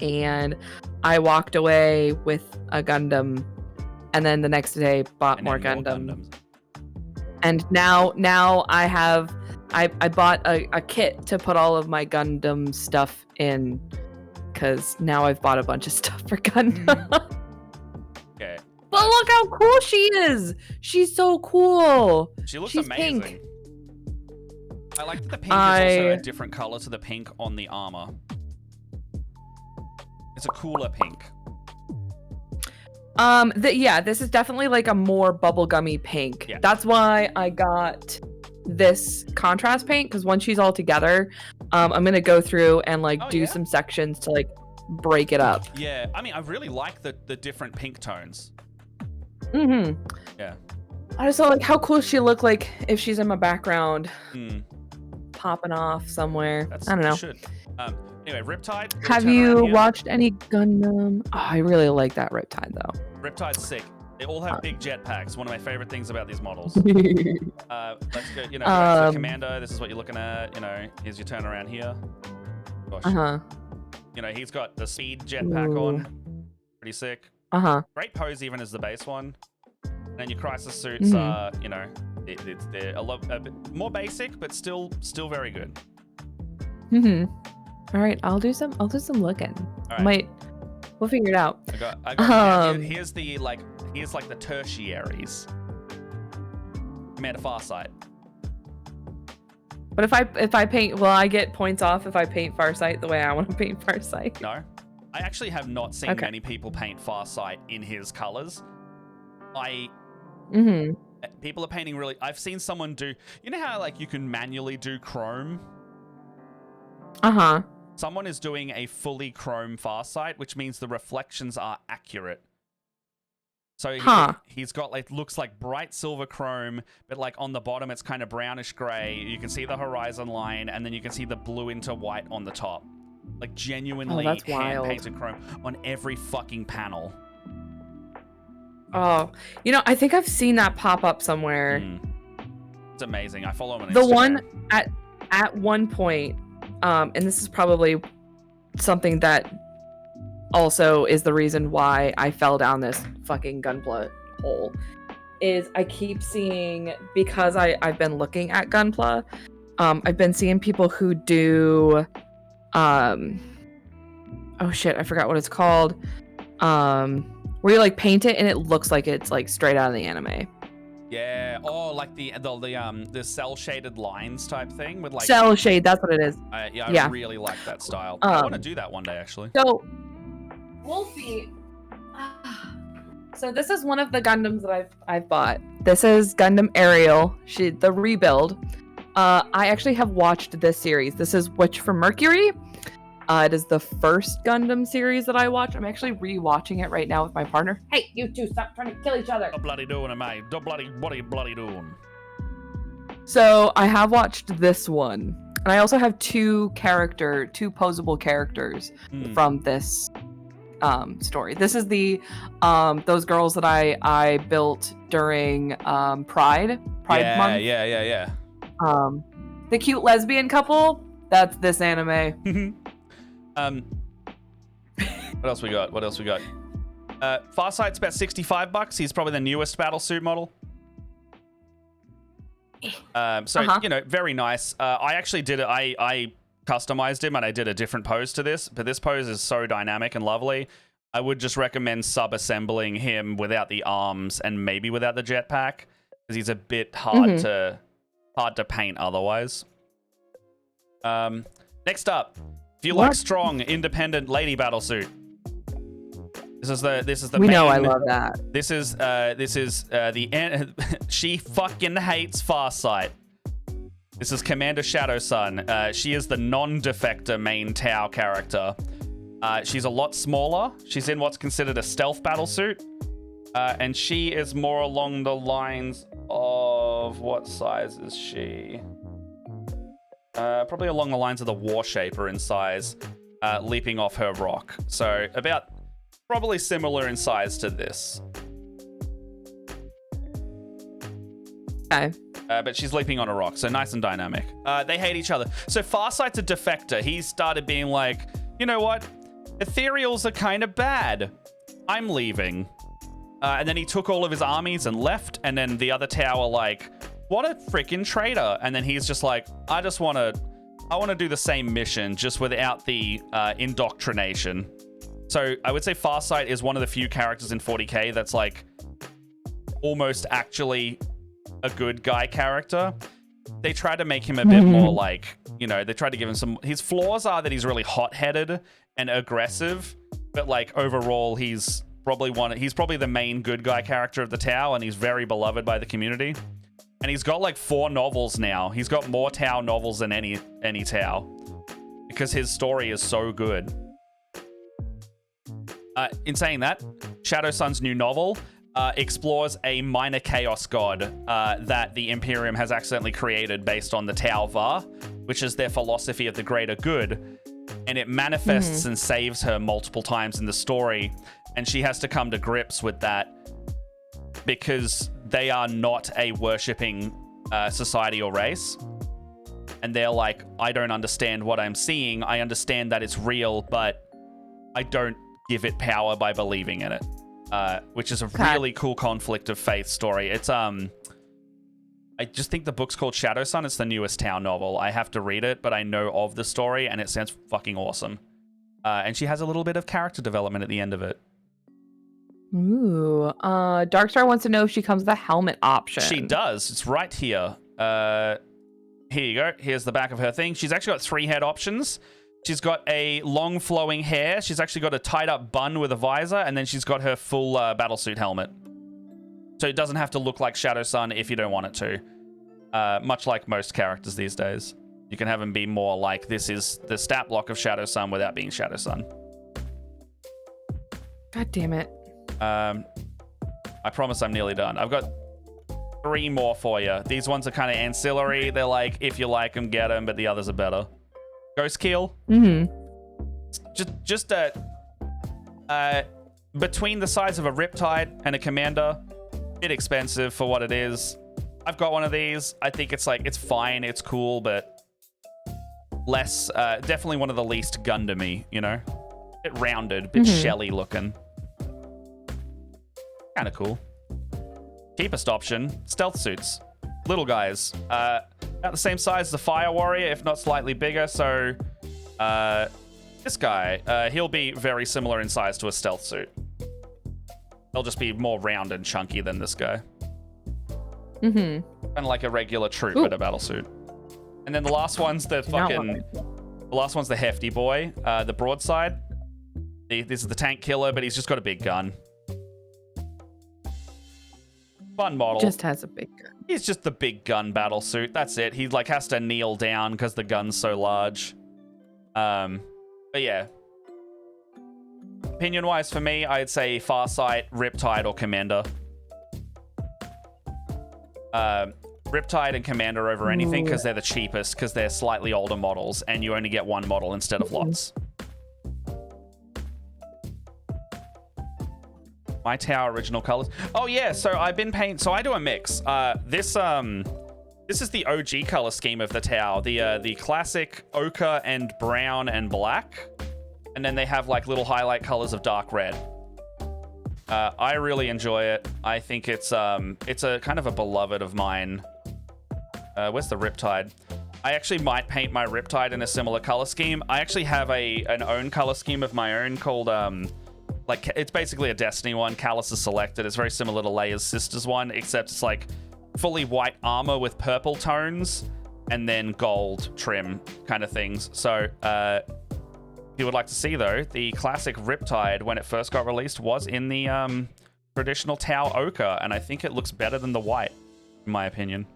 and I walked away with a Gundam, and then the next day bought more Gundams. And now I bought a kit to put all of my Gundam stuff in, because now I've bought a bunch of stuff for Gundam. Okay. But look how cool she is! She's so cool! She's amazing. Pink. I like that the pink is also a different color to the pink on the armor. It's a cooler pink. Yeah, this is definitely like a more bubblegummy pink. Yeah. That's why I got this contrast paint, because once she's all together, I'm gonna go through and like do some sections to like break it up. Yeah, I mean, I really like the different pink tones. Mm-hmm. Yeah. I just thought like how cool she look like if she's in my background, popping off somewhere. I don't know. Should. Anyway, Riptide. Have you watched any Gundam? Oh, I really like that Riptide though. Riptide's sick. They all have big jetpacks. One of my favorite things about these models. Let's go. You know, back to the Commando. This is what you're looking at. You know, here's your turn around here. Gosh. You know, he's got the speed jetpack on. Pretty sick. Great pose even as the base one. And then your crisis suits are, you know, they're a bit more basic, but still very good. All right, I'll do some looking. All right. We'll figure it out. I got here's like the tertiaries. Commander Farsight. But if I paint, will I get points off if I paint Farsight the way I want to paint Farsight? No. I actually have not seen many people paint Farsight in his colors. People are painting really. I've seen someone do. You know how like you can manually do chrome. Someone is doing a fully chrome Farsight, which means the reflections are accurate. So he's got like looks like bright silver chrome, but like on the bottom it's kind of brownish gray. You can see the horizon line, and then you can see the blue into white on the top. Like genuinely hand-painted chrome on every fucking panel. Oh, you know, I think I've seen that pop up somewhere. It's amazing. I follow him on Instagram. The one at one point, and this is probably something that also is the reason why I fell down this fucking Gunpla hole, is I keep seeing, because I've been looking at Gunpla, I've been seeing people who do, oh shit, I forgot what it's called, where you like paint it and it looks like it's like straight out of the anime. Yeah. Oh, like the cell shaded lines type thing with like cell shade. That's what it is. I really like that style. I want to do that one day actually. So, Wolfie. So this is one of the Gundams that I've bought. This is Gundam Ariel. The rebuild. I actually have watched this series. This is Witch from Mercury. It is the first Gundam series that I watched. I'm actually re-watching it right now with my partner. Hey, you two, stop trying to kill each other. What bloody doing, mate? What are you bloody doing? So I have watched this one, and I also have two posable characters from this story. This is the those girls that I built during Pride month. Yeah. The cute lesbian couple. That's this anime. What else we got? Farsight's about $65. He's probably the newest battlesuit model. You know, very nice. I actually did it. I customized him and I did a different pose to this, but this pose is so dynamic and lovely. I would just recommend sub-assembling him without the arms and maybe without the jetpack, because he's a bit hard to paint otherwise. Next up, if you like strong, independent lady battlesuit, this is the. We know I love that. This is she fucking hates Farsight. This is Commander Shadow Sun. She is the non-defector main Tau character. She's a lot smaller. She's in what's considered a stealth battlesuit, and she is more along the lines of, what size is she? Probably along the lines of the Warshaper in size, leaping off her rock. So about probably similar in size to this. Okay. But she's leaping on a rock, so nice and dynamic. They hate each other. So Farsight's a defector. He started being like, you know what? Ethereals are kind of bad. I'm leaving. And then he took all of his armies and left, and then the other tower like, what a freaking traitor. And then he's just like, I want to do the same mission, just without the indoctrination. So I would say Farsight is one of the few characters in 40k that's like almost actually a good guy character. They try to make him a bit more like, you know, they try to give him some. His flaws are that he's really hot-headed and aggressive, but like overall, he's probably the main good guy character of the Tau, and he's very beloved by the community. And he's got like 4 novels now. He's got more Tau novels than any Tau, because his story is so good. In saying that, Shadow Sun's new novel explores a minor chaos god that the Imperium has accidentally created based on the Tau Va, which is their philosophy of the greater good. And it manifests and saves her multiple times in the story. And she has to come to grips with that because they are not a worshipping society or race. And they're like, I don't understand what I'm seeing. I understand that it's real, but I don't give it power by believing in it. Which is a really cool conflict of faith story. It's I just think the book's called Shadow Sun. It's the newest Tau novel. I have to read it, but I know of the story, and it sounds fucking awesome. And she has a little bit of character development at the end of it. Ooh. Darkstar wants to know if she comes with a helmet option. She does. It's right here. Here you go. Here's the back of her thing. She's actually got 3 head options. She's got a long flowing hair. She's actually got a tied up bun with a visor, and then she's got her full battlesuit helmet. So it doesn't have to look like Shadow Sun if you don't want it to. Much like most characters these days. You can have them be more like this is the stat block of Shadow Sun without being Shadow Sun. God damn it. I promise I'm nearly done. I've got 3 more for you. These ones are kind of ancillary. They're like, if you like them, get them, but the others are better. Ghost Keel. Just between the size of a Riptide and a Commander, bit expensive for what it is. I've got one of these. I think it's like, it's fine, it's cool, but less, definitely one of the least Gundam-y, you know? Bit rounded, bit shelly looking. Kind of cool. Cheapest option, stealth suits. Little guys. About the same size as the Fire Warrior, if not slightly bigger. So, this guy, he'll be very similar in size to a stealth suit. They'll just be more round and chunky than this guy. Kind of like a regular troop but a battle suit. And then the last one's the hefty boy, the broadside. This is the tank killer, but he's just got a big gun. Fun model. Just has a big gun. He's just the big gun battle suit. That's it. He like has to kneel down because the gun's so large. But yeah. Opinion-wise for me, I'd say Farsight, Riptide, or Commander. Riptide and Commander over anything because they're the cheapest, because they're slightly older models and you only get 1 model instead of lots. My Tau original colors. Oh yeah, so I've been painting. So I do a mix. This is the OG color scheme of the Tau. The classic ochre and brown and black, and then they have like little highlight colors of dark red. I really enjoy it. I think it's a kind of a beloved of mine. Where's the Riptide? I actually might paint my Riptide in a similar color scheme. I actually have an own color scheme of my own called like it's basically a Destiny one. Callus is selected. It's very similar to Leia's sister's one, except it's like fully white armor with purple tones and then gold trim kind of things. So if you would like to see though, the classic Riptide when it first got released was in the traditional Tau ochre, and I think it looks better than the white, in my opinion.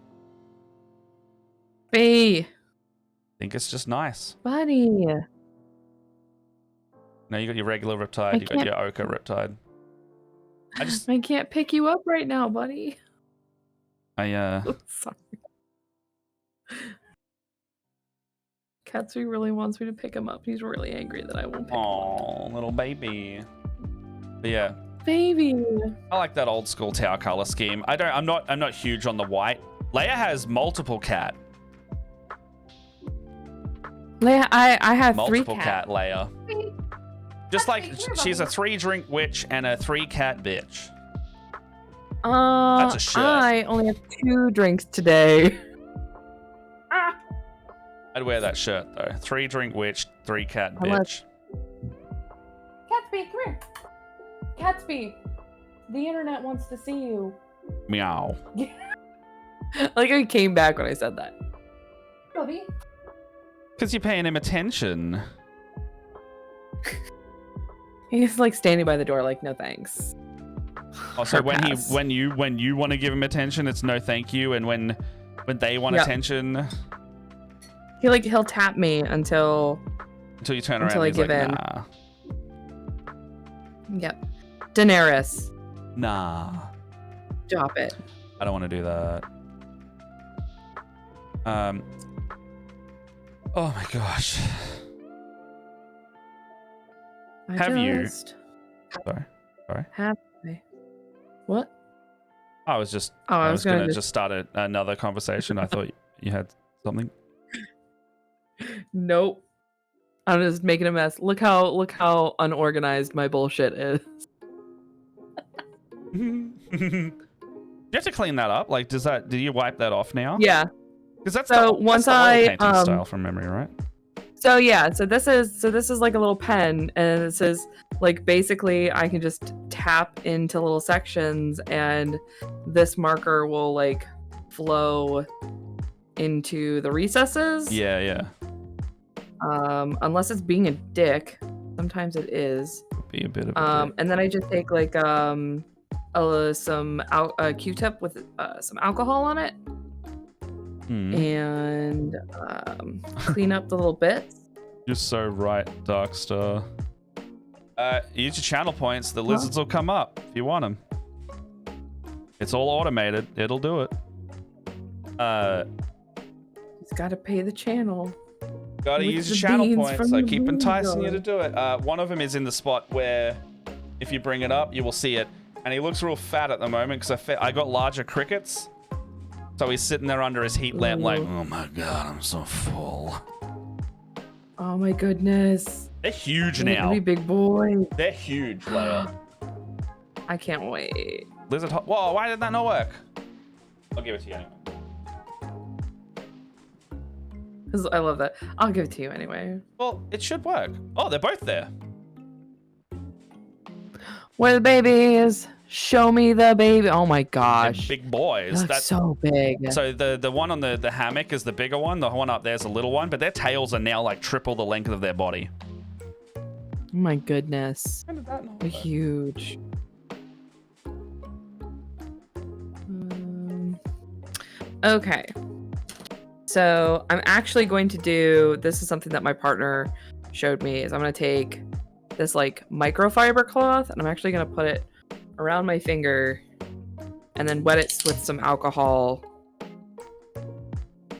I think it's just nice. Buddy. No, you got your regular Riptide, you got your ochre Riptide. I can't pick you up right now, buddy. Sorry. Katsu really wants me to pick him up. He's really angry that I won't pick him up. Oh, little baby. But yeah. Baby. I like that old school Tau color scheme. I'm not huge on the white. Leia has multiple cat. Leia, I have multiple 3 cat. Leia. Just like she's a 3-drink witch and a 3-cat bitch. That's a shirt. I only have 2 drinks today. I'd wear that shirt though. 3-drink witch, 3-cat bitch. Catsby, come here. Catsby, the internet wants to see you. Meow. Like I came back when I said that. Bobby. Because you're paying him attention. He's like standing by the door, like, no thanks. Also, Hard pass. when you want to give him attention, it's no thank you, and when they want attention, he'll tap me until you turn around. Until And I he's give like, in. Nah. Yep. Daenerys, Nah. stop it. I don't want to do that. Oh my gosh. Sorry. Have I? What? I was just. Oh, I was gonna just start another conversation. I thought you had something. Nope. I'm just making a mess. Look how unorganized my bullshit is. You have to clean that up. Like, do you wipe that off now? Yeah. Because that's So the, once that's the oil I painting style from memory, right? So yeah, so this is like a little pen, and it says like basically I can just tap into little sections, and this marker will like flow into the recesses. Yeah. Unless it's being a dick, sometimes it is. Be a bit of a dick. And then I just take like some Q-tip with some alcohol on it. And clean up the little bits. You're so right, Darkstar. Use your channel points. The lizards will come up if you want them. It's all automated. It'll do it. He's got to pay the channel. Gotta With use the your channel beans points. from I the keep enticing you to moon do it. One of them is in the spot where, if you bring it up, you will see it. And he looks real fat at the moment because I got larger crickets. So he's sitting there under his heat lamp like, oh my god, I'm so full. Oh my goodness. They're huge They're now. gonna be big boys. They're huge, Leia. I can't wait. Lizard. Whoa, why did that not work? I'll give it to you anyway. 'Cause I love that. I'll give it to you anyway. Well, it should work. Oh, they're both there. Where the baby is? Show me the baby. Oh my They're gosh. big boys. That's so big. So the one on the hammock is the bigger one. The one up there is the little one. But their tails are now like triple the length of their body. Oh my goodness. When did that not They're work? huge. Okay. So I'm actually going to do, this is something that my partner showed me, is I'm going to take this like microfiber cloth and I'm actually going to put it around my finger and then wet it with some alcohol.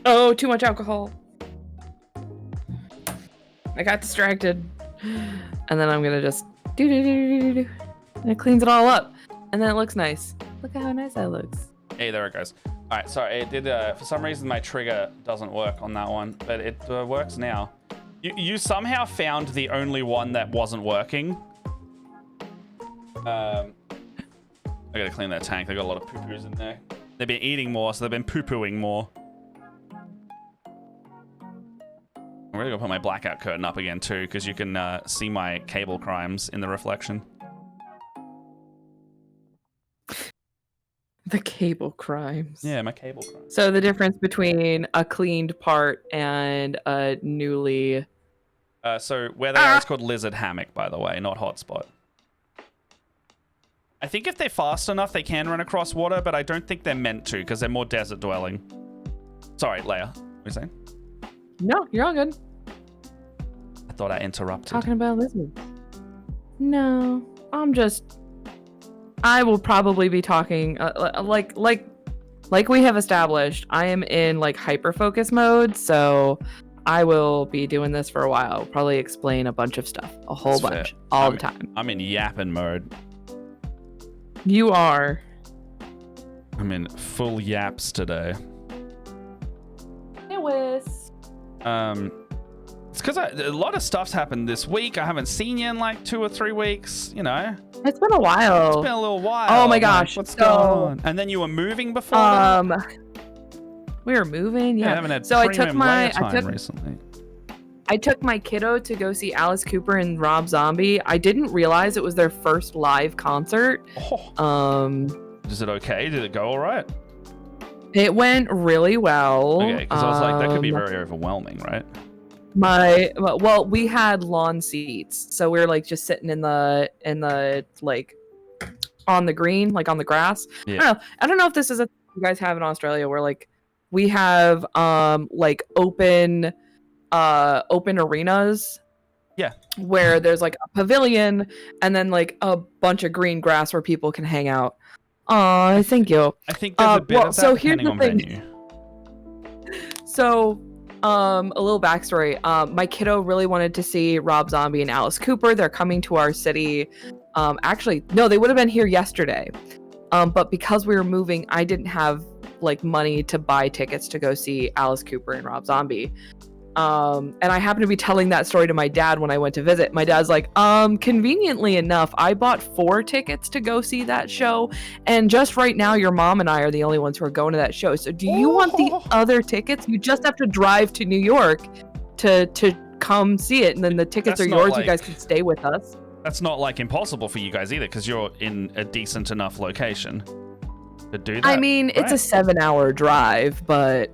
Oh, too much alcohol. I got distracted. And then I'm going to just do. And it cleans it all up. And then it looks nice. Look at how nice that looks. Hey, there it goes. All right, sorry, it did. For some reason, my trigger doesn't work on that one, but it works now. You somehow found the only one that wasn't working. I gotta clean that tank. They got a lot of poo-poos in there. They've been eating more, so they've been poo-pooing more. I'm really gonna put my blackout curtain up again too, because you can see my cable crimes in the reflection. The cable crimes. Yeah, my cable crimes. So the difference between a cleaned part and a newly... So where they are, it's called lizard hammock, by the way, not hotspot. I think if they're fast enough, they can run across water, but I don't think they're meant to, because they're more desert dwelling. Sorry, Leia. What are you saying? No, you're all good. I thought I interrupted. Talking about lizards. No, I will probably be talking like we have established. I am in like hyper focus mode, so I will be doing this for a while. Probably explain a bunch of stuff, a whole That's bunch, fair. all the time. I'm in yapping mode. You are. I'm in full yaps today. Anyways. It's because a lot of stuff's happened this week. I haven't seen you in like 2 or 3 weeks. You know, It's been a while. it's been a little while. Oh my Like, gosh, what's so- going on? And then you were moving before. We were moving, I yeah. haven't had So I took premium my layer time recently. I took my kiddo to go see Alice Cooper and Rob Zombie. I didn't realize it was their first live concert. Oh, is it okay? Did it go all right? It went really well. Okay, because I was like, that could be very overwhelming, right? Well, we had lawn seats, so we were like just sitting in the like on the green, like on the grass. Yeah. I don't know if this is a thing you guys have in Australia where like we have like open arenas. Yeah. Where there's like a pavilion and then like a bunch of green grass where people can hang out. Oh, thank you. I think there's a bit of that so here's depending the on thing. venue. So, a little backstory. My kiddo really wanted to see Rob Zombie and Alice Cooper. They're coming to our city. Actually, no, they would have been here yesterday. But because we were moving, I didn't have like money to buy tickets to go see Alice Cooper and Rob Zombie. And I happened to be telling that story to my dad when I went to visit. My dad's like, conveniently enough, I bought 4 tickets to go see that show. And just right now, your mom and I are the only ones who are going to that show. So do you want the other tickets? You just have to drive to New York to come see it. And then the tickets are yours. You guys can stay with us. That's not like impossible for you guys either, because you're in a decent enough location to do that. I mean, right? it's a 7-hour drive, but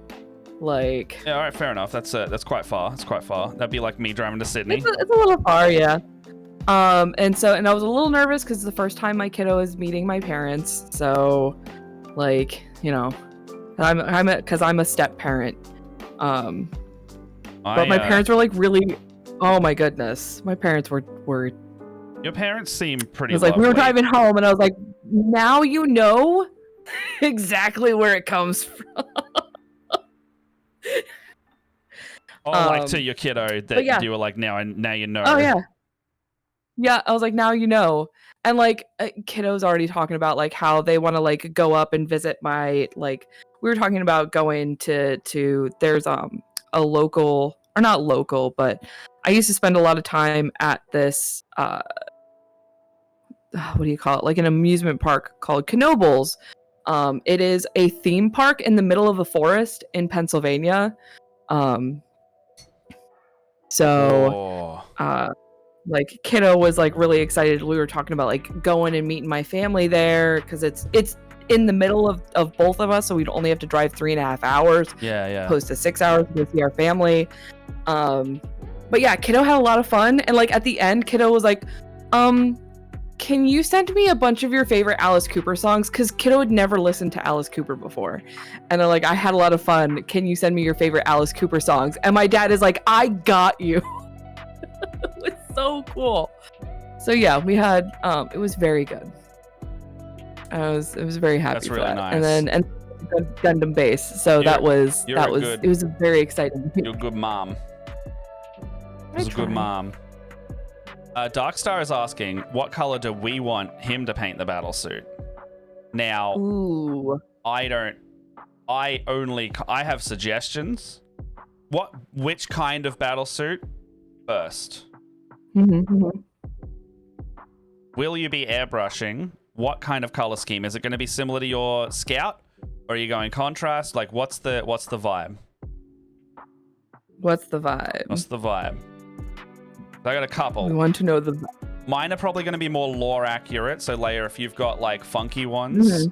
like, yeah, all right, fair enough. That's quite far. It's quite far. That'd be like me driving to Sydney. It's a little far, yeah. And I was a little nervous because it's the first time my kiddo is meeting my parents. So, like, you know, I'm a step parent. But my parents were like really, oh my goodness, my parents were. Your parents seem pretty. It was like we were driving home, and I was like, now you know exactly where it comes from. Like to your kiddo that yeah. you were like, now you know. Oh yeah. Yeah, I was like, now you know. And like kiddo's already talking about like how they want to like go up and visit my, like, we were talking about going to there's a local, or not local, but I used to spend a lot of time at this what do you call it? Like an amusement park called Knoebels. It is a theme park in the middle of a forest in Pennsylvania. Like kiddo was like really excited. We were talking about like going and meeting my family there because it's in the middle of both of us, so we'd only have to drive 3.5 hours. Yeah. Opposed to 6 hours to go see our family. But yeah, kiddo had a lot of fun, and like at the end, kiddo was like, can you send me a bunch of your favorite Alice Cooper songs? Because kiddo had never listened to Alice Cooper before. And I'm like, I had a lot of fun. Can you send me your favorite Alice Cooper songs? And my dad is like, I got you. It was so cool. So yeah, we had, it was very good. I was very happy. That's for really that. nice. And then Gundam base. So it was very exciting. You're a good mom. It was a good mom. Darkstar is asking, what color do we want him to paint the battle suit? Now, ooh. I have suggestions. Which kind of battle suit first? Mm-hmm. Will you be airbrushing? What kind of color scheme? Is it going to be similar to your Scout? Or are you going contrast? Like, what's the vibe? What's the vibe? What's the vibe? I got a couple. We want to know the. Mine are probably going to be more lore accurate. So, Leia, if you've got like funky ones,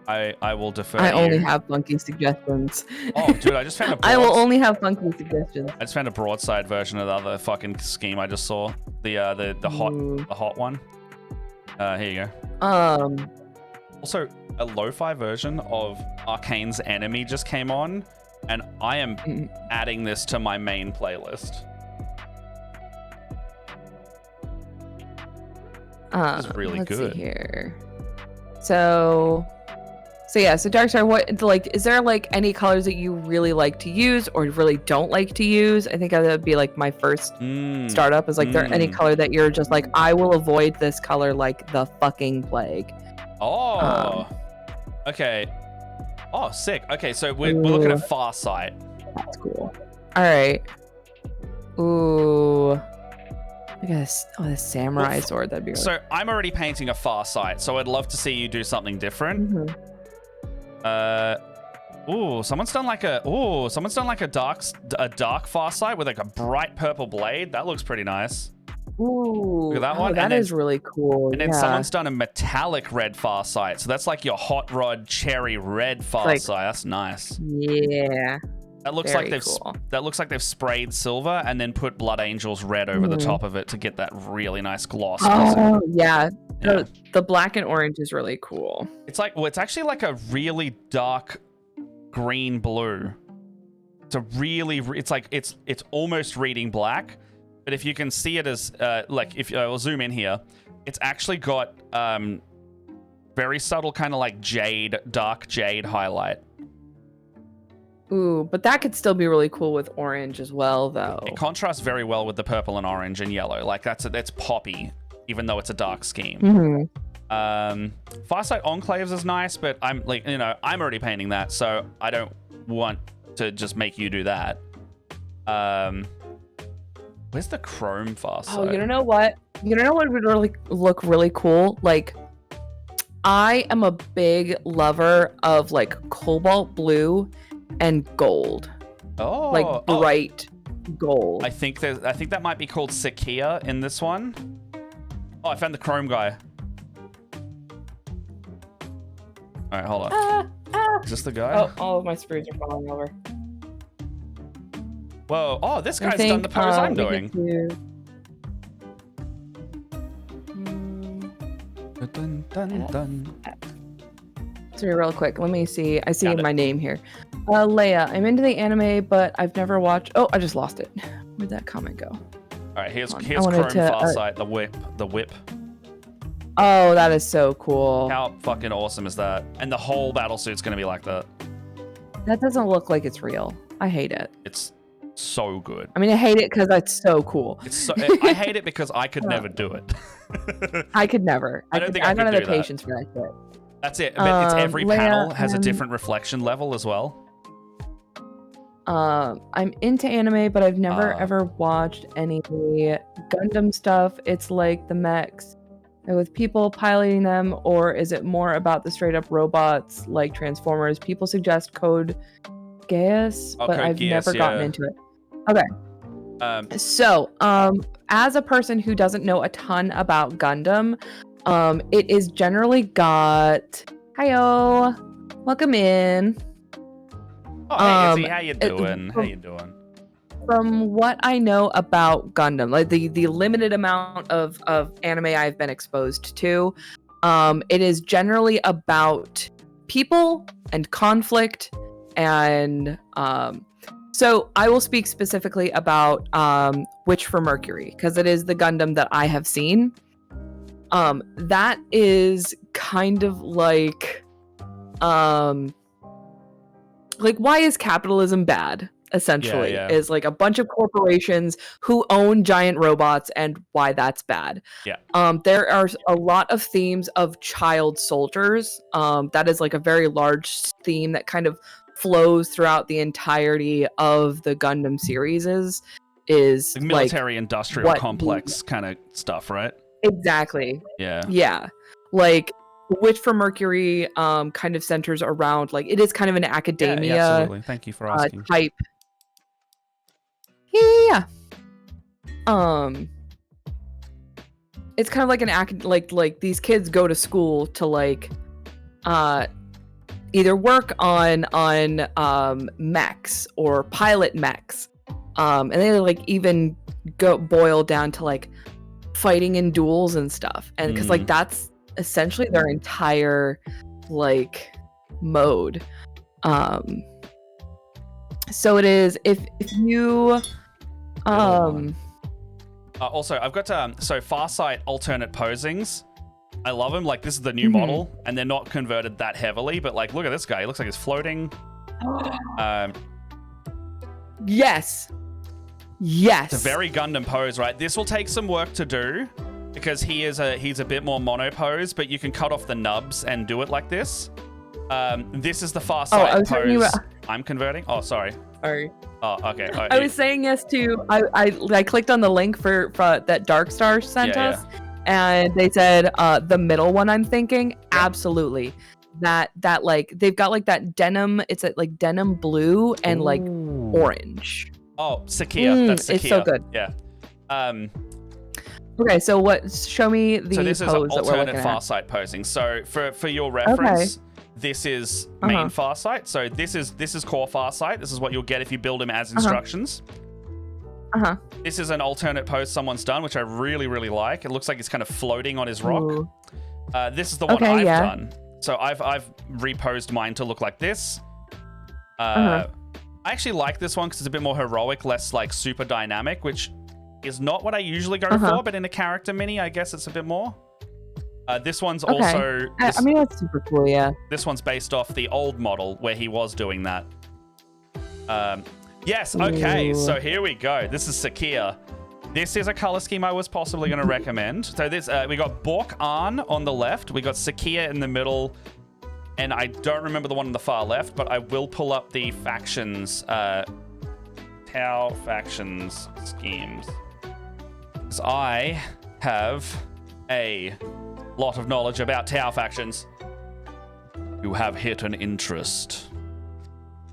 I will defer. I only have funky suggestions. Oh, dude, I just found a. I will only have funky suggestions. I just found a broadside version of the other fucking scheme I just saw. The hot one. Here you go. Also, a lo-fi version of Arcane's Enemy just came on, and I am adding this to my main playlist. This is really let's good. See here. So Darkstar, what, like, is there like any colors that you really like to use or really don't like to use? I think that would be like my first startup. Is like there any color that you're just like, I will avoid this color like the fucking plague? Oh, okay. Oh, sick. Okay, so we're looking at Farsight. That's cool. All right. Ooh. I guess. Oh, the samurai sword. That'd be good. So I'm already painting a Farsight, so I'd love to see you do something different. Someone's done like a dark Farsight with like a bright purple blade. That looks pretty nice. Ooh, look at that one. That is really cool. And then someone's done a metallic red Farsight. So that's like your hot rod cherry red Farsight. That's nice. Yeah. That looks Very like they've cool. that looks like they've sprayed silver and then put Blood Angels red over the top of it to get that really nice gloss. Oh yeah. Yeah. The black and orange is really cool. It's like, well, it's actually like a really dark green blue. It's a really, it's like it's almost reading black, but if you can see it as like if I will zoom in here, it's actually got very subtle kind of like dark jade highlight. Ooh, but that could still be really cool with orange as well, though. It contrasts very well with the purple and orange and yellow. Like that's poppy, even though it's a dark scheme. Farsight Enclaves is nice, but I'm like, I'm already painting that, so I don't want to just make you do that. Where's the chrome Farsight? Oh, you know what? You know what would really look really cool? Like, I am a big lover of like cobalt blue and gold. Oh, like bright gold. I think that might be called Sakia in this one. Oh, I found the chrome guy. All right, hold on. Is this the guy? Oh, all of my screws are falling over. Whoa! Oh, this guy's done the pose I'm doing. Dun, dun, dun. Sorry, real quick. Let me see. I see my name here. Leia. I'm into the anime, but I've never watched. Oh, I just lost it. Where'd that comment go? All right, here's Chrome Farsight, the whip. Oh, that is so cool. How fucking awesome is that? And the whole battle suit's gonna be like that. That doesn't look like it's real. I hate it. It's so good. I mean, I hate it because it's so cool. I hate it because I could never do it. I could never. I don't have the patience for that shit. That's it. But it's every panel has a different reflection level as well. I'm into anime, but I've never ever watched any Gundam stuff. It's like the mechs with people piloting them, or is it more about the straight up robots like Transformers? People suggest Code Geass, but I've never gotten into it. Okay. So, as a person who doesn't know a ton about Gundam, it is generally got... Hiyo! Welcome in. Oh, hey, Izzy, how you doing? How you doing? From what I know about Gundam, like the limited amount of anime I've been exposed to, it is generally about people and conflict, and so I will speak specifically about Witch from Mercury, because it is the Gundam that I have seen. That is kind of like why is capitalism bad? Essentially, is like a bunch of corporations who own giant robots, and why that's bad. There are a lot of themes of child soldiers. That is like a very large theme that kind of flows throughout the entirety of the Gundam series. Is like military industrial complex kind of stuff, right? Exactly. Yeah. Like Witch from Mercury kind of centers around, like, it is kind of an academia absolutely. Thank you for asking. Type. It's kind of like an like these kids go to school to like either work on mechs or pilot mechs, and they like even boil down to like fighting in duels and stuff, and because like that's essentially their entire like mode. So it is if you also I've got so Farsight alternate posings. I love them. Like, this is the new model, and they're not converted that heavily, but like, look at this guy. He looks like he's floating. Yes. It's a very Gundam pose, right? This will take some work to do because he's a bit more mono pose, but you can cut off the nubs and do it like this. This is the Farsight pose I'm converting. Oh, sorry. Oh, okay. I was saying yes to. I clicked on the link for that Dark Star sent us, and they said the middle one. I'm thinking absolutely that like they've got like that denim. It's like denim blue and like orange. Oh, Sakia. That's Sakia. It's so good. Yeah. Okay, so show me the so this pose is alternate Farsight posing. So for your reference, this is main Farsight. So this is core Farsight. This is what you'll get if you build him as instructions. This is an alternate pose someone's done, which I really, really like. It looks like it's kind of floating on his rock. This is the one I've done. So I've reposed mine to look like this. I actually like this one because it's a bit more heroic, less like super dynamic, which is not what I usually go for, but in a character mini, I guess it's a bit more. This one's also... I mean, that's super cool, yeah. This one's based off the old model where he was doing that. Yes, okay, so here we go. This is Sakia. This is a color scheme I was possibly going to recommend. So this we got Bork Arn on the left. We got Sakia in the middle. And I don't remember the one on the far left, but I will pull up the factions, Tau factions schemes. Because I have a lot of knowledge about Tau factions. You have hit an interest.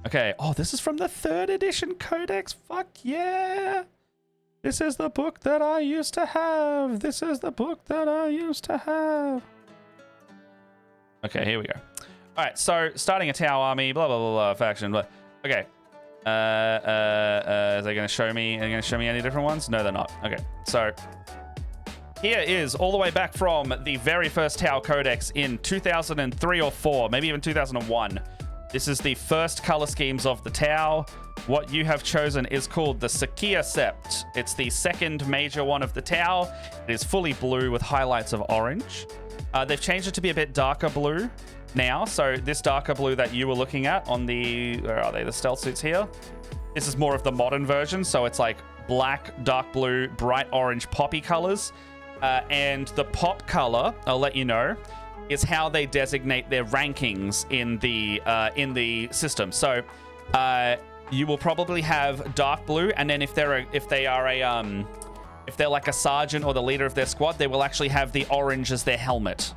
Okay. Oh, this is from the 3rd edition codex. Fuck yeah. This is the book that I used to have. This is the book that I used to have. Okay, here we go. All right, so starting a Tau army, blah, blah, blah, blah, faction, blah. Okay. Is they going to show me? Are they going to show me any different ones? No, they're not. Okay, so here is all the way back from the very first Tau Codex in 2003 or 4, maybe even 2001. This is the first color schemes of the Tau. What you have chosen is called the Sakia Sept. It's the second major one of the Tau. It is fully blue with highlights of orange. They've changed it to be a bit darker blue now. So this darker blue that you were looking at on the, where are they? The stealth suits here. This is more of the modern version. So it's like black, dark blue, bright orange poppy colors. And the pop color, I'll let you know, is how they designate their rankings in the system. So you will probably have dark blue, and then if they're like a sergeant or the leader of their squad, they will actually have the orange as their helmet.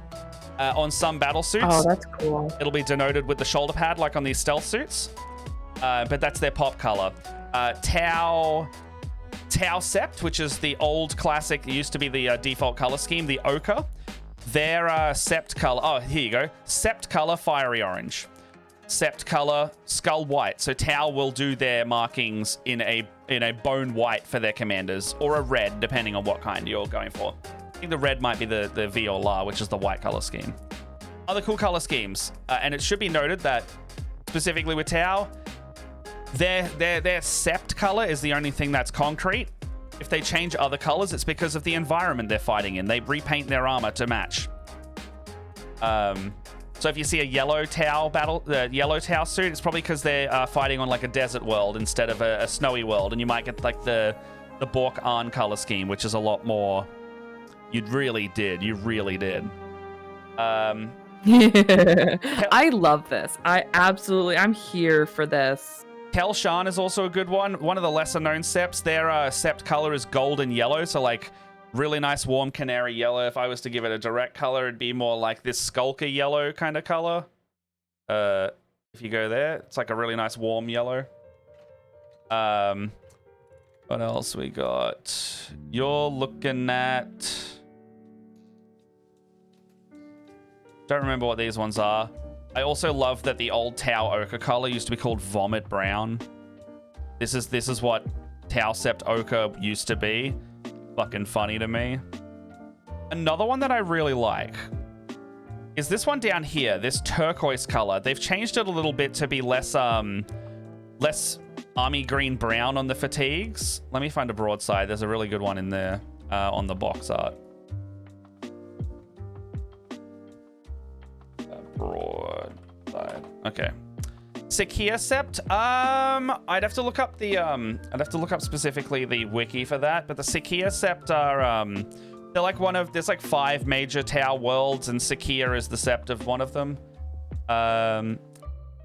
On some battle suits, oh, that's cool. It'll be denoted with the shoulder pad, like on these stealth suits. But that's their pop color. Tau Sept, which is the old classic, it used to be the default color scheme, the ochre. Their Sept color, oh, here you go. Sept color, fiery orange. Sept color, skull white. So Tau will do their markings in a bone white for their commanders, or a red, depending on what kind you're going for. I think the red might be the V or La, which is the white color scheme. Other cool color schemes, and it should be noted that specifically with Tau, their Sept color is the only thing that's concrete. If they change other colors, it's because of the environment they're fighting in. They repaint their armor to match. So if you see a yellow Tau yellow Tau suit, it's probably because they're fighting on like a desert world instead of a snowy world, and you might get like the Bork Arn color scheme, which is a lot more. You really did. I love this. I'm here for this. Tel Shan is also a good one. One of the lesser known Septs. Their Sept color is golden yellow, so like really nice warm canary yellow. If I was to give it a direct color, it'd be more like this skulker yellow kind of color. If you go there, it's like a really nice warm yellow. What else we got? You're looking at... Don't remember what these ones are. I also love that the old Tau ochre color used to be called vomit brown. This is what Tau Sept ochre used to be. Fucking funny to me. Another one that I really like is this one down here, this turquoise color. They've changed it a little bit to be less army green brown on the fatigues. Let me find a broadside. There's a really good one in there on the box art. Broadside. Okay. Sakia Sept. I'd have to look up specifically the wiki for that, but the Sakia Sept are they're like there's like 5 major Tau worlds, and Sakia is the Sept of one of them.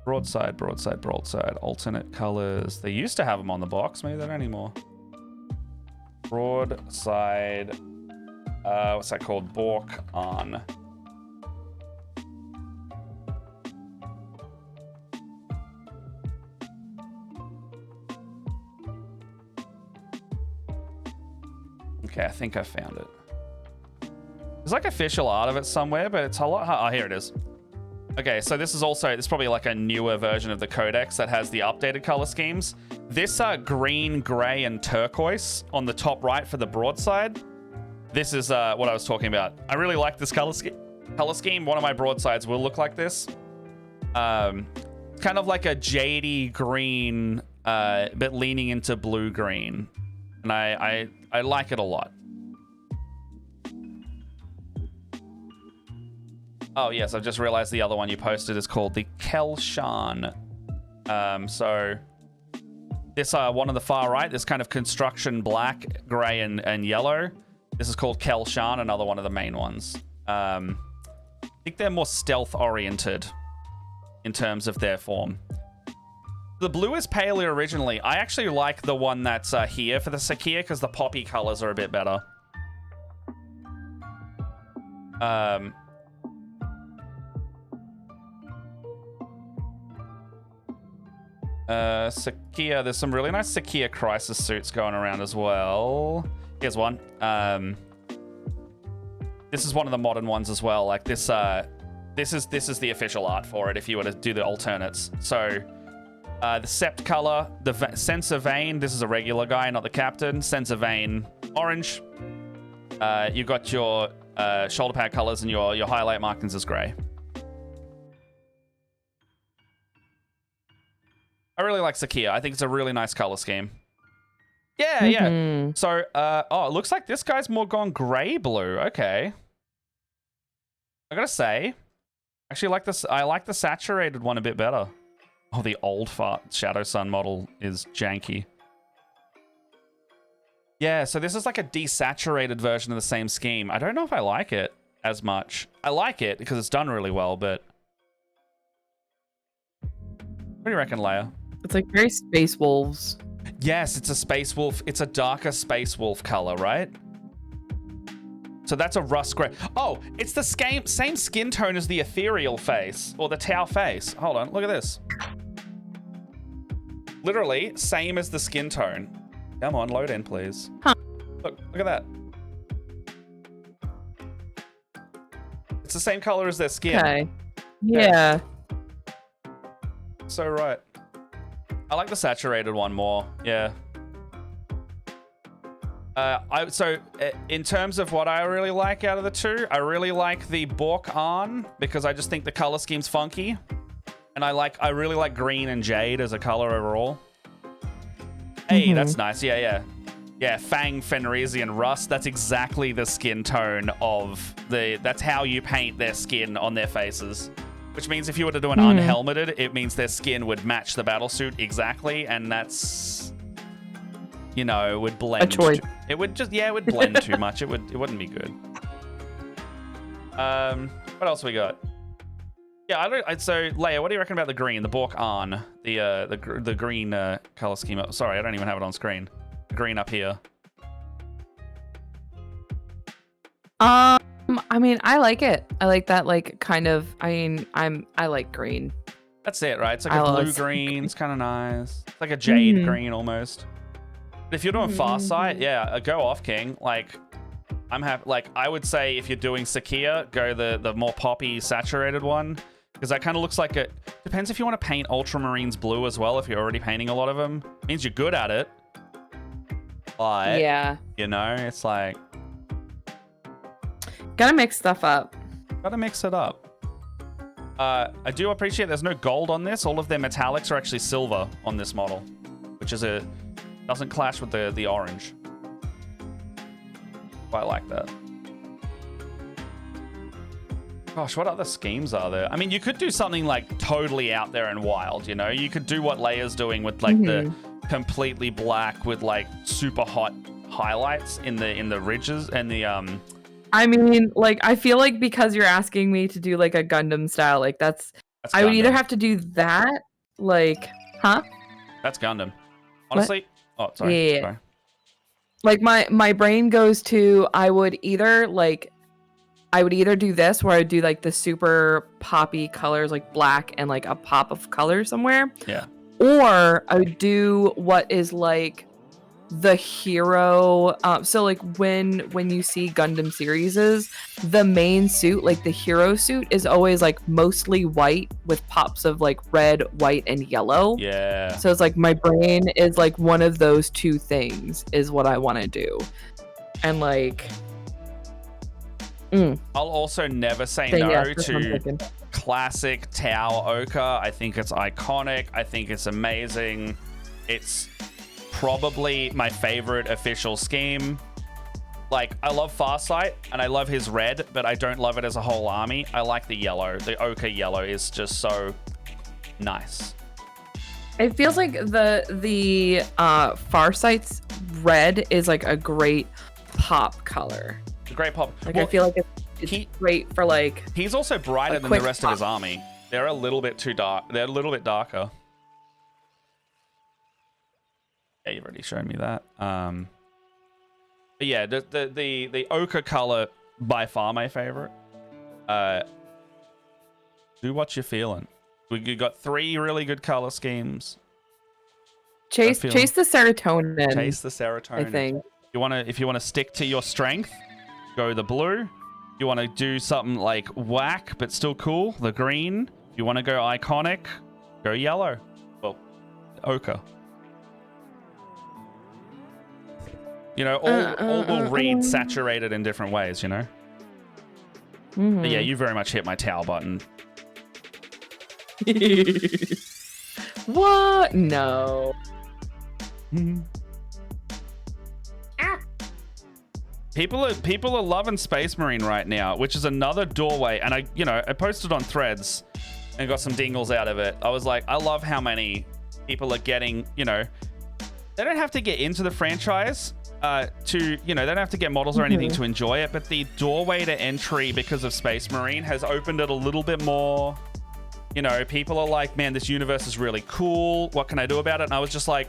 Broadside, alternate colors. They used to have them on the box, maybe they don't anymore. Broadside, what's that called? Bork Arn. Okay, I think I found it. There's like official art of it somewhere, but it's a lot hard. Oh, here it is. Okay, so this is probably like a newer version of the codex that has the updated color schemes. This green, gray, and turquoise on the top right for the broadside. This is what I was talking about. I really like this color scheme. One of my broadsides will look like this. Kind of like a jadey green, but leaning into blue-green. And I like it a lot. Oh, yes, I've just realized the other one you posted is called the Kelshan. So this one on the far right, this kind of construction black, gray, and yellow. This is called Kelshan, another one of the main ones. I think they're more stealth-oriented in terms of their form. The blue is paler originally. I actually like the one that's here for the Sakia because the poppy colors are a bit better. Sakia, there's some really nice Sakia crisis suits going around as well. Here's one. This is one of the modern ones as well. Like this, this is the official art for it. If you were to do the alternates, so the Sept color, the Sensor Vein. This is a regular guy, not the captain. Sensor Vein, orange. You got your shoulder pad colors and your highlight markings is gray. I really like Sakia. I think it's a really nice color scheme. Yeah, yeah. So, oh, it looks like this guy's more gone gray-blue. Okay. I gotta say, actually, I like the saturated one a bit better. Oh, the old Shadow Sun model is janky. Yeah, so this is like a desaturated version of the same scheme. I don't know if I like it as much. I like it because it's done really well, but... What do you reckon, Leia? It's like very Space Wolves. Yes, it's a Space Wolf. It's a darker Space Wolf color, right? So that's a rust gray. Oh, it's the same skin tone as the ethereal face or the Tau face. Hold on, look at this. Literally, same as the skin tone. Come on, load in, please. Huh. Look at that. It's the same color as their skin. Okay. Yeah. So right. I like the saturated one more. Yeah. In terms of what I really like out of the two, I really like the Bork-On because I just think the color scheme's funky. And I really like green and jade as a color overall. Hey, that's nice. Yeah, yeah. Yeah, Fang, Fenrisi, and Rust, that's exactly the skin tone of that's how you paint their skin on their faces. Which means if you were to do an unhelmeted, it means their skin would match the battlesuit exactly, and that's, you know, it would blend. A choice. It would just, yeah, it would blend too much. It wouldn't be good. What else we got? Yeah, so Leia, what do you reckon about the green, the Bork-On, the green color scheme? Sorry, I don't even have it on screen. The green up here. I mean, I like it. I like that, like, kind of, I like green. That's it, right? It's like a blue green. It's kind of nice. It's like a jade green almost. But if you're doing Farsight, yeah, go off King. Like, I'm happy. Like, I would say if you're doing Sakia, go the more poppy saturated one. Because that kind of looks like it. Depends if you want to paint Ultramarines blue as well, if you're already painting a lot of them. It means you're good at it. But, yeah, you know, it's like... Gotta mix stuff up. Gotta mix it up. I do appreciate there's no gold on this. All of their metallics are actually silver on this model, which is doesn't clash with the orange. Quite like that. Gosh, what other schemes are there? I mean, you could do something like totally out there and wild, you know? You could do what Leia's doing with like the completely black with like super hot highlights in the ridges and the I mean, like, I feel like because you're asking me to do like a Gundam style, like that's I would either have to do that, like, huh? That's Gundam. Honestly, oh, sorry. Yeah. Sorry. Like my brain goes to I would either do this where I would do like the super poppy colors like black and like a pop of color somewhere. Yeah. Or I would do what is like the hero. So like when you see Gundam series, the main suit, like the hero suit, is always like mostly white with pops of like red, white, and yellow. Yeah. So it's like my brain is like one of those two things is what I want to do, and like. I'll also never say no to classic Tau Oka. I think it's iconic. I think it's amazing. It's probably my favorite official scheme. Like, I love Farsight and I love his red, but I don't love it as a whole army. I like the yellow. The Oka yellow is just so nice. It feels like the Farsight's red is like a great pop color. It's a great pop. Like, well, I feel like it's great for like. He's also brighter than the rest of his army. They're a little bit too dark. They're a little bit darker. Yeah, you've already shown me that. But yeah, the ochre color by far my favorite. Do what you're feeling. We got 3 really good color schemes. Chase the serotonin. Chase the serotonin. I think. If you wanna stick to your strength, go the blue. You wanna do something like whack but still cool, the green. If you wanna go iconic, go yellow. Well, ochre. You know, all will read saturated in different ways, you know? But yeah, you very much hit my towel button. What? No. People are loving Space Marine right now, which is another doorway. And I posted on Threads and got some dingles out of it. I was like, I love how many people are getting, they don't have to get into the franchise they don't have to get models or anything to enjoy it, but the doorway to entry because of Space Marine has opened it a little bit more. People are like, man, this universe is really cool. What can I do about it? And I was just like,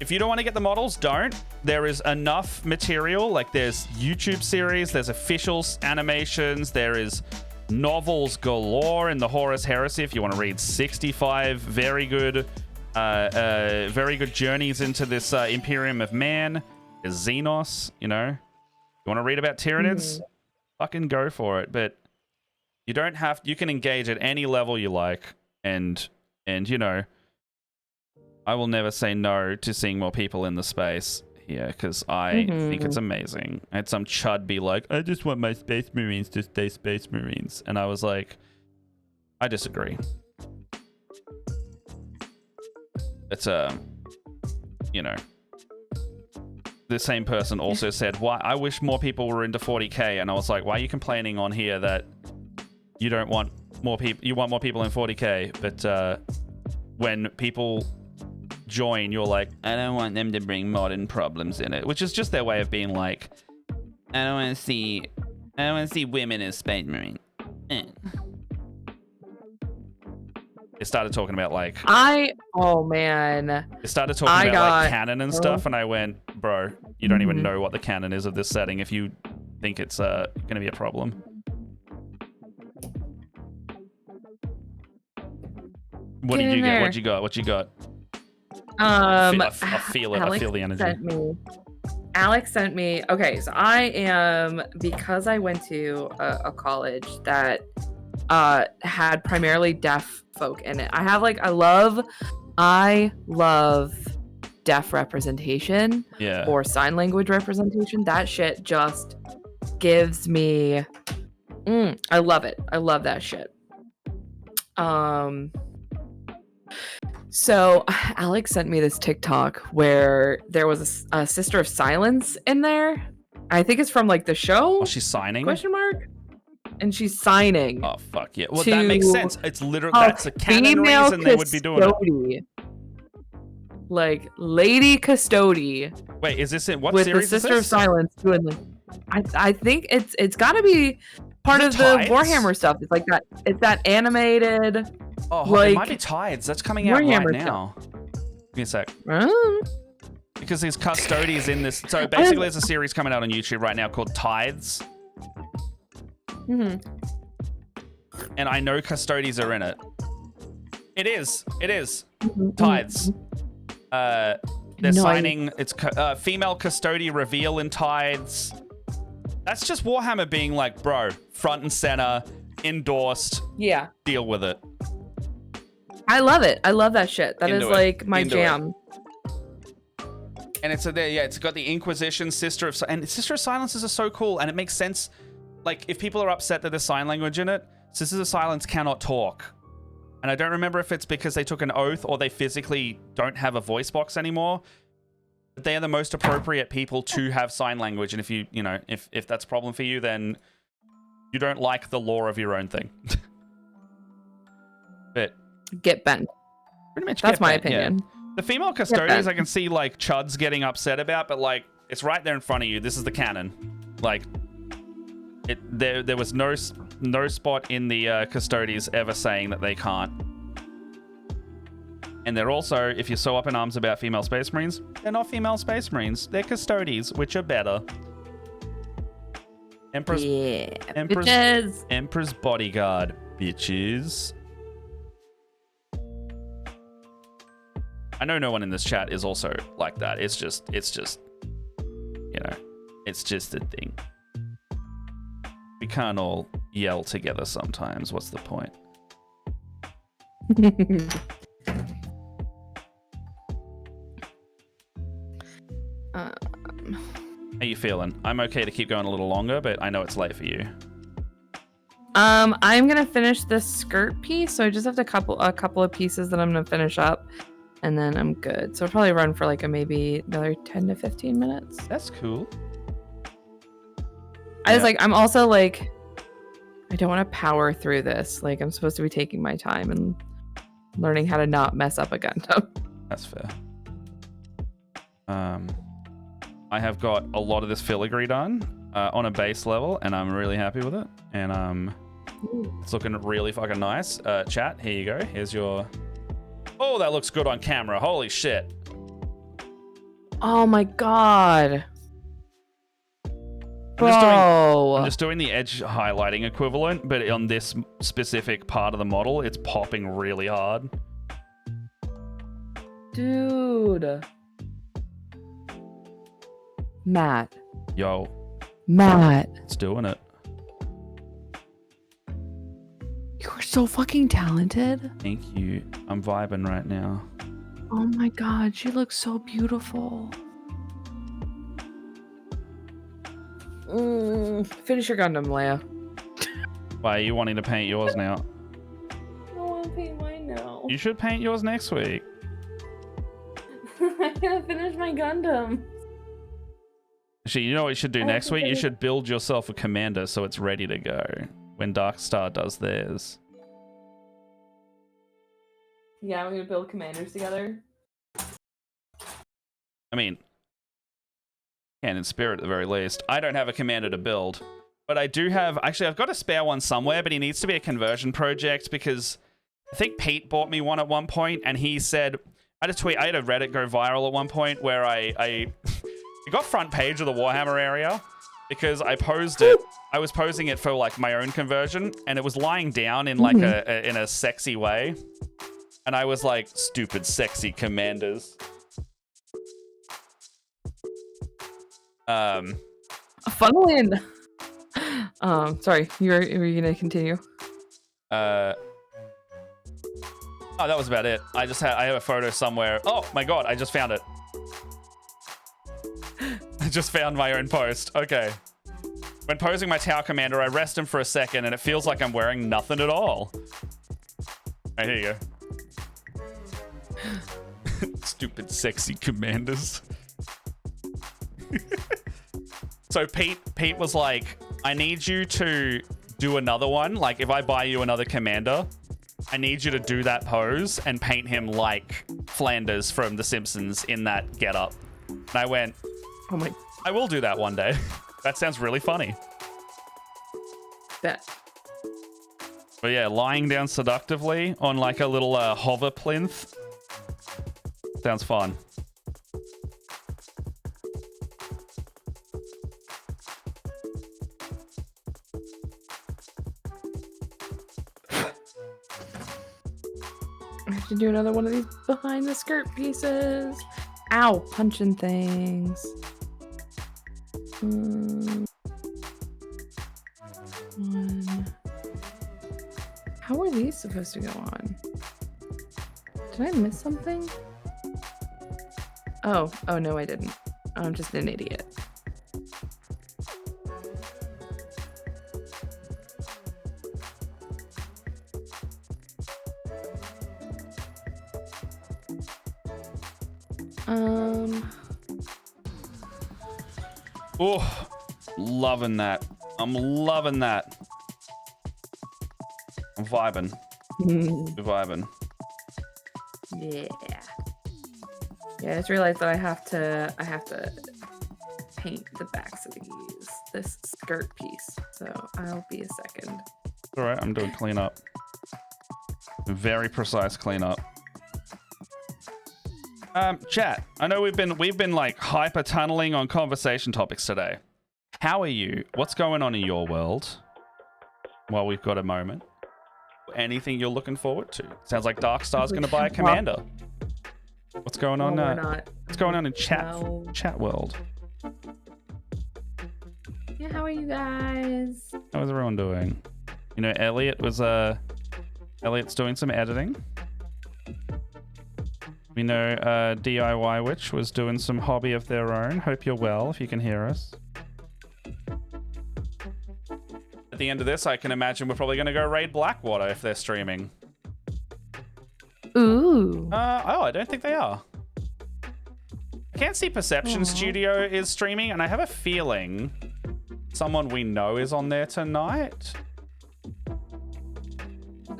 if you don't want to get the models, don't. There is enough material. Like, there's YouTube series, there's official animations, there is novels galore in the Horus Heresy if you want to read 65 very good journeys into this Imperium of Man. There's Xenos, you want to read about Tyranids? Fucking go for it. But you don't have, you can engage at any level you like, and I will never say no to seeing more people in the space here, because I think it's amazing. I had some chud be like, I just want my Space Marines to stay Space Marines. And I was like, I disagree. It's the same person also said, why I wish more people were into 40k, and I was like, why are you complaining on here that you don't want more people, you want more people in 40k, but when people join, you're like, I don't want them to bring modern problems in it, which is just their way of being like, I don't want to see women as Space Marine. They started talking about like They started talking about like canon and stuff, and I went, bro, you don't even know what the canon is of this setting if you think it's gonna be a problem. What did you get? What you got? I feel it. I feel the energy. Alex sent me. Okay, so I am, because I went to a college that had primarily deaf folk in it. I love deaf representation, or sign language representation. That shit just gives me I love it. I love that shit. So Alex sent me this TikTok where there was a Sister of Silence in there. I think it's from like the show. Oh, she's signing? Question mark. And she's signing. Oh fuck yeah! Well, that makes sense. It's literally that's a canon reason they would be doing it. Like Lady Custody. Wait, is this in what with series? The Sister is of Silence doing the. I think it's got to be part of the Warhammer stuff. It's like that. It's that animated. Oh, like, it might be Tides. That's coming out right now. Give me a sec. Because there's Custodies in this. So basically, there's a series coming out on YouTube right now called Tides. And I know Custodies are in it. It is. Tides. They're No, signing. It's female custody reveal in tides. That's just Warhammer being like, bro, front and center, endorsed. Yeah. Deal with it. I love it. I love that shit. That is like my jam. And it's got the Inquisition, Sister of Silences are so cool, and it makes sense. Like, if people are upset that there's sign language in it, Sisters of Silence cannot talk. And I don't remember if it's because they took an oath or they physically don't have a voice box anymore. But they are the most appropriate people to have sign language. And if if that's a problem for you, then you don't like the lore of your own thing. But get bent. Pretty much that's my opinion. Yeah. The female custodians I can see like chuds getting upset about, but like it's right there in front of you. This is the canon. Like there was no spot in the custodies ever saying that they can't. And they're also, if you're so up in arms about female space marines, they're not female space marines. They're custodies, which are better. Emperor's bodyguard, bitches. I know no one in this chat is also like that. It's just, it's just a thing. We can't all yell together sometimes. What's the point? How you feeling? I'm okay to keep going a little longer, but I know it's late for you. I'm gonna finish this skirt piece, so I just have a couple of pieces that I'm gonna finish up, and then I'm good. So I'll probably run for like maybe another 10 to 15 minutes. That's cool. I'm also like, I don't want to power through this. Like, I'm supposed to be taking my time and learning how to not mess up a Gundam. That's fair. I have got a lot of this filigree done on a base level, and I'm really happy with it. And it's looking really fucking nice. Chat, here you go. Here's your... Oh, that looks good on camera. Holy shit. Oh my god. I'm just doing the edge highlighting equivalent, but on this specific part of the model, it's popping really hard. Dude. Matt. Yo. Matt. It's doing it. You are so fucking talented. Thank you. I'm vibing right now. Oh my god, she looks so beautiful. Finish your Gundam, Leia. Why are you wanting to paint yours now? I want to paint mine now. You should paint yours next week. I gotta finish my Gundam. Actually, you know what you should do next week? You should build yourself a commander so it's ready to go when Dark Star does theirs. Yeah, we're gonna build commanders together. I mean, and in spirit at the very least. I don't have a commander to build, but I do have... Actually, I've got a spare one somewhere, but he needs to be a conversion project because I think Pete bought me one at one point, and he said... I had a Reddit go viral at one point where I it got front page of the Warhammer area because I posed it. I was posing it for like my own conversion, and it was lying down in like in a sexy way, and I was like, "Stupid sexy commanders." Funnily enough, sorry, were you gonna continue? Oh, that was about it. I have a photo somewhere. Oh my god, I just found it. I just found my own post. Okay. When posing my Tau Commander, I rest him for a second, and it feels like I'm wearing nothing at all. Right, here you go. Stupid sexy commanders. So Pete was like, I need you to do another one. Like, if I buy you another commander, I need you to do that pose and paint him like Flanders from The Simpsons in that getup. And I went, oh my... I will do that one day. That sounds really funny. Bet. But yeah, lying down seductively on like a little hover plinth. Sounds fun. I have to do another one of these behind the skirt pieces. Ow, punching things. One. How are these supposed to go on? Did I miss something? Oh no, I didn't. I'm just an idiot. Oh, loving that. I'm loving that. I'm vibing. We're vibing. Yeah. Yeah, I just realized that I have to paint the backs of this skirt piece. So I'll be a second. All right, I'm doing cleanup. Very precise cleanup. Chat, I know we've been like hyper tunneling on conversation topics today. How are you? What's going on in your world? While we've got a moment. Anything you're looking forward to? Sounds like Darkstar's going to buy a commander. What's going on? What's going on in chat world? Yeah, how are you guys? How is everyone doing? You know, Elliot's doing some editing. We know DIY Witch was doing some hobby of their own. Hope you're well, if you can hear us. At the end of this, I can imagine we're probably going to go raid Blackwater if they're streaming. Ooh. I don't think they are. I can't see Perception Studio is streaming, and I have a feeling someone we know is on there tonight.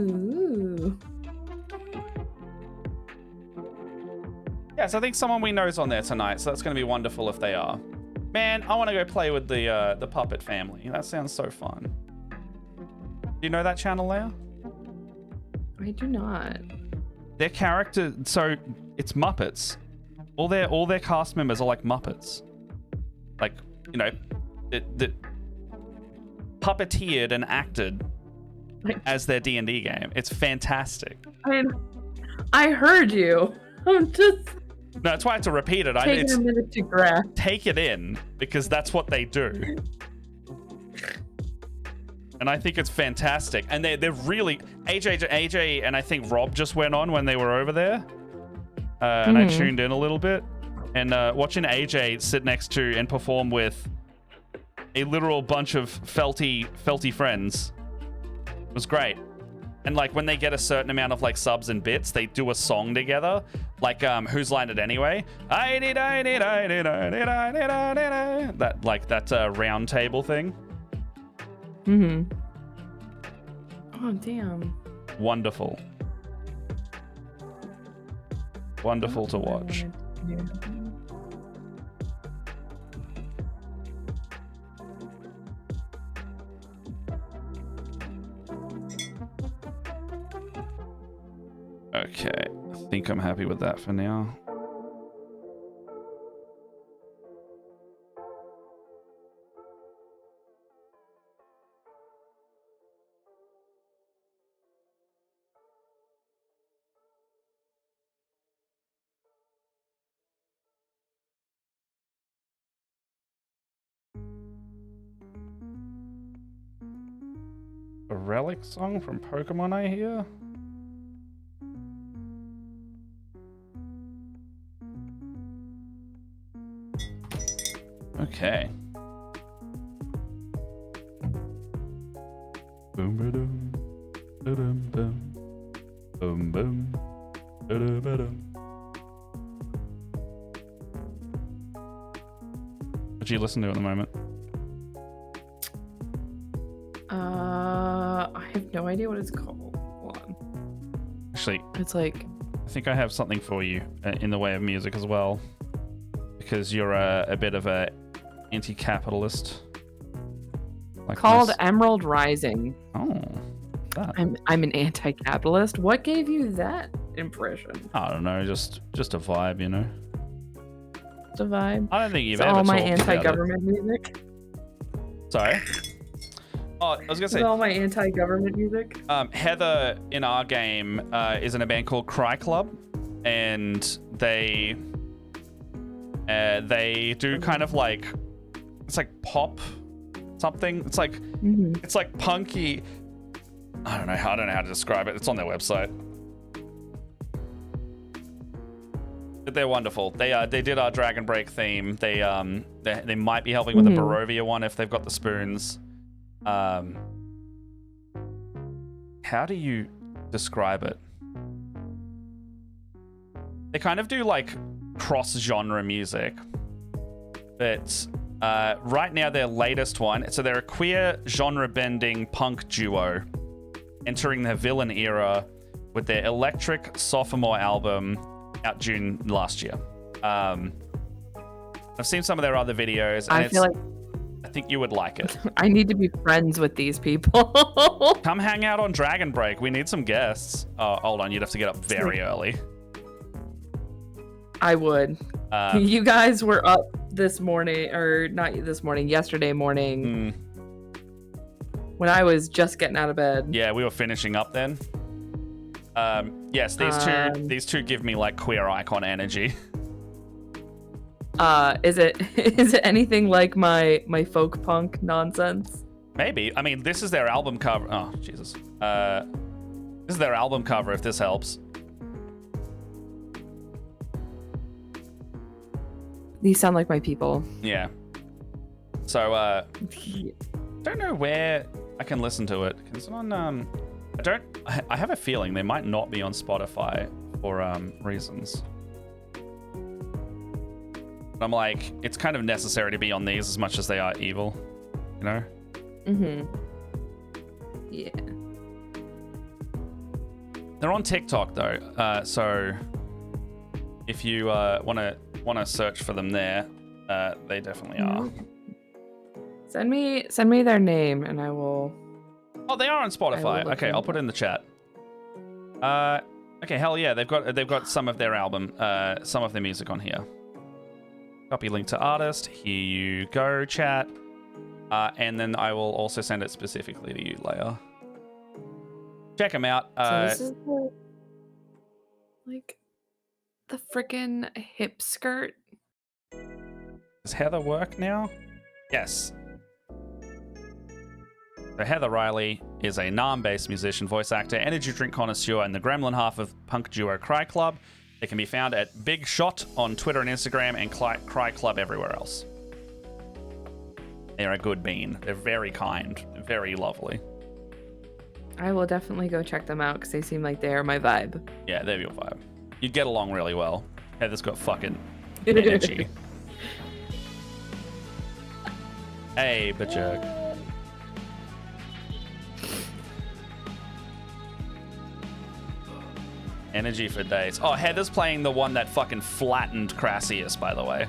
Ooh. Yes, I think someone we know is on there tonight, so that's going to be wonderful if they are. Man, I want to go play with the puppet family. That sounds so fun. Do you know that channel, Leia? I do not. Their character, so it's Muppets. All their cast members are like Muppets. Like, you know, the puppeteered and acted as their D&D game. It's fantastic. I heard you. I'm just... No, that's why I had to repeat it. Taking a minute to grasp. Take it in, because that's what they do. And I think it's fantastic. And they're really... AJ and I think Rob just went on when they were over there. And I tuned in a little bit. And watching AJ sit next to and perform with a literal bunch of felty friends was great. And like when they get a certain amount of like subs and bits, they do a song together. Like Whose Line It Anyway? That round table thing. Oh damn. Wonderful. Wonderful to watch. Okay, I think I'm happy with that for now. A relic song from Pokemon, I hear? Okay. Boom ba-dum, ba-dum bum, boom boom, ba-dum ba-dum. What do you listen to at the moment? I have no idea what it's called. Hold on. Actually, It's like... I think I have something for you in the way of music as well, because you're a bit of a anti-capitalist. Like called this. Emerald Rising. Oh, that. I'm an anti-capitalist. What gave you that impression? I don't know, just a vibe, you know. It's a vibe. I don't think you've It's ever all my talked about it. anti-government music. Sorry. Oh, I was gonna say. It's all my anti-government music. Heather in our game is in a band called Cry Club, and they They do kind of like, it's like pop something. It's like it's like punky. I don't know how to describe it. It's on their website. But they're wonderful. They did our Dragon Break theme. They might be helping with the Barovia one if they've got the spoons. How do you describe it? They kind of do like cross-genre music. But right now their latest one, so they're a queer genre-bending punk duo entering their villain era with their electric sophomore album out June last year. I've seen some of their other videos, and I think you would like it. I need to be friends with these people. Come hang out on Dragon Break. We need some guests. Oh, hold on. You'd have to get up very early. I would. You guys were up this morning, or not this morning, yesterday morning, when I was just getting out of bed. Yeah, we were finishing up then. Yes, these two give me like queer icon energy. Is it anything like my folk punk nonsense? Maybe. I mean, this is their album cover. Oh, Jesus. This is their album cover, if this helps. These sound like my people. Yeah. So, don't know where I can listen to it. It's on, I have a feeling they might not be on Spotify for, reasons. But I'm like, it's kind of necessary to be on these as much as they are evil, you know? Yeah. They're on TikTok though, so if you want to search for them there, they definitely are. Send me their name and I will. Oh, they are on Spotify. Okay, I'll put it in the chat. Okay, hell yeah, they've got some of their album, some of their music on here. Copy link to artist. Here you go, chat. And then I will also send it specifically to you, Leia. Check them out. So this is the frickin' hip skirt. Does Heather work now? Yes. So Heather Riley is a NARM-based musician, voice actor, energy drink connoisseur, and the gremlin half of punk duo Cry Club. They can be found at Big Shot on Twitter and Instagram, and Cry Club everywhere else. They're a good bean. They're very kind, very lovely. I will definitely go check them out because they seem like they are my vibe. Yeah, they're your vibe. You'd get along really well. Heather's got fucking energy. Hey, Bajirk. Energy for days. Oh, Heather's playing the one that fucking flattened Crassius, by the way.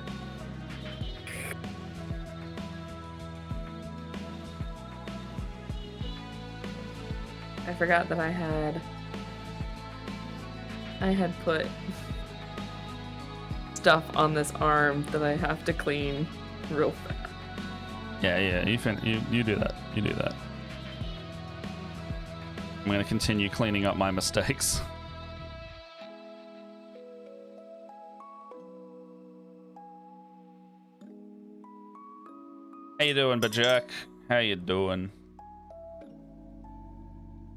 I forgot that I had put stuff on this arm that I have to clean real fast. Yeah, you do that. You do that. I'm gonna continue cleaning up my mistakes. How you doing, Bajirk? How you doing?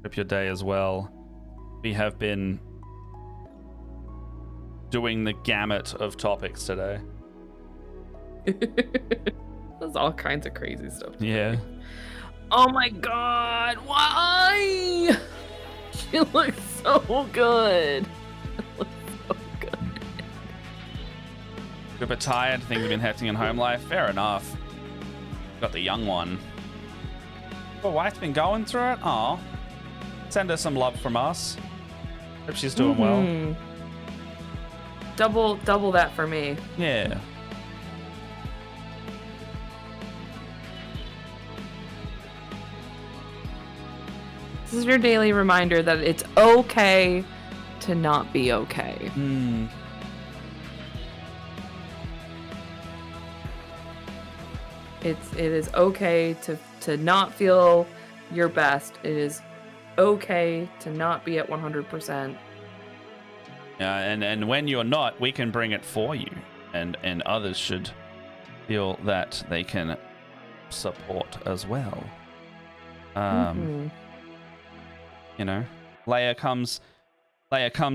Hope your day as well. We have been doing the gamut of topics today. There's all kinds of crazy stuff. Yeah. Oh my god, why? She looks so good. She looks so good. You're a bit tired, things have been hectic in home life. Fair enough. Got the young one. Your wife's been going through it? Aw. Send her some love from us. Hope she's doing well. Double that for me. Yeah. This is your daily reminder that it's okay to not be okay. It is okay to not feel your best. It is okay to not be at 100%. And when you're not, we can bring it for you. and others should feel that they can support as well. You know, Leia comes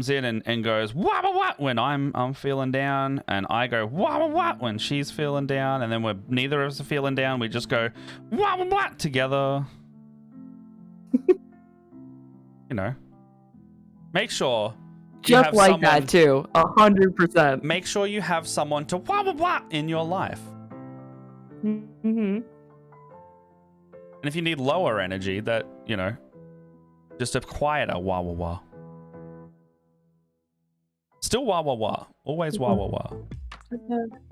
in and goes wah wah wah when I'm feeling down, and I go wah wah wah when she's feeling down, and then we're neither of us are feeling down. We just go wah wah wah together. You know, make sure you Just have like someone, that too, 100%. make sure you have someone to wah wah wah in your life. Mm-hmm. And if you need lower energy, that, you know, just a quieter wah wah wah. Still wah wah wah. Always wah wah wah.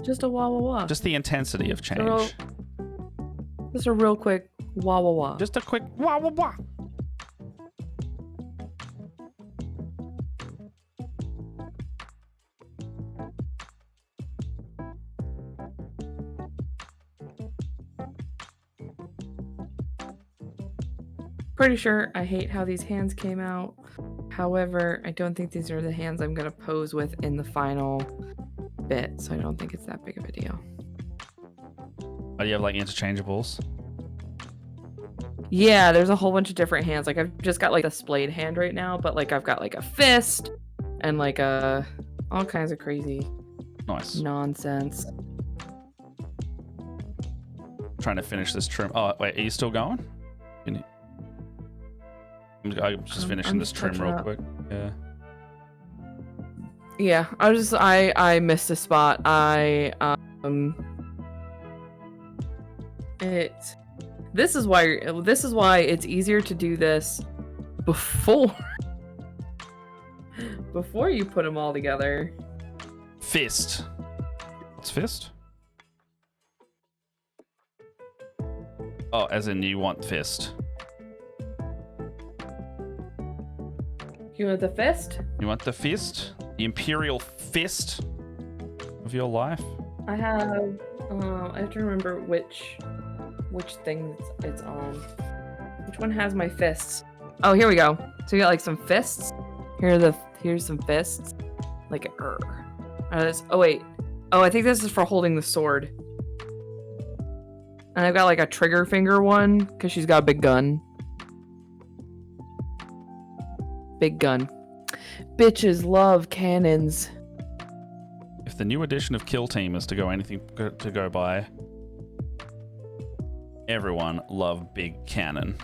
Just a wah wah wah. Just the intensity of change. Just a real quick wah wah wah. Just a quick wah wah wah. Pretty sure I hate how these hands came out. However, I don't think these are the hands I'm gonna pose with in the final bit, so I don't think it's that big of a deal. Oh, do you have like interchangeables? Yeah, there's a whole bunch of different hands. Like I've just got like a splayed hand right now, but like I've got like a fist and like all kinds of crazy Nice. nonsense. Trying to finish this trim. Oh, wait, are you still going? I'm just finishing I'm this just trim touching real up. quick. Yeah. Yeah, I missed a spot. This is why it's easier to do this before you put them all together. Fist. What's fist? Oh, as in you want fist. You want the fist? You want the fist? The imperial fist of your life? I have to remember which thing it's on. Which one has my fists? Oh, here we go. So we got like some fists. Here's some fists. Like oh wait. Oh, I think this is for holding the sword. And I've got like a trigger finger one because she's got a big gun. Big gun. Bitches love cannons. If the new edition of Kill Team is to go anything to go by, everyone love big cannon.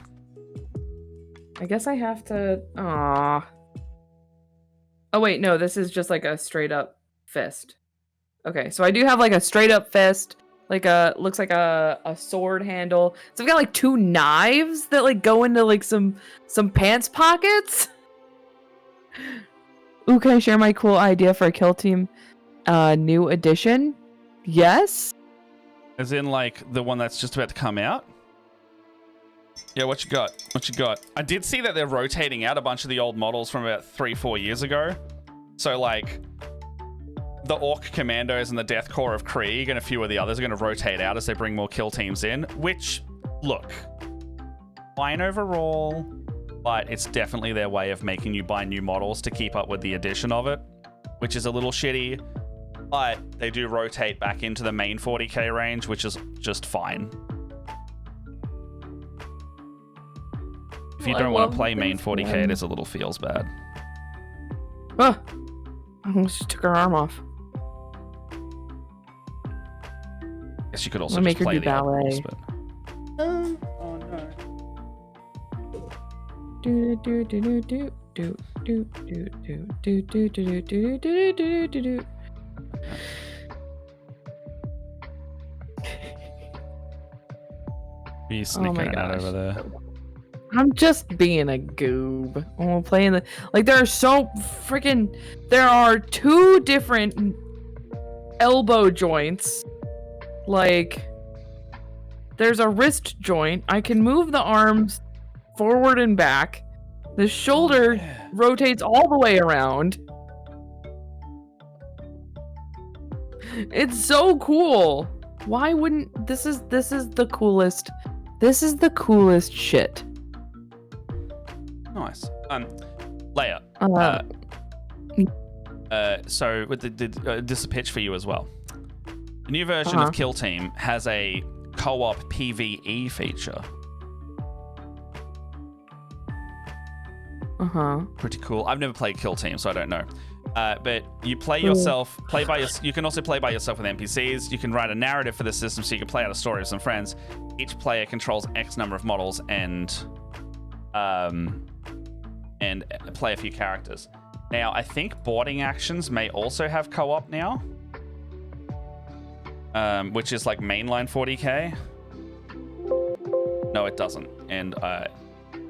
I guess I have to. Oh wait, no, this is just like a straight up fist. Okay, so I do have like a straight up fist, like looks like a sword handle. So I've got like two knives that like go into like some pants pockets. Ooh, can I share my cool idea for a Kill Team new edition? Yes? As in like the one that's just about to come out? Yeah, what you got? What you got? I did see that they're rotating out a bunch of the old models from about 3-4 years ago. So like the Orc Commandos and the Death Corps of Krieg and a few of the others are going to rotate out as they bring more kill teams in, which, look, fine overall, but it's definitely their way of making you buy new models to keep up with the addition of it, which is a little shitty, but they do rotate back into the main 40k range, which is just fine. If you don't want to play main 40k, it is a little feels bad. Oh, I almost just took her arm off. Guess you could also make just her play do the other rules, ballet. but... Oh no. Do do do do do do do do do do do do do do do do do. He's snickering out over there. I'm just being a goob. I'm playing the there are so freaking. There are two different elbow joints. Like, there's a wrist joint. I can move the arms forward and back. The shoulder rotates all the way around. It's so cool. Why wouldn't this is the coolest. This is the coolest shit. Nice. Leia. So with this is a pitch for you as well. The new version of Kill Team has a co-op PvE feature. Pretty cool. I've never played Kill Team, so I don't know. But you play yourself, you can also play by yourself with NPCs. You can write a narrative for the system, so you can play out a story with some friends. Each player controls X number of models and play a few characters. Now, I think boarding actions may also have co-op now, which is like mainline 40k. No, it doesn't. And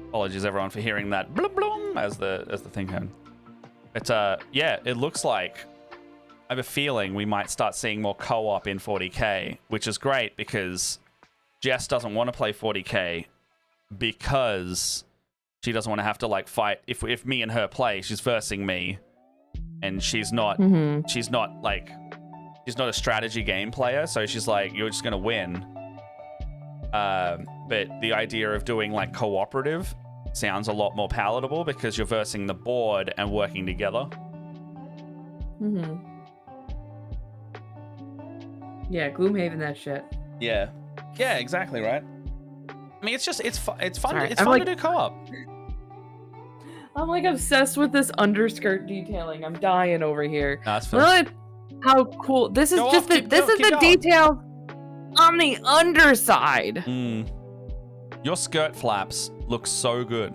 apologies everyone for hearing that blum blum as the thing happened. But yeah, it looks like I have a feeling we might start seeing more co-op in 40k, which is great because Jess doesn't want to play 40k because she doesn't want to have to like fight. If me and her play, she's versing me, and she's not a strategy game player, so she's like, you're just gonna win. But the idea of doing like cooperative sounds a lot more palatable because you're versing the board and working together. Yeah, Gloomhaven that shit. Yeah, exactly right. I mean, it's fun. Sorry, It's fun to do co-op. I'm like obsessed with this underskirt detailing. I'm dying over here. No, that's fun. Look how cool. This is the detail on the underside. Your skirt flaps look so good.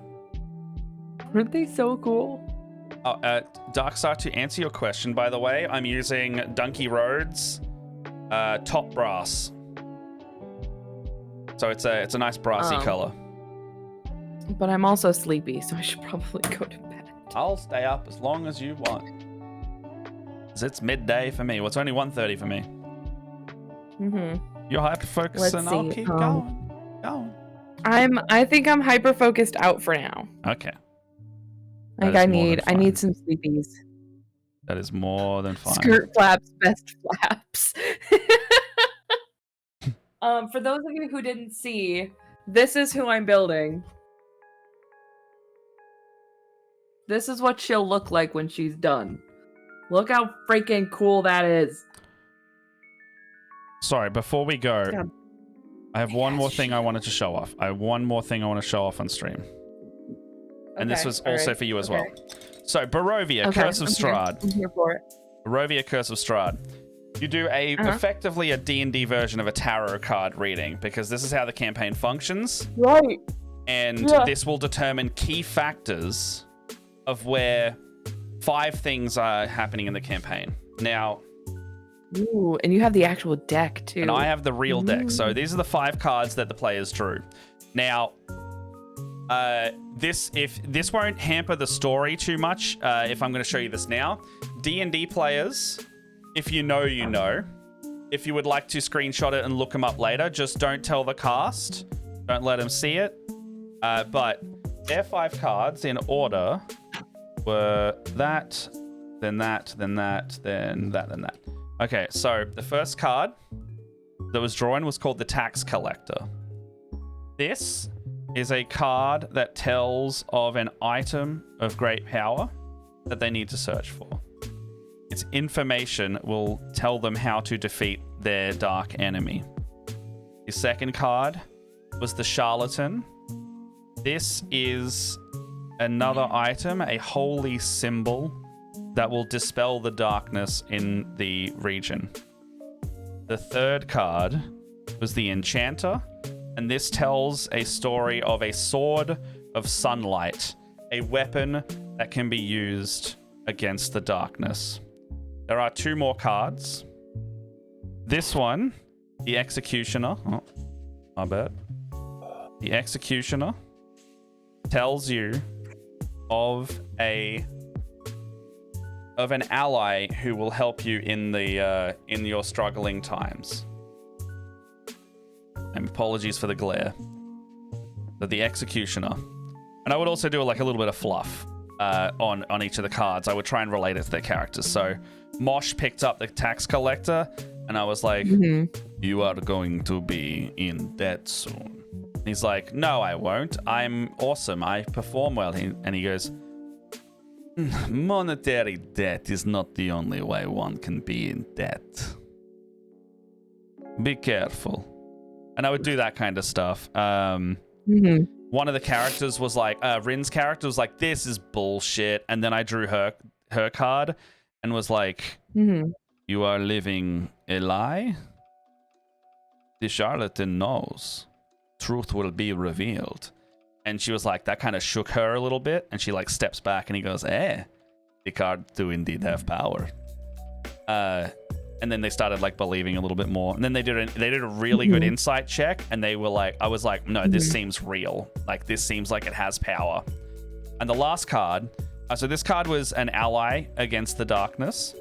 Aren't they so cool? Oh, Darkstar, to answer your question, by the way, I'm using Donkey Roads top brass. So it's a nice brassy color. But I'm also sleepy, so I should probably go to bed. I'll stay up as long as you want. 'Cause it's midday for me. Well, it's only 1:30 for me. You're hyper focused, and I'll keep going. I think I'm hyper focused out for now. Okay. Like I need some sleepies. That is more than fine. Skirt flaps, best flaps. For those of you who didn't see, this is who I'm building. This is what she'll look like when she's done. Look how freaking cool that is. Sorry, before we go, I have one more thing I wanted to show off. I have one more thing I want to show off on stream. And this was also for you as well. So, Barovia, Curse of Strahd. I'm here for it. Barovia, Curse of Strahd. You do effectively a D&D version of a tarot card reading, because this is how the campaign functions. Right. And this will determine key factors of where 5 things are happening in the campaign. Now... Ooh, and you have the actual deck, too. And I have the real deck. So these are the 5 cards that the players drew. Now, this won't hamper the story too much if I'm going to show you this now. D&D players, if you know, you know. If you would like to screenshot it and look them up later, just don't tell the cast. Don't let them see it. But their 5 cards in order were that, then that, then that, then that, then that. Okay, so the first card that was drawn was called the Tax Collector. This is a card that tells of an item of great power that they need to search for. Its information will tell them how to defeat their dark enemy. The second card was the Charlatan. This is another item, a holy symbol that will dispel the darkness in the region. The third card was the Enchanter, and this tells a story of a sword of sunlight, a weapon that can be used against the darkness. There are 2 more cards. This one, the Executioner. Oh, my bad. The Executioner tells you of an ally who will help you in your struggling times. And apologies for the glare. But the Executioner. And I would also do like a little bit of fluff on each of the cards. I would try and relate it to their characters. So Mosh picked up the Tax Collector, and I was like, you are going to be in debt soon. And he's like, no, I won't. I'm awesome. I perform well. And he goes, monetary debt is not the only way one can be in debt. Be careful. And I would do that kind of stuff. Mm-hmm. One of the characters was like, Rin's character was like, this is bullshit. And then I drew her card and was like, you are living a lie? The charlatan knows. Truth will be revealed. And she was like, that kind of shook her a little bit. And she like steps back and he goes, the cards do indeed have power. And then they started like believing a little bit more. And then they did a really good insight check. And they were like, I was like, no, this seems real. Like this seems like it has power. And the last card, so this card was an ally against the darkness.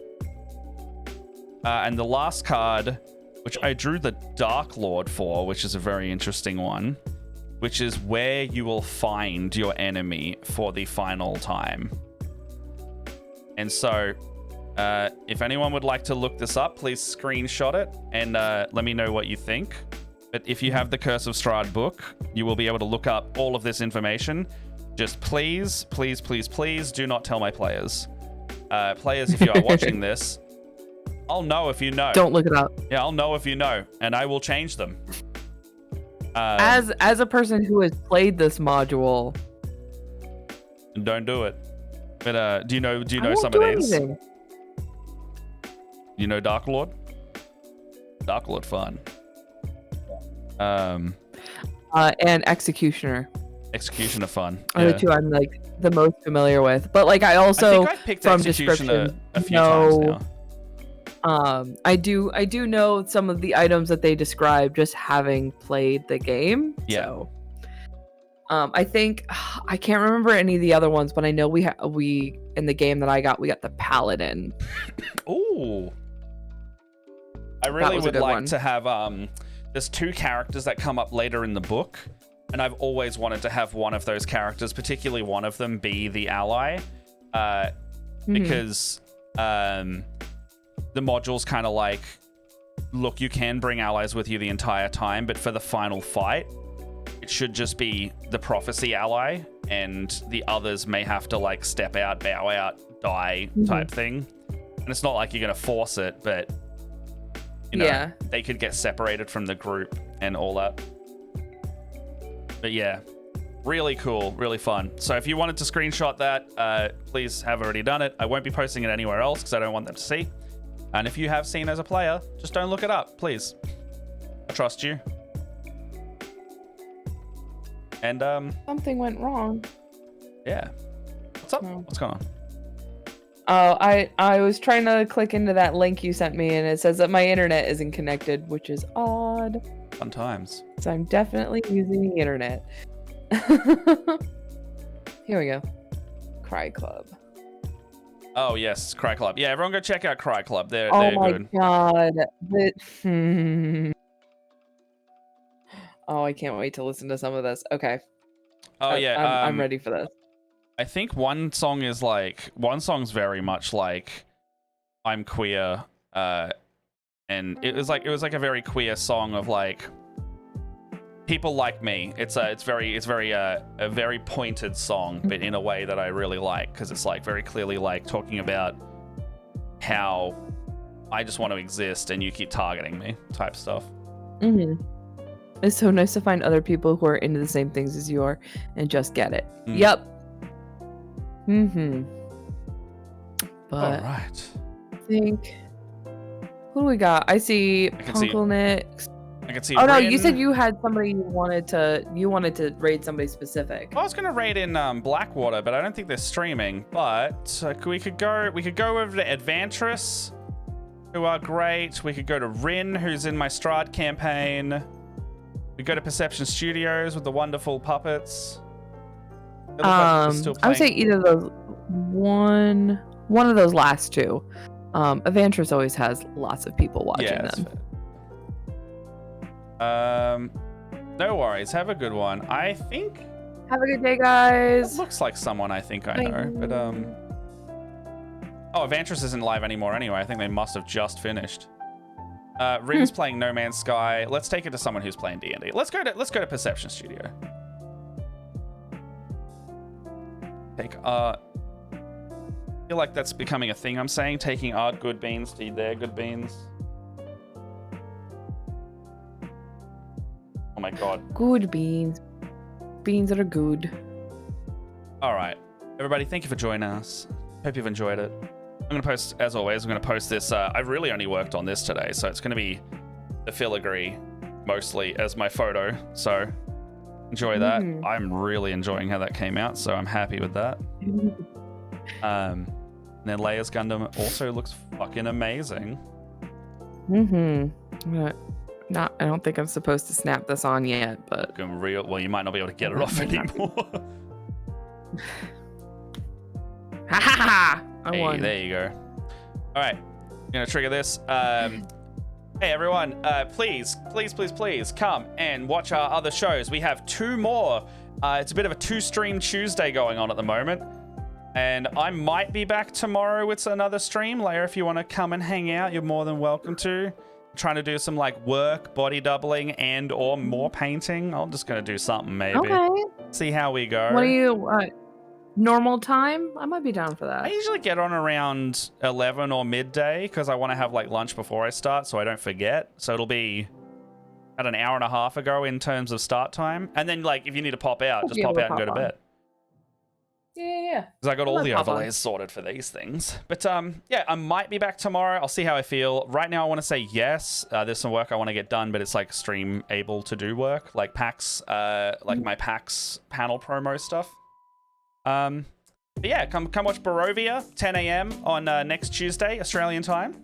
And the last card, which I drew the Dark Lord for, which is a very interesting one, which is where you will find your enemy for the final time. And so, if anyone would like to look this up, please screenshot it and let me know what you think. But if you have the Curse of Strahd book, you will be able to look up all of this information. Just please, please, please, please do not tell my players. Players, if you are watching this, I'll know if you know. Don't look it up. Yeah, I'll know if you know, and I will change them. As a person who has played this module, don't do it. But do you know some of these? Anything. You know Dark Lord? Dark Lord fun. And Executioner. Executioner fun. Are the two I'm like the most familiar with. But like I also I think I've picked from Executioner description a few times now. I do know some of the items that they describe just having played the game. Yeah. So, I think I can't remember any of the other ones, but I know we in the game that I got, we got the Paladin. Ooh. I really would like one to have there's two characters that come up later in the book, and I've always wanted to have one of those characters, particularly one of them, be the ally, because the module's kind of like, look, you can bring allies with you the entire time, but for the final fight, it should just be the prophecy ally, and the others may have to like step out, bow out, die type thing. And it's not like you're gonna force it, but you know, they could get separated from the group and all that. But yeah, really cool, really fun. So if you wanted to screenshot that, please have already done it. I won't be posting it anywhere else because I don't want them to see. And if you have seen as a player, just don't look it up, please. I trust you. And Something went wrong. yeah. What's up? Oh. What's going on? Oh, I was trying to click into that link you sent me, and it says that my internet isn't connected, which is odd. Fun times. So I'm definitely using the internet. Here we go. Cry Club. Oh yes, Cry Club. Yeah, everyone go check out Cry Club. They're Oh my good. god. Oh, I can't wait to listen to some of this. Okay. Oh yeah. I'm ready for this. I think one song's very much like I'm queer, and it was like a very queer song of like people like me. It's a very pointed song, but in a way that I really like, because it's like very clearly like talking about how I just want to exist and you keep targeting me type stuff. It's so nice to find other people who are into the same things as you are and just get it. Mm. Yep. But All right. I think, who do we got? I see Punkle Nix. I can see. Oh no, Rin. you said you had somebody you wanted to raid somebody specific. I was gonna raid in Blackwater, but I don't think they're streaming. But we could go with the Advantress, who are great. We could go to Rin, who's in my Strahd campaign. We go to Perception Studios with the wonderful puppets. I would say either of those, one of those last two. Advantress always has lots of people watching them. No worries. Have a good one. I think. Have a good day, guys. It looks like someone I think I know, but Oh, Advantress isn't live anymore anyway. I think they must have just finished. Rin's playing No Man's Sky. Let's take it to someone who's playing D&D. Let's go to Perception Studio. Take art. I feel like that's becoming a thing I'm saying. Taking art good beans to their good beans. Oh my god. Good beans. Beans that are good. All right, everybody, thank you for joining us. Hope you've enjoyed it. I'm gonna post, as always, I'm gonna post this. I've really only worked on this today, so it's gonna be the filigree mostly as my photo. So enjoy that. I'm really enjoying how that came out, so I'm happy with that. And then Leia's Gundam also looks fucking amazing. I don't think I'm supposed to snap this on yet, but Well, you might not be able to get it off anymore. Ha ha ha! I Hey, won. there you go. All right, I'm gonna trigger this. Hey everyone, please come and watch our other shows. We have 2 more. It's a bit of a 2-stream Tuesday going on at the moment. And I might be back tomorrow with another stream. Leia, if you want to come and hang out, you're more than welcome to. I'm trying to do some like work, body doubling, and or more painting. I'm just gonna do something maybe. Okay. See how we go. What do you normal time? I might be down for I that. usually get on around 11 or midday because I want to have like lunch before I start so I don't forget. So it'll be at an hour and a half ago in terms of start time. And then like if you need to pop out, just pop out and go to bed. Yeah. Because I got all the Pop on. overlays sorted for these things. But yeah, I might be back tomorrow. I'll see how I feel. Right now I want to say yes. There's some work I want to get done, but it's like stream able to do work. Like PAX, like my PAX panel promo stuff. But yeah, come watch Barovia, 10 a.m. on next Tuesday, Australian time.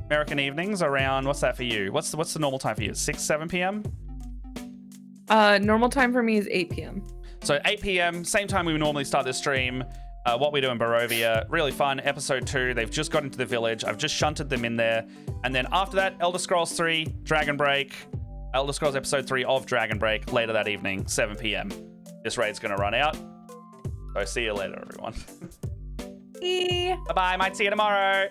American evenings around, what's that for you? What's the normal time for you? 6, 7 p.m.? Normal time for me is 8 p.m. So 8 p.m., same time we would normally start this stream. What we do in Barovia, really fun. Episode 2, they've just got into the village. I've just shunted them in there. And then after that, Elder Scrolls 3, Dragon Break, Elder Scrolls Episode 3 of Dragon Break later that evening, 7 p.m. This raid's going to run out. So see you later, everyone. Bye-bye. Might see you tomorrow.